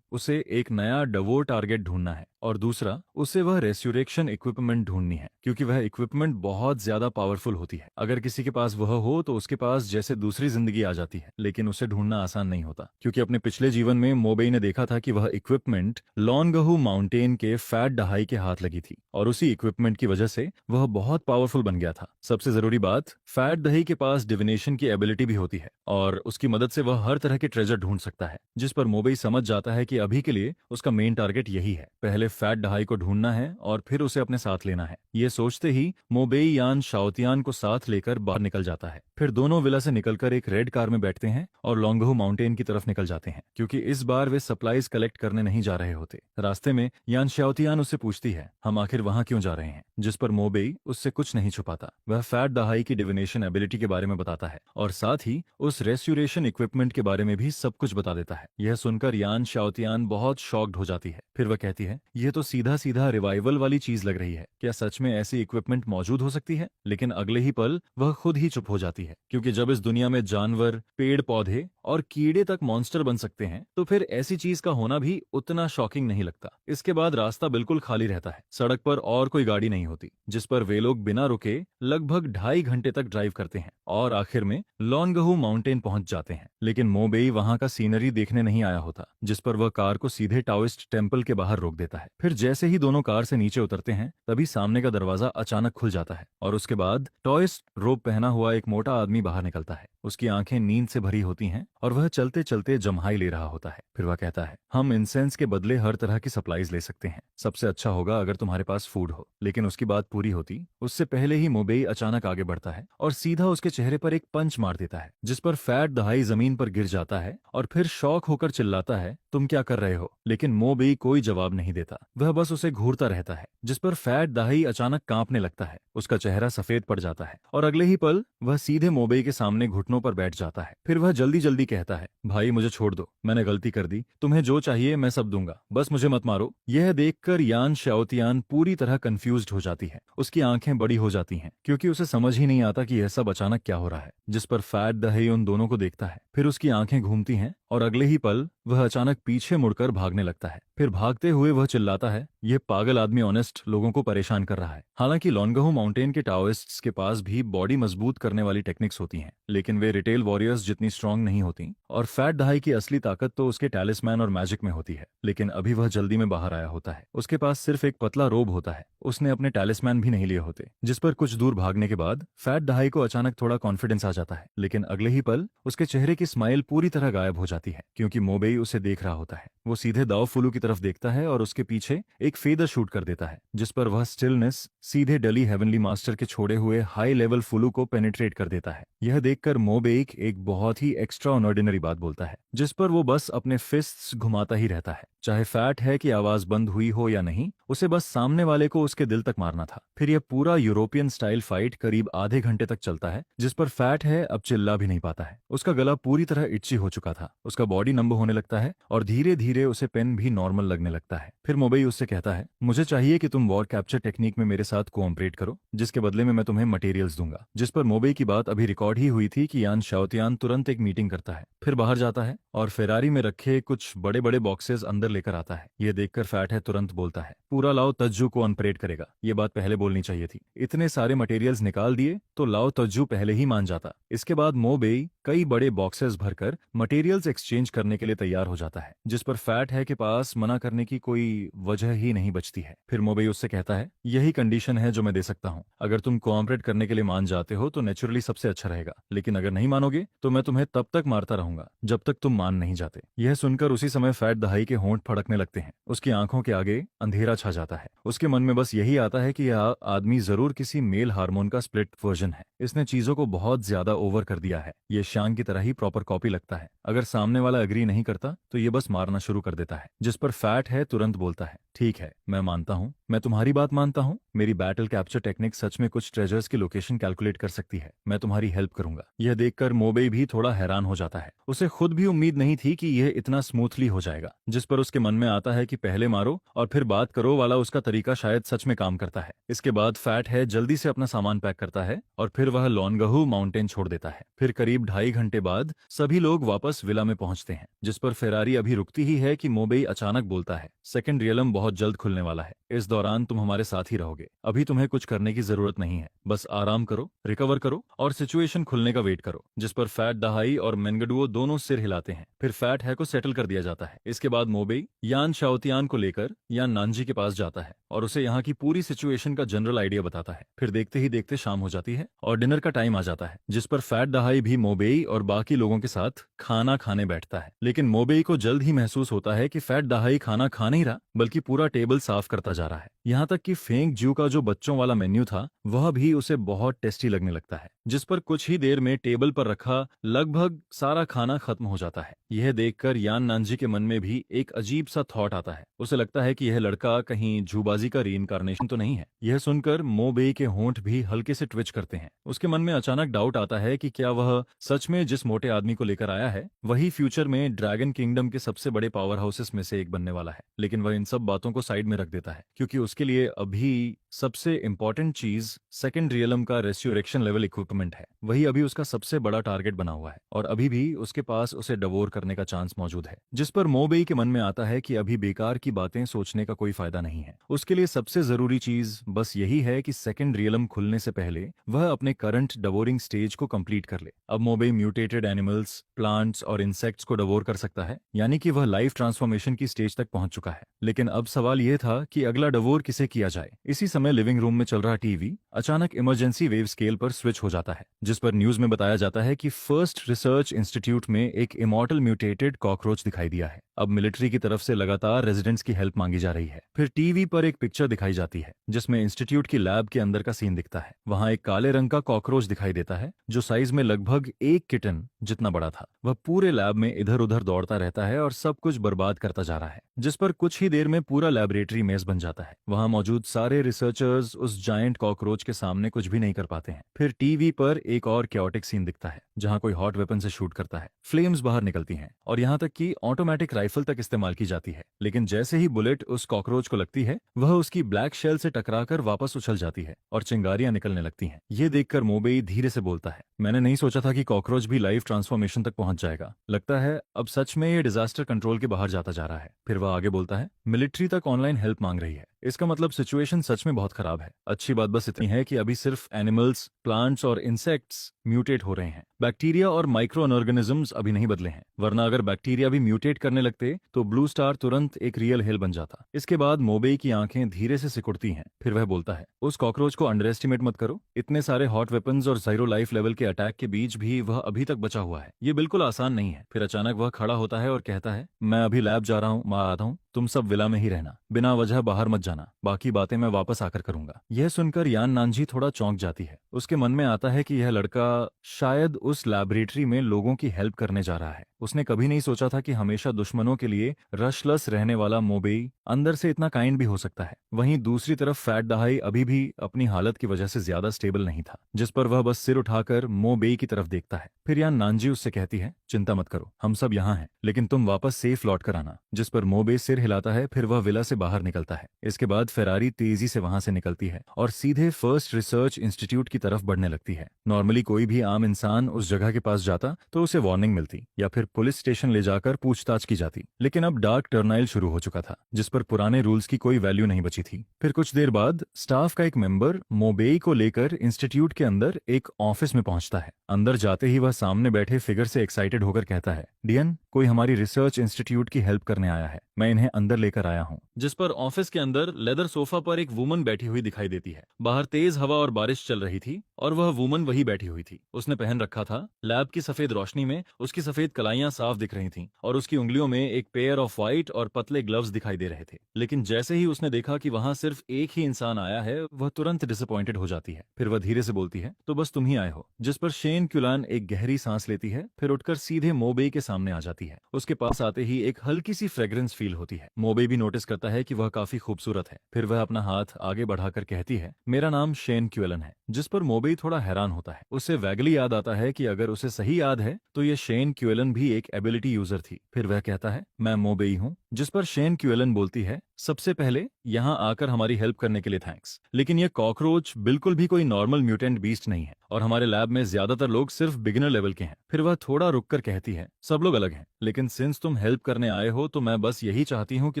A: उसे एक नया डवोर टारगेट ढूंढना है और दूसरा, उसे वह रेस्यूरेक्शन इक्विपमेंट ढूंढनी है, क्योंकि वह इक्विपमेंट बहुत ज्यादा पावरफुल होती है। अगर किसी के पास वह हो तो उसके पास जैसे दूसरी जिंदगी आ जाती है, लेकिन उसे ढूंढना आसान नहीं होता, क्योंकि अपने पिछले जीवन में मोबेई ने देखा था कि वह इक्विपमेंट लॉन्गहू माउंटेन के फैट डहाई के हाथ लगी थी और उसी इक्विपमेंट की वजह से वह बहुत पावरफुल बन गया था। सबसे जरूरी बात, फैट दही के पास डिविनेशन की एबिलिटी भी होती है और उसकी मदद से वह हर तरह के ट्रेजर ढूंढ सकता है। जिस पर मोबेई समझ जाता है कि अभी के लिए उसका मेन टारगेट यही है, पहले फैट डहाई को ढूंढना है और फिर उसे अपने साथ लेना है। ये सोचते ही मोबेई यान श्याओतियान को साथ लेकर बाहर निकल जाता है। फिर दोनों विला से निकलकर एक रेड कार में बैठते हैं और लॉन्गहू माउंटेन की तरफ निकल जाते हैं, क्योंकि इस बार वे सप्लाईज कलेक्ट करने नहीं जा रहे होते। रास्ते में यान श्याओतियान उससे पूछती है, हम आखिर वहां क्यों जा रहे हैं? जिस पर मोबेई उससे कुछ नहीं छुपाता। वह फैट दहाई की डिविनेशन एबिलिटी के बारे में बताता है और साथ ही उस रेस्यूरेशन इक्विपमेंट के बारे में भी सब कुछ बता देता है। यह सुनकर यान श्याओतियान बहुत शॉक्ड हो जाती है। फिर वह कहती है, यह तो सीधा सीधा रिवाइवल वाली चीज लग रही है, क्या सच में ऐसी इक्विपमेंट मौजूद हो सकती है? लेकिन अगले ही पल वह खुद ही चुप हो जाती है, क्योंकि जब इस दुनिया में जानवर, पेड़ पौधे और कीड़े तक मॉन्स्टर बन सकते हैं तो फिर ऐसी चीज का होना भी उतना शॉकिंग नहीं लगता। इसके बाद रास्ता बिल्कुल खाली रहता है, सड़क पर और कोई गाड़ी नहीं होती, जिस पर वे लोग बिना रुके लगभग 2.5 घंटे तक ड्राइव करते हैं और आखिर में लॉन्गहू माउंटेन पहुंच जाते हैं। लेकिन मोबेई वहां का सीनरी देखने नहीं आया होता, जिस पर वह कार को सीधे टाओइस्ट टेम्पल के बाहर रोक देता है। फिर जैसे ही दोनों कार से नीचे उतरते हैं तभी सामने का दरवाजा अचानक खुल जाता है और उसके बाद टॉय टाओइस्ट रोब पहना हुआ एक मोटा आदमी बाहर निकलता है। उसकी आंखें नींद से भरी होती हैं और वह चलते चलते जम्हाई ले रहा होता है। फिर वह कहता है, हम इंसेंस के बदले हर तरह की सप्लाईज ले सकते हैं। सबसे अच्छा होगा अगर तुम्हारे पास फूड हो। लेकिन उसकी बात पूरी होती उससे पहले ही मोबेई अचानक आगे बढ़ता है और सीधा उसके चेहरे पर एक पंच मार देता है, जिस पर फैट दहाई जमीन पर गिर जाता है और फिर शौक होकर चिल्लाता है, तुम क्या कर रहे हो? लेकिन मोबेई कोई जवाब नहीं देता। वह बस उसे घूरता रहता है, जिस पर फैट दहाई अचानक कांपने लगता है। उसका चेहरा सफेद पड़ जाता है और अगले ही पल वह सीधे मोबेई के सामने घुटनों पर बैठ जाता है। फिर वह जल्दी जल्दी कहता है, भाई मुझे छोड़ दो, मैंने गलती कर दी, तुम्हें जो चाहिए मैं सब दूंगा, बस मुझे मत मारो। यह देखकर यान शाओतियान पूरी तरह कंफ्यूज्ड हो जाती है। उसकी आंखें बड़ी हो जाती हैं क्योंकि उसे समझ ही नहीं आता कि यह सब अचानक क्या हो रहा है। जिस पर फैट दहाई उन दोनों को देखता है। फिर उसकी आंखें घूमती हैं और अगले ही पल वह अचानक पीछे मुड़कर भागने लगता है। फिर भागते हुए वह चिल्लाता है, यह पागल आदमी ऑनेस्ट लोगों को परेशान कर रहा है। हालांकि लॉन्गहू माउंटेन के टाओइस्ट्स के पास भी बॉडी मजबूत करने वाली टेक्निक्स होती हैं, लेकिन वे रिटेल वॉरियर्स जितनी स्ट्रांग नहीं होती। और फैट दहाई की असली ताकत तो उसके टैलिस्मैन और मैजिक में होती है। लेकिन अभी वह जल्दी में बाहर आया होता है। उसके पास सिर्फ एक पतला रोब होता है। उसने अपने टैलिस्मैन भी नहीं लिए होते। जिस पर कुछ दूर भागने के बाद फैट दहाई को अचानक थोड़ा कॉन्फिडेंस आ जाता है। लेकिन अगले ही पल उसके चेहरे की स्माइल पूरी तरह गायब हो जाती है क्योंकि मोबेई उसे देख रहा होता है। वो सीधे दाओ फुलू की तरफ देखता है और उसके पीछे एक फेदर शूट कर देता है, जिस पर वह स्टिलनेस सीधे डली हेवनली मास्टर के छोड़े हुए हाई लेवल फुलू को पेनिट्रेट कर देता है। यह देखकर मोबेई एक बहुत ही एक्स्ट्रा ऑर्डिनरी बात बोलता है, जिस पर वो बस अपने फिस्ट्स घुमाता ही रहता है। चाहे फैट है कि आवाज बंद हुई हो या नहीं, उसे बस सामने वाले को उसके दिल तक मारना था। फिर यह पूरा यूरोपियन स्टाइल फाइट करीब आधे घंटे तक चलता है, जिस पर फैट है अब चिल्ला भी नहीं पाता है। उसका गला पूरी तरह इच्ची हो चुका था। उसका बॉडी नंब होने लगता है और धीरे धीरे उसे पेन भी नॉर्मल लगने लगता है। फिर मोबेई उससे कहता है, मुझे चाहिए कि तुम वॉर कैप्चर टेक्निक में मेरे साथ कोऑपरेट करो, जिसके बदले में मैं तुम्हें मटेरियल्स दूंगा। जिस पर मोबेई की बात अभी रिकॉर्ड ही हुई थी कि यान शाओतियान तुरंत एक मीटिंग करता है। फिर बाहर जाता है और फेरारी में रखे कुछ बड़े बड़े बॉक्सेस अंदर लेकर आता है। यह देखकर फैट है तुरंत बोलता है, पूरा लाओ तज्जू को अनपरेड करेगा। ये बात पहले बोलनी चाहिए थी। इतने सारे मटेरियल्स निकाल दिए तो लाओ तज्जू पहले ही मान जाता। इसके बाद मोबेई कई बड़े बॉक्सेस भरकर मटेरियल्स एक्सचेंज करने के लिए तैयार हो जाता है, जिस पर फैट है के पास मना करने की कोई वजह ही नहीं बचती है। फिर मोबेई उससे कहता है, यही कंडीशन है जो मैं दे सकता हूँ। अगर तुम कोऑपरेट करने के लिए मान जाते हो तो नेचुरली सबसे अच्छा रहेगा, लेकिन अगर नहीं मानोगे तो मैं तुम्हें तब तक मारता रहूंगा जब तक तुम मान नहीं जाते। यह सुनकर उसी समय फैट दहाई के होंठ फड़कने लगते हैं। उसकी आंखों के आगे अंधेरा छा जाता है। उसके मन में बस यही आता है कि यह आदमी जरूर किसी मेल हार्मोन का स्प्लिट वर्जन है। इसने चीजों को बहुत ज्यादा ओवर कर दिया है। ये शांग की तरह ही प्रॉपर कॉपी लगता है। अगर सामने वाला एग्री नहीं करता तो ये बस मारना शुरू कर देता है। जिस पर फैट है तुरंत बोलता है, ठीक है, मैं मानता हूँ, मैं तुम्हारी बात मानता हूँ। मेरी बैटल कैप्चर टेक्निक सच में कुछ ट्रेजर्स की लोकेशन कैलकुलेट कर सकती है। मैं तुम्हारी हेल्प करूंगा। यह देखकर मोबेई भी थोड़ा हैरान हो जाता है। उसे खुद भी उम्मीद नहीं थी कि यह इतना स्मूथली हो जाएगा। जिस पर उसके मन में आता है कि पहले मारो और फिर बात करो वाला उसका तरीका शायद सच में काम करता है। इसके बाद फैट है जल्दी से अपना सामान पैक करता है और फिर वह लॉन्गहू माउंटेन छोड़ देता है। फिर करीब 2.5 घंटे बाद सभी लोग वापस विला में पहुंचते हैं, जिस पर फेरारी अभी रुकती ही है कि मोबेई अचानक बोलता है, सेकंड रियलम बहुत जल्द खुलने वाला है। इस दौरान तुम हमारे साथ ही रहोगे। अभी तुम्हें कुछ करने की जरूरत नहीं है, बस आराम करो, रिकवर करो और सिचुएशन खुलने का वेट करो। जिस पर फैट दहाई और मेनगडुओ दोनों सिर हिलाते हैं। फिर फैट है को सेटल कर दिया जाता है। इसके बाद मोबेई यान शाओतियान को लेकर यान नानजी के पास जाता है और उसे यहाँ की पूरी सिचुएशन का जनरल आइडिया बताता है। फिर देखते ही देखते शाम हो जाती है और डिनर का टाइम आ जाता है, जिस पर फैट दहाई भी मोबेई और बाकी लोगों के साथ खाना खाने बैठता है। लेकिन मोबेई को जल्द ही महसूस होता है कि फैट दहाई खाना खा नहीं रहा बल्कि पूरा टेबल साफ करता जा रहा है। यहाँ तक कि फेंग ज्यू का जो बच्चों वाला मेन्यू था वह भी उसे बहुत टेस्टी लगने लगता है। जिस पर कुछ ही देर में टेबल पर रखा लगभग सारा खाना खत्म हो जाता है। यह देखकर यान नानजी के मन में भी एक अजीब सा थॉट आता है। उसे लगता है कि यह लड़का कहीं जूबाजी का रीइंकार्नेशन तो नहीं है। यह सुनकर मोबेई के होंठ भी हल्के से ट्विच करते हैं। उसके मन में अचानक डाउट आता है कि क्या वह सच में जिस मोटे आदमी को लेकर आया है वही फ्यूचर में ड्रैगन किंगडम के सबसे बड़े पावर हाउसेस में से एक बनने वाला है। लेकिन वह इन सब बातों को साइड में रख देता है क्योंकि उसके लिए अभी सबसे इंपॉर्टेंट चीज सेकंड रियलम का रेस्यूरेक्शन लेवल इक्विपमेंट है। वही अभी उसका सबसे बड़ा टारगेट बना हुआ है और अभी भी उसके पास उसे डवोर करने का चांस मौजूद है। जिस पर मोबेई के मन में आता है कि अभी बेकार की बातें सोचने का कोई फायदा नहीं है। उसके लिए सबसे जरूरी चीज बस यही है कि सेकंड रियलम खुलने से पहले वह अपने करंट डवोरिंग स्टेज को कंप्लीट कर ले। अब मोबेई म्यूटेटेड एनिमल्स, प्लांट्स और इंसेक्ट्स को डवोर कर सकता है, यानी कि वह लाइफ ट्रांसफॉर्मेशन की स्टेज तक पहुंच चुका है। लेकिन अब सवाल यह था कि अगला डवोर किसे किया जाए। इसी समय लिविंग रूम में चल रहा टीवी अचानक इमरजेंसी वेव स्केल पर स्विच हो जाता है, जिस पर न्यूज में बताया जाता है कि फर्स्ट रिसर्च इंस्टीट्यूट में एक इमॉर्टल म्यूटेटेड कॉकरोच दिखाई दिया है। अब मिलिट्री की तरफ से लगातार रेजिडेंट्स की हेल्प मांगी जा रही है। फिर टीवी पर एक पिक्चर दिखाई जाती है जिसमें इंस्टीट्यूट की लैब के अंदर का सीन दिखता है। वहां एक काले रंग का कॉकरोच दिखाई देता है जो साइज में लगभग एक किटन जितना बड़ा था। वह पूरे लैब में इधर उधर दौड़ता रहता है और सब कुछ बर्बाद करता जा रहा है, जिस पर कुछ ही देर में पूरा लैबोरेटरी मेज बन जाता है। वहां मौजूद सारे रिसर्चर्स उस जायंट कॉकरोच के सामने कुछ भी नहीं कर पाते हैं। फिर टीवी पर एक और कैओटिक सीन दिखता है जहां कोई हॉट वेपन से शूट करता है, फ्लेम्स बाहर निकलती हैं और यहां तक कि ऑटोमेटिक राइफल तक इस्तेमाल की जाती है। लेकिन जैसे ही बुलेट उस कॉकरोच को लगती है वह उसकी ब्लैक शेल से टकराकर वापस उछल जाती है और चिंगारियां निकलने लगती हैं। ये देखकर मोबेई धीरे से बोलता है, मैंने नहीं सोचा था कि कॉकरोच भी लाइफ ट्रांसफॉर्मेशन तक पहुंच जाएगा। लगता है अब सच में ये डिजास्टर कंट्रोल के बाहर जाता जा रहा है। फिर वह आगे बोलता है, मिलिट्री तक ऑनलाइन हेल्प मांग रही है। इसका मतलब सिचुएशन सच में बहुत खराब है। अच्छी बात बस इतनी है कि अभी सिर्फ एनिमल्स, प्लांट्स और इंसेक्ट्स म्यूटेट हो रहे हैं। बैक्टीरिया और माइक्रो ऑर्गेनिजम्स अभी नहीं बदले हैं, वरना अगर बैक्टीरिया भी म्यूटेट करने लगते तो ब्लू स्टार तुरंत एक रियल हेल बन जाता। इसके बाद मोबेई की आंखें धीरे से सिकुड़ती हैं। फिर वह बोलता है, उस कॉकरोच को अंडर एस्टिमेट मत करो। इतने सारे हॉट वेपन्स और जीरो लाइफ लेवल के अटैक के बीच भी वह अभी तक बचा हुआ है। ये बिल्कुल आसान नहीं है। फिर अचानक वह खड़ा होता है और कहता है, मैं अभी लैब जा रहा हूँ, मैं आता हूँ, तुम सब विला में ही रहना, बिना वजह बाहर मत जाना, बाकी बातें मैं वापस आकर करूंगा। यह सुनकर यान नानजी थोड़ा चौंक जाती है। उसके मन में आता है कि यह लड़का शायद उस लैबोरेटरी में लोगों की हेल्प करने जा रहा है। उसने कभी नहीं सोचा था कि हमेशा दुश्मनों के लिए रशलस रहने वाला मोबेई अंदर से इतना काइंड भी हो सकता है। वहीं दूसरी तरफ फैट दहाई अभी भी अपनी हालत की वजह से ज्यादा स्टेबल नहीं था, जिस पर वह बस सिर उठाकर मोबेई की तरफ देखता है। फिर यान नानजी उससे कहती है, चिंता मत करो, हम सब यहाँ हैं, लेकिन तुम वापस सेफ लौट कर आना। जिस पर मोबेई सिर हिलाता है। फिर वह विला से बाहर निकलता है। इसके बाद फेरारी तेजी से वहां से निकलती है और सीधे फर्स्ट रिसर्च इंस्टीट्यूट की तरफ बढ़ने लगती है। नॉर्मली कोई भी आम इंसान उस जगह के पास जाता तो उसे वार्निंग मिलती या फिर पुलिस स्टेशन ले जाकर पूछताछ की जाती, लेकिन अब डार्क टर्नाइल शुरू हो चुका था जिस पर पुराने रूल्स की कोई वैल्यू नहीं बची थी। फिर कुछ देर बाद स्टाफ का एक मेंबर मोबेई को लेकर इंस्टीट्यूट के अंदर एक ऑफिस में पहुंचता है। अंदर जाते ही वह सामने बैठे फिगर से एक्साइटेड होकर कहता है, डियन, कोई हमारी रिसर्च इंस्टीट्यूट की हेल्प करने आया है, मैं इन्हें अंदर लेकर आया हूँ। जिस पर ऑफिस के अंदर लेदर सोफा पर एक वुमन बैठी हुई दिखाई देती है। बाहर तेज हवा और बारिश चल रही थी और वह वुमन वही बैठी हुई थी। उसने पहन रखा था लैब की सफेद रोशनी में उसकी सफेद कलाइयां साफ दिख रही थीं और उसकी उंगलियों में एक पेयर ऑफ व्हाइट और पतले ग्लव्स दिखाई दे रहे थे। लेकिन जैसे ही उसने देखा कि वहां सिर्फ एक ही इंसान आया है, वह तुरंत डिसअपॉइंटेड हो जाती है। फिर वह धीरे से बोलती है, तो बस तुम ही आए हो। जिस पर शेन क्यूलान एक गहरी सांस लेती है, फिर उठकर सीधे मोबेई के सामने आ जाती है। उसके पास आते ही एक हल्की सी फ्रेग्रेंस फील होती है। मोबेई भी नोटिस करता है कि वह काफी खूबसूरत है। फिर वह अपना हाथ आगे बढ़ाकर कहती है, मेरा नाम शेन क्यूलन है। जिस पर मोबेई थोड़ा हैरान होता है। उसे वैगली याद आता है कि अगर उसे सही याद है तो ये शेन क्यूलन भी एक एबिलिटी यूजर थी। फिर वह कहता है, मैं मोबेई हूँ। जिस पर शेन क्यूलन बोलती है, सबसे पहले यहाँ आकर हमारी हेल्प करने के लिए थैंक्स, लेकिन ये कॉकरोच बिल्कुल भी कोई नॉर्मल म्यूटेंट बीस्ट नहीं है और हमारे लैब में ज्यादातर लोग सिर्फ बिगिनर लेवल के हैं। फिर वह थोड़ा रुककर कहती है, सब लोग अलग हैं, लेकिन सिंस तुम हेल्प करने आए हो तो मैं बस यही चाहती हूँ कि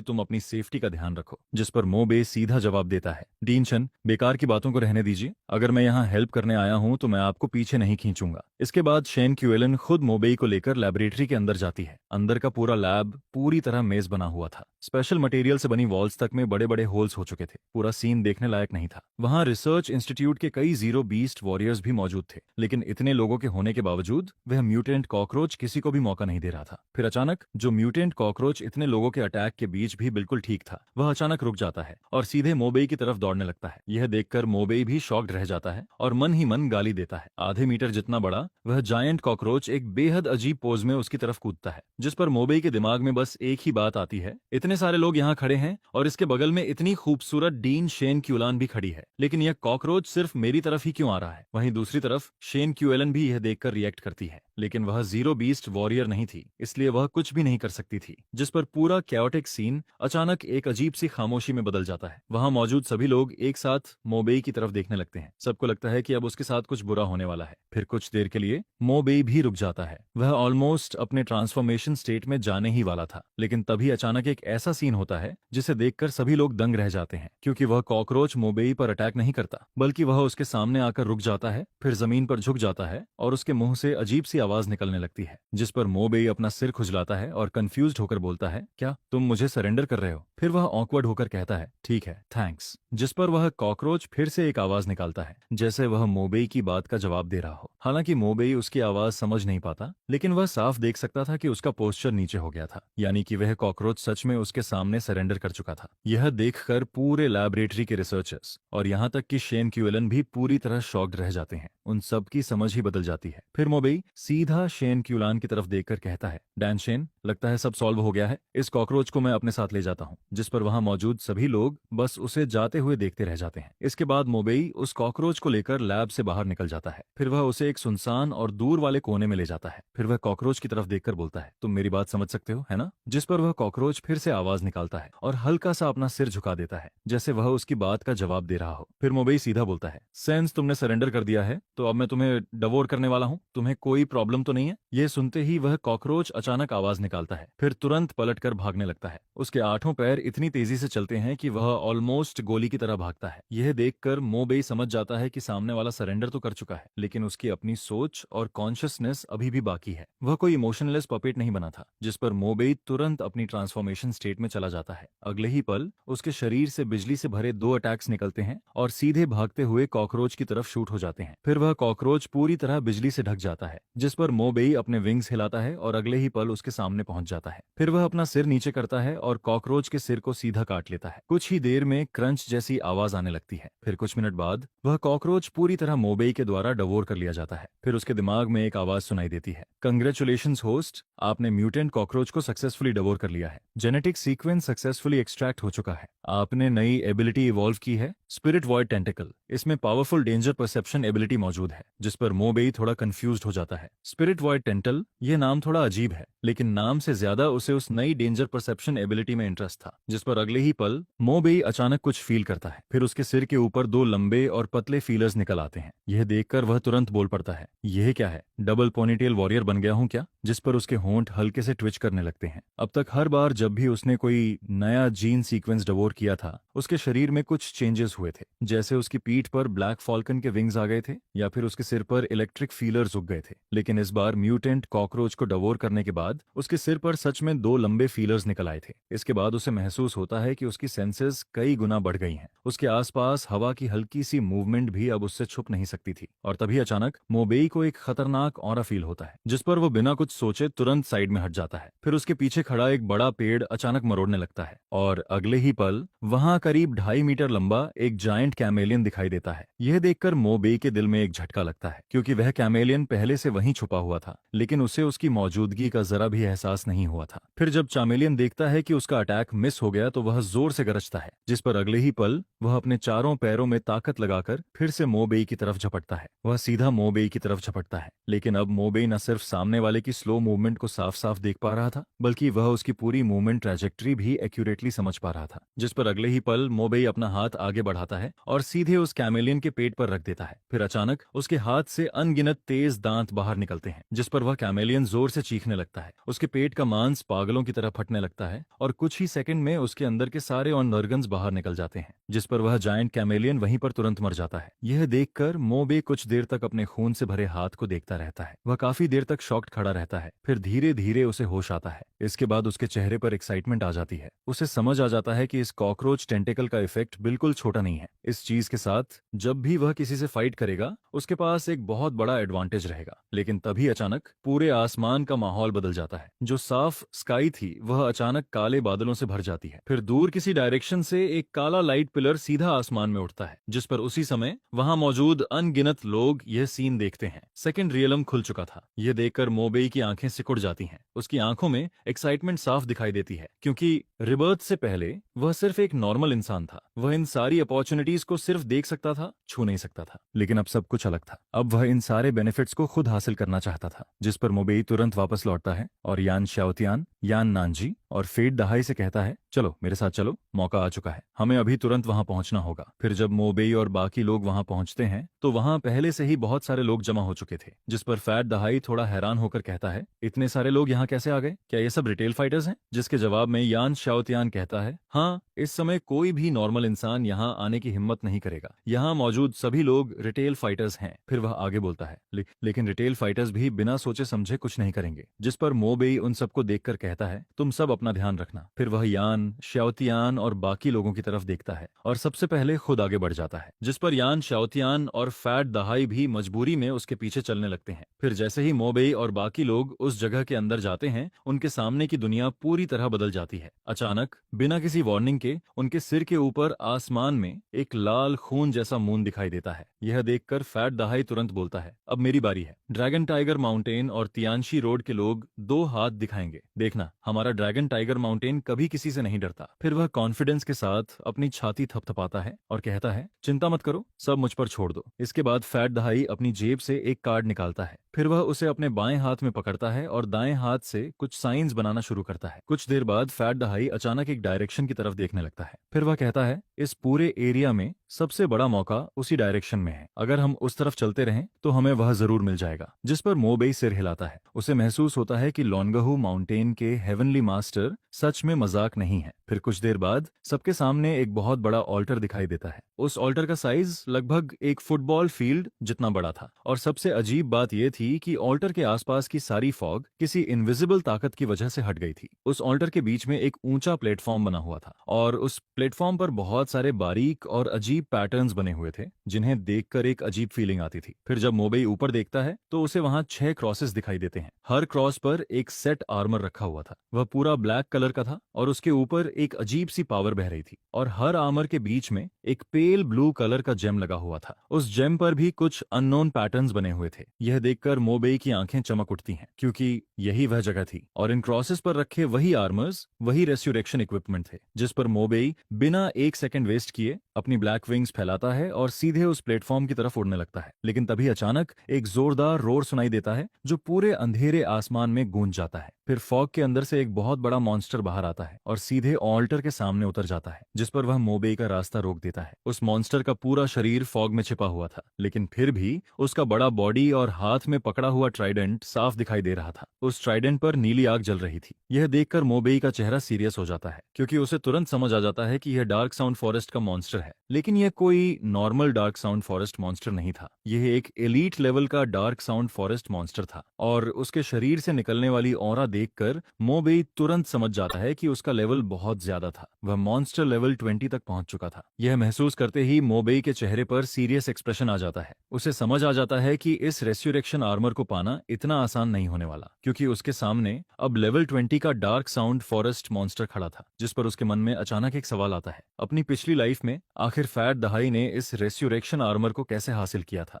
A: तुम अपनी सेफ्टी का ध्यान रखो। जिस पर मोबे सीधा जवाब देता है, डीन शन, बेकार की बातों को रहने दीजिए, अगर मैं यहाँ हेल्प करने आया हूँ तो मैं आपको पीछे नहीं खींचूंगा। इसके बाद शेन क्यूएलन खुद मोबेई को लेकर लैबोरेटरी के अंदर जाती है। अंदर का पूरा लैब पूरी तरह मेज बना हुआ था। स्पेशल मटेरियल से बनी वॉल्स तक में बड़े बड़े होल्स हो चुके थे। पूरा सीन देखने लायक नहीं था। वहां रिसर्च इंस्टीट्यूट के कई जीरो बीस्ट वॉरियर्स भी मौजूद थे, लेकिन इतने लोगों के होने के बावजूद वह म्यूटेंट कॉकरोच किसी को भी मौका नहीं दे रहा था। फिर अचानक जो म्यूटेंट कॉकरोच इतने लोगों के अटैक के बीच भी बिल्कुल ठीक था, वह अचानक रुक जाता है और सीधे मोबेई की तरफ दौड़ने लगता है। यह देखकर मोबेई भी शॉक्ड रह जाता है और मन ही मन गाली देता है। आधे मीटर जितना बड़ा वह जायंट कॉकरोच एक बेहद अजीब पोज में उसकी तरफ कूदता है, जिस पर मोबेई के दिमाग में बस एक ही बात आती है, इतने सारे लोग यहाँ खड़े हैं और इसके बगल में इतनी खूबसूरत डीन शेन क्यूलान भी खड़ी है, लेकिन यह कॉकरोच सिर्फ मेरी तरफ ही क्यों आ रहा है। वहीं दूसरी तरफ शेन क्यूएलन भी यह देखकर रिएक्ट करती है, लेकिन वह जीरो बीस्ट वॉरियर नहीं थी, इसलिए वह कुछ भी नहीं कर सकती थी। जिस पर पूरा कैओटिक सीन अचानक एक अजीब सी खामोशी में बदल जाता है। वहां मौजूद सभी लोग एक साथ मोबेई की तरफ देखने लगते हैं। सबको लगता है कि अब उसके साथ कुछ बुरा होने वाला है। फिर कुछ देर के लिए मोबेई भी रुक जाता है। वह ऑलमोस्ट अपने ट्रांसफॉर्मेशन स्टेट में जाने ही वाला था, लेकिन तभी अचानक एक ऐसा सीन होता है जिसे देखकर सभी लोग दंग रह जाते हैं, क्योंकि वह कॉकरोच मोबेई पर अटैक नहीं करता, बल्कि वह उसके सामने आकर रुक जाता है, फिर जमीन पर झुक जाता है और उसके मुंह से अजीब सी आवाज निकलने लगती है। जिस पर मोबेई अपना सिर खुजलाता है और कंफ्यूज्ड होकर बोलता है, क्या तुम मुझे सरेंडर कर रहे हो। फिर वह ऑकवर्ड होकर कहता है ठीक है थैंक्स, जिस पर वह कॉकरोच फिर से एक आवाज निकालता है जैसे वह मोबेई की बात का जवाब दे रहा हो। हालांकि मोबेई उसकी आवाज समझ नहीं पाता, लेकिन वह साफ देख सकता था कि उसका पोस्चर नीचे हो गया था, यानी कि वह कॉकरोच सच में उसके सामने सरेंडर कर चुका था। यह देखकर पूरे लैबोरेटरी के रिसर्चर्स और यहाँ तक कि शेन क्यूएलन भी पूरी तरह शॉक्ड रह जाते हैं। उन सब की समझ ही बदल जाती है। फिर मोबेई सीधा शेन क्यूलान की तरफ देखकर कहता है डैन शेन, लगता है सब सॉल्व हो गया है, इस कॉकरोच को मैं अपने साथ ले जाता हूँ। जिस पर वहां मौजूद सभी लोग बस उसे जाते हुए देखते रह जाते हैं। इसके बाद मोबेई उस कॉकरोच को लेकर लैब से बाहर निकल जाता है। फिर वह उसे एक सुनसान और दूर वाले कोने में ले जाता है। फिर वह कॉकरोच की तरफ देखकर बोलता है तुम मेरी बात समझ सकते हो, है ना? जिस पर वह कॉकरोच फिर से आवाज निकालता है और हल्का सा अपना सिर झुका देता है जैसे वह उसकी बात का जवाब दे रहा हो। फिर मोबेई सीधा बोलता है सेंस तुमने सरेंडर कर दिया है तो अब मैं तुम्हें डवोर करने वाला हूँ, तुम्हें कोई प्रॉब्लम तो नहीं है? यह सुनते ही वह कॉकरोच अचानक आवाज निकालता है, फिर तुरंत पलटकर भागने लगता है। उसके 8 पैर इतनी तेजी से चलते हैं कि वह ऑलमोस्ट गोली की तरह भागता है। यह देखकर मोबेई समझ जाता है कि सामने वाला सरेंडर तो कर चुका है, लेकिन उसकी अपनी सोच और कॉन्शियसनेस अभी भी बाकी है। वह कोई इमोशनलेस पपेट नहीं बना था। जिस पर मोबेई तुरंत अपनी ट्रांसफॉर्मेशन स्टेट में चला जाता है। अगले ही पल उसके शरीर से बिजली से भरे 2 अटैक्स निकलते हैं और सीधे भागते हुए कॉकरोच की तरफ शूट हो जाते हैं। फिर वह कॉकरोच पूरी तरह बिजली से ढक जाता है, जिस पर मोबेई अपने विंग्स हिलाता है और अगले ही पल उसके सामने पहुंच जाता है। फिर वह अपना सिर नीचे करता है और कॉकरोच के सिर को सीधा काट लेता है। कुछ ही देर में क्रंच जैसी आवाज आने लगती है। फिर कुछ मिनट बाद वह कॉकरोच पूरी तरह मोबेई के द्वारा डवोर कर लिया जाता है। फिर उसके दिमाग में एक आवाज सुनाई देती है कंग्रेचुलेशंस होस्ट, आपने म्यूटेंट कॉकरोच को सक्सेसफुली डवोर कर लिया है। जेनेटिक सीक्वेंस सक्सेसफुली एक्सट्रैक्ट हो चुका है। आपने नई एबिलिटी इवॉल्व की है, स्पिरिट वॉइड टेंटिकल। इसमें पावरफुल डेंजर परसेप्शन एबिलिटी मौजूद है। जिस पर मोबेई थोड़ा कंफ्यूज्ड हो जाता है। स्पिरिट वॉइड टेंटल, यह नाम थोड़ा अजीब है, लेकिन नाम से ज्यादा उसे उस नई डेंजर परसेप्शन एबिलिटी में इंटरेस्ट था। जिस पर अगले ही पल मोबेई अचानक कुछ फील करता है। फिर उसके सिर के ऊपर 2 लंबे और पतले फीलर्स निकल आते हैं। यह देखकर वह तुरंत बोल पड़ता है यह क्या है, डबल पोनीटेल वॉरियर बन गया हूं क्या? जिस पर उसके होंठ हल्के से ट्विच करने लगते हैं। अब तक हर बार जब भी उसने कोई नया जीन सीक्वेंस डवोर किया था, उसके शरीर में कुछ चेंजेस हुए थे, जैसे उसकी पीठ पर ब्लैक फॉल्कन के विंग्स आ गए थे या फिर उसके सिर पर इलेक्ट्रिक फीलर्स उग गए थे। लेकिन इस बार म्यूटेंट कॉकरोच को डवोर करने के बाद उसके सिर पर सच में 2 लंबे फीलर्स निकल आए थे। इसके बाद उसे महसूस होता है कि उसकी सेंसेस कई गुना बढ़ गई हैं। उसके आसपास हवा की हल्की सी मूवमेंट भी अब उससे छुप नहीं सकती थी। और तभी अचानक मोबेई को एक खतरनाक ऑरा फील होता है, जिस पर वो बिना कुछ सोचे तुरंत साइड में हट जाता है। फिर उसके पीछे खड़ा एक बड़ा पेड़ अचानक मरोड़ने लगता है और अगले ही पल वहां करीब 2.5 मीटर लंबा एक जायंट कैमेलियन दिखाई देता है। यह देखकर मोबेई के दिल में एक झटका लगता है, क्योंकि वह कैमेलियन पहले से वहीं छुपा हुआ था, लेकिन उसे उसकी मौजूदगी का जरा भी एहसास नहीं हुआ था। फिर जब चामेलियन देखता है कि उसका अटैक मिस हो गया तो वह जोर से गरजता है, जिस पर अगले ही पल वह अपने चारों पैरों में ताकत लगाकर फिर से मोबेई की तरफ झपटता है। वह सीधा मोबेई की तरफ झपटता है, लेकिन अब मोबेई न सिर्फ सामने वाले की स्लो मूवमेंट को साफ साफ देख पा रहा था, बल्कि वह उसकी पूरी मूवमेंट ट्रैजेक्टरी भी एक्यूरेटली समझ पा रहा था। जिस पर अगले ही पल मोबेई अपना हाथ आगे बढ़ाता है और सीधे उस कैमेलियन के पेट पर रख देता है। फिर अचानक उसके हाथ से अनगिनत तेज दांत बाहर निकलते हैं, जिस पर वह कैमेलियन जोर से चीखने लगता है। उसके पेट का मांस पागलों की तरह फटने लगता है और कुछ ही सेकंड में उसके अंदर के सारे ऑर्गन्स बाहर निकल जाते हैं, जिस पर वह जायंट कैमेलियन वहीं पर तुरंत मर जाता है। यह देखकर मोबे कुछ देर तक अपने खून से भरे हाथ को देखता रहता है। वह काफी देर तक शॉक्ड खड़ा रहता है, फिर धीरे धीरे उसे होश आता है। इसके बाद उसके चेहरे पर एक्साइटमेंट आ जाती है। उसे समझ आ जाता है कि इस कॉकरोच टेंटिकल का इफेक्ट बिल्कुल छोटा नहीं है। इस चीज के साथ जब भी वह किसी से फाइट करेगा उसके पास एक बहुत बड़ा एडवांटेज रहेगा। लेकिन तभी अचानक पूरे आसमान का माहौल बदल जाता है। जो साफ स्काई थी वह अचानक काले बादलों से भर जाती है। फिर दूर किसी डायरेक्शन से एक काला लाइट पिलर सीधा आसमान में उठता है, जिस पर उसी समय वहां मौजूद अनगिनत लोग यह सीन देखते हैं। सेकंड रियलम खुल चुका था। यह देखकर मोबेई की आंखें सिकुड़ जाती हैं। उसकी आंखों में एक्साइटमेंट साफ दिखाई देती है, क्योंकि रिबर्थ से पहले वह सिर्फ एक नॉर्मल इंसान था। वह इन सारी अपॉर्चुनिटीज को सिर्फ देख सकता था, छू नहीं सकता था। लेकिन अब सब कुछ अलग था। अब वह इन सारे बेनिफिट्स को खुद हासिल करना चाहता था। जिस पर मोबेई तुरंत वापस लौटता है और यान शाओतियान, यान नानजी और फेट दहाई से कहता है, चलो मेरे साथ चलो, मौका आ चुका है, हमें अभी तुरंत वहां पहुंचना होगा। फिर जब मोबेई और बाकी लोग वहां पहुंचते हैं तो वहां पहले से ही बहुत सारे लोग जमा हो चुके थे। जिस पर फैट दहाई थोड़ा हैरान होकर कहता है, इतने सारे लोग यहाँ कैसे आ गए? क्या ये सब रिटेल फाइटर्स हैं? जिसके जवाब में यान शाओतियान कहता है, हाँ, इस समय कोई भी नॉर्मल इंसान यहाँ आने की हिम्मत नहीं करेगा। यहाँ मौजूद सभी लोग रिटेल फाइटर्स हैं। फिर वह आगे बोलता है, लेकिन रिटेल फाइटर्स भी बिना सोचे समझे कुछ नहीं करेंगे। जिस पर मोबेई उन सबको देखकर कहता कहता है, तुम सब अपना ध्यान रखना। फिर वह यान, श्याओतियान और बाकी लोगों की तरफ देखता है और सबसे पहले खुद आगे बढ़ जाता है, जिस पर यान, श्याओतियान और फैट दहाई भी मजबूरी में उसके पीछे चलने लगते हैं। फिर जैसे ही मोबेई और बाकी लोग उस जगह के अंदर जाते हैं, उनके सामने की दुनिया पूरी तरह बदल जाती है। अचानक बिना किसी वार्निंग के उनके सिर के ऊपर आसमान में एक लाल खून जैसा मून दिखाई देता है। यह देखकर फैट दहाई तुरंत बोलता है, अब मेरी बारी है। ड्रैगन टाइगर माउंटेन और तियानशी रोड के लोग 2 हाथ दिखाएंगे, देखना हमारा ड्रैगन टाइगर माउंटेन कभी किसी से नहीं डरता। फिर वह कॉन्फिडेंस के साथ अपनी छाती थपथपाता है और कहता है, चिंता मत करो, सब मुझ पर छोड़ दो। इसके बाद फैट दहाई अपनी जेब से एक कार्ड निकालता है। फिर वह उसे अपने बाएं हाथ में पकड़ता है और दाएं हाथ से कुछ साइंस बनाना शुरू करता है। कुछ देर बाद फैट दहाई अचानक एक डायरेक्शन की तरफ देखने लगता है। फिर वह कहता है, इस पूरे एरिया में सबसे बड़ा मौका उसी डायरेक्शन में है, अगर हम उस तरफ चलते रहें तो हमें वह जरूर मिल जाएगा। जिस पर मोबेई सिर हिलाता है। उसे महसूस होता है कि लोनगहू माउंटेन के हेवनली मास्टर सच में मजाक नहीं है। फिर कुछ देर बाद सबके सामने एक बहुत बड़ा ऑल्टर दिखाई देता है। उस ऑल्टर का साइज लगभग एक फुटबॉल फील्ड जितना बड़ा था और सबसे अजीब बात यह थी कि ऑल्टर के आसपास की सारी फॉग किसी इनविजिबल ताकत की वजह से हट गई थी। उस ऑल्टर के बीच में एक ऊंचा प्लेटफॉर्म बना हुआ था और उस प्लेटफॉर्म पर बहुत सारे बारीक और अजीब पैटर्न्स बने हुए थे, जिन्हें देखकर एक अजीब फीलिंग आती थी। फिर जब मोबेई ऊपर देखता है तो उसे वहां 6 क्रॉसेस दिखाई देते हैं। हर क्रॉस पर एक सेट आर्मर रखा हुआ था। वह पूरा ब्लैक कलर का था और उसके ऊपर एक अजीब सी पावर बह रही थी और हर आर्मर के बीच में एक पेल ब्लू कलर का जेम लगा हुआ था। उस जेम पर भी कुछ अननोन पैटर्न्स बने हुए थे। यह देखकर मोबेई की आंखें चमक उठती हैं, क्योंकि यही वह जगह थी और इन क्रॉसेस पर रखे वही आर्मर्स, वही रेस्यूरेक्शन इक्विपमेंट थे। जिस पर मोबेई बिना एक सेकंड वेस्ट किए अपनी ब्लैक विंग्स फैलाता है और सीधे उस प्लेटफॉर्म की तरफ उड़ने लगता है। लेकिन तभी अचानक एक जोरदार रोर सुनाई देता है जो पूरे अंधेरे आसमान में गूंज जाता है। फिर फॉग के अंदर से एक बहुत बड़ा मॉन्स्टर बाहर आता है और सीधे ऑल्टर के सामने उतर जाता है, जिस पर वह मोबेई का रास्ता रोक देता है। उस मॉन्स्टर का पूरा शरीर फॉग में छिपा हुआ था, लेकिन फिर भी उसका बड़ा बॉडी और हाथ में पकड़ा हुआ ट्राइडेंट साफ दिखाई दे रहा था। उस ट्राइडेंट पर नीली आग जल रही थी। यह देखकर मोबेई का चेहरा सीरियस हो जाता है, क्योंकि उसे तुरंत समझ आ जाता है कि यह डार्क साउंड फॉरेस्ट का मॉन्स्टर है। लेकिन यह कोई normal dark sound forest monster नहीं था। यह एक एलीट लेवल का डार्क साउंड फॉरेस्ट मॉन्स्टर था और उसके शरीर से निकलने वाली ऑरा देखकर मोबेई तुरंत समझ जाता है कि उसका लेवल बहुत ज्यादा था। वह मॉन्स्टर लेवल 20 तक पहुंच चुका था। यह महसूस करते ही मोबेई के चेहरे पर सीरियस एक्सप्रेशन आ जाता है। उसे समझ आ जाता है कि इस रेस्यूरेक्शन आर्मर को पाना इतना आसान नहीं होने वाला, क्योंकि उसके सामने अब लेवल 20 का डार्क साउंड फॉरेस्ट मॉन्स्टर खड़ा था। जिस पर उसके मन में अचानक एक सवाल आता है, अपनी पिछली लाइफ में आखिर फैट दहाई ने इस रेस्यूरेक्शन आर्मर को कैसे हासिल किया था।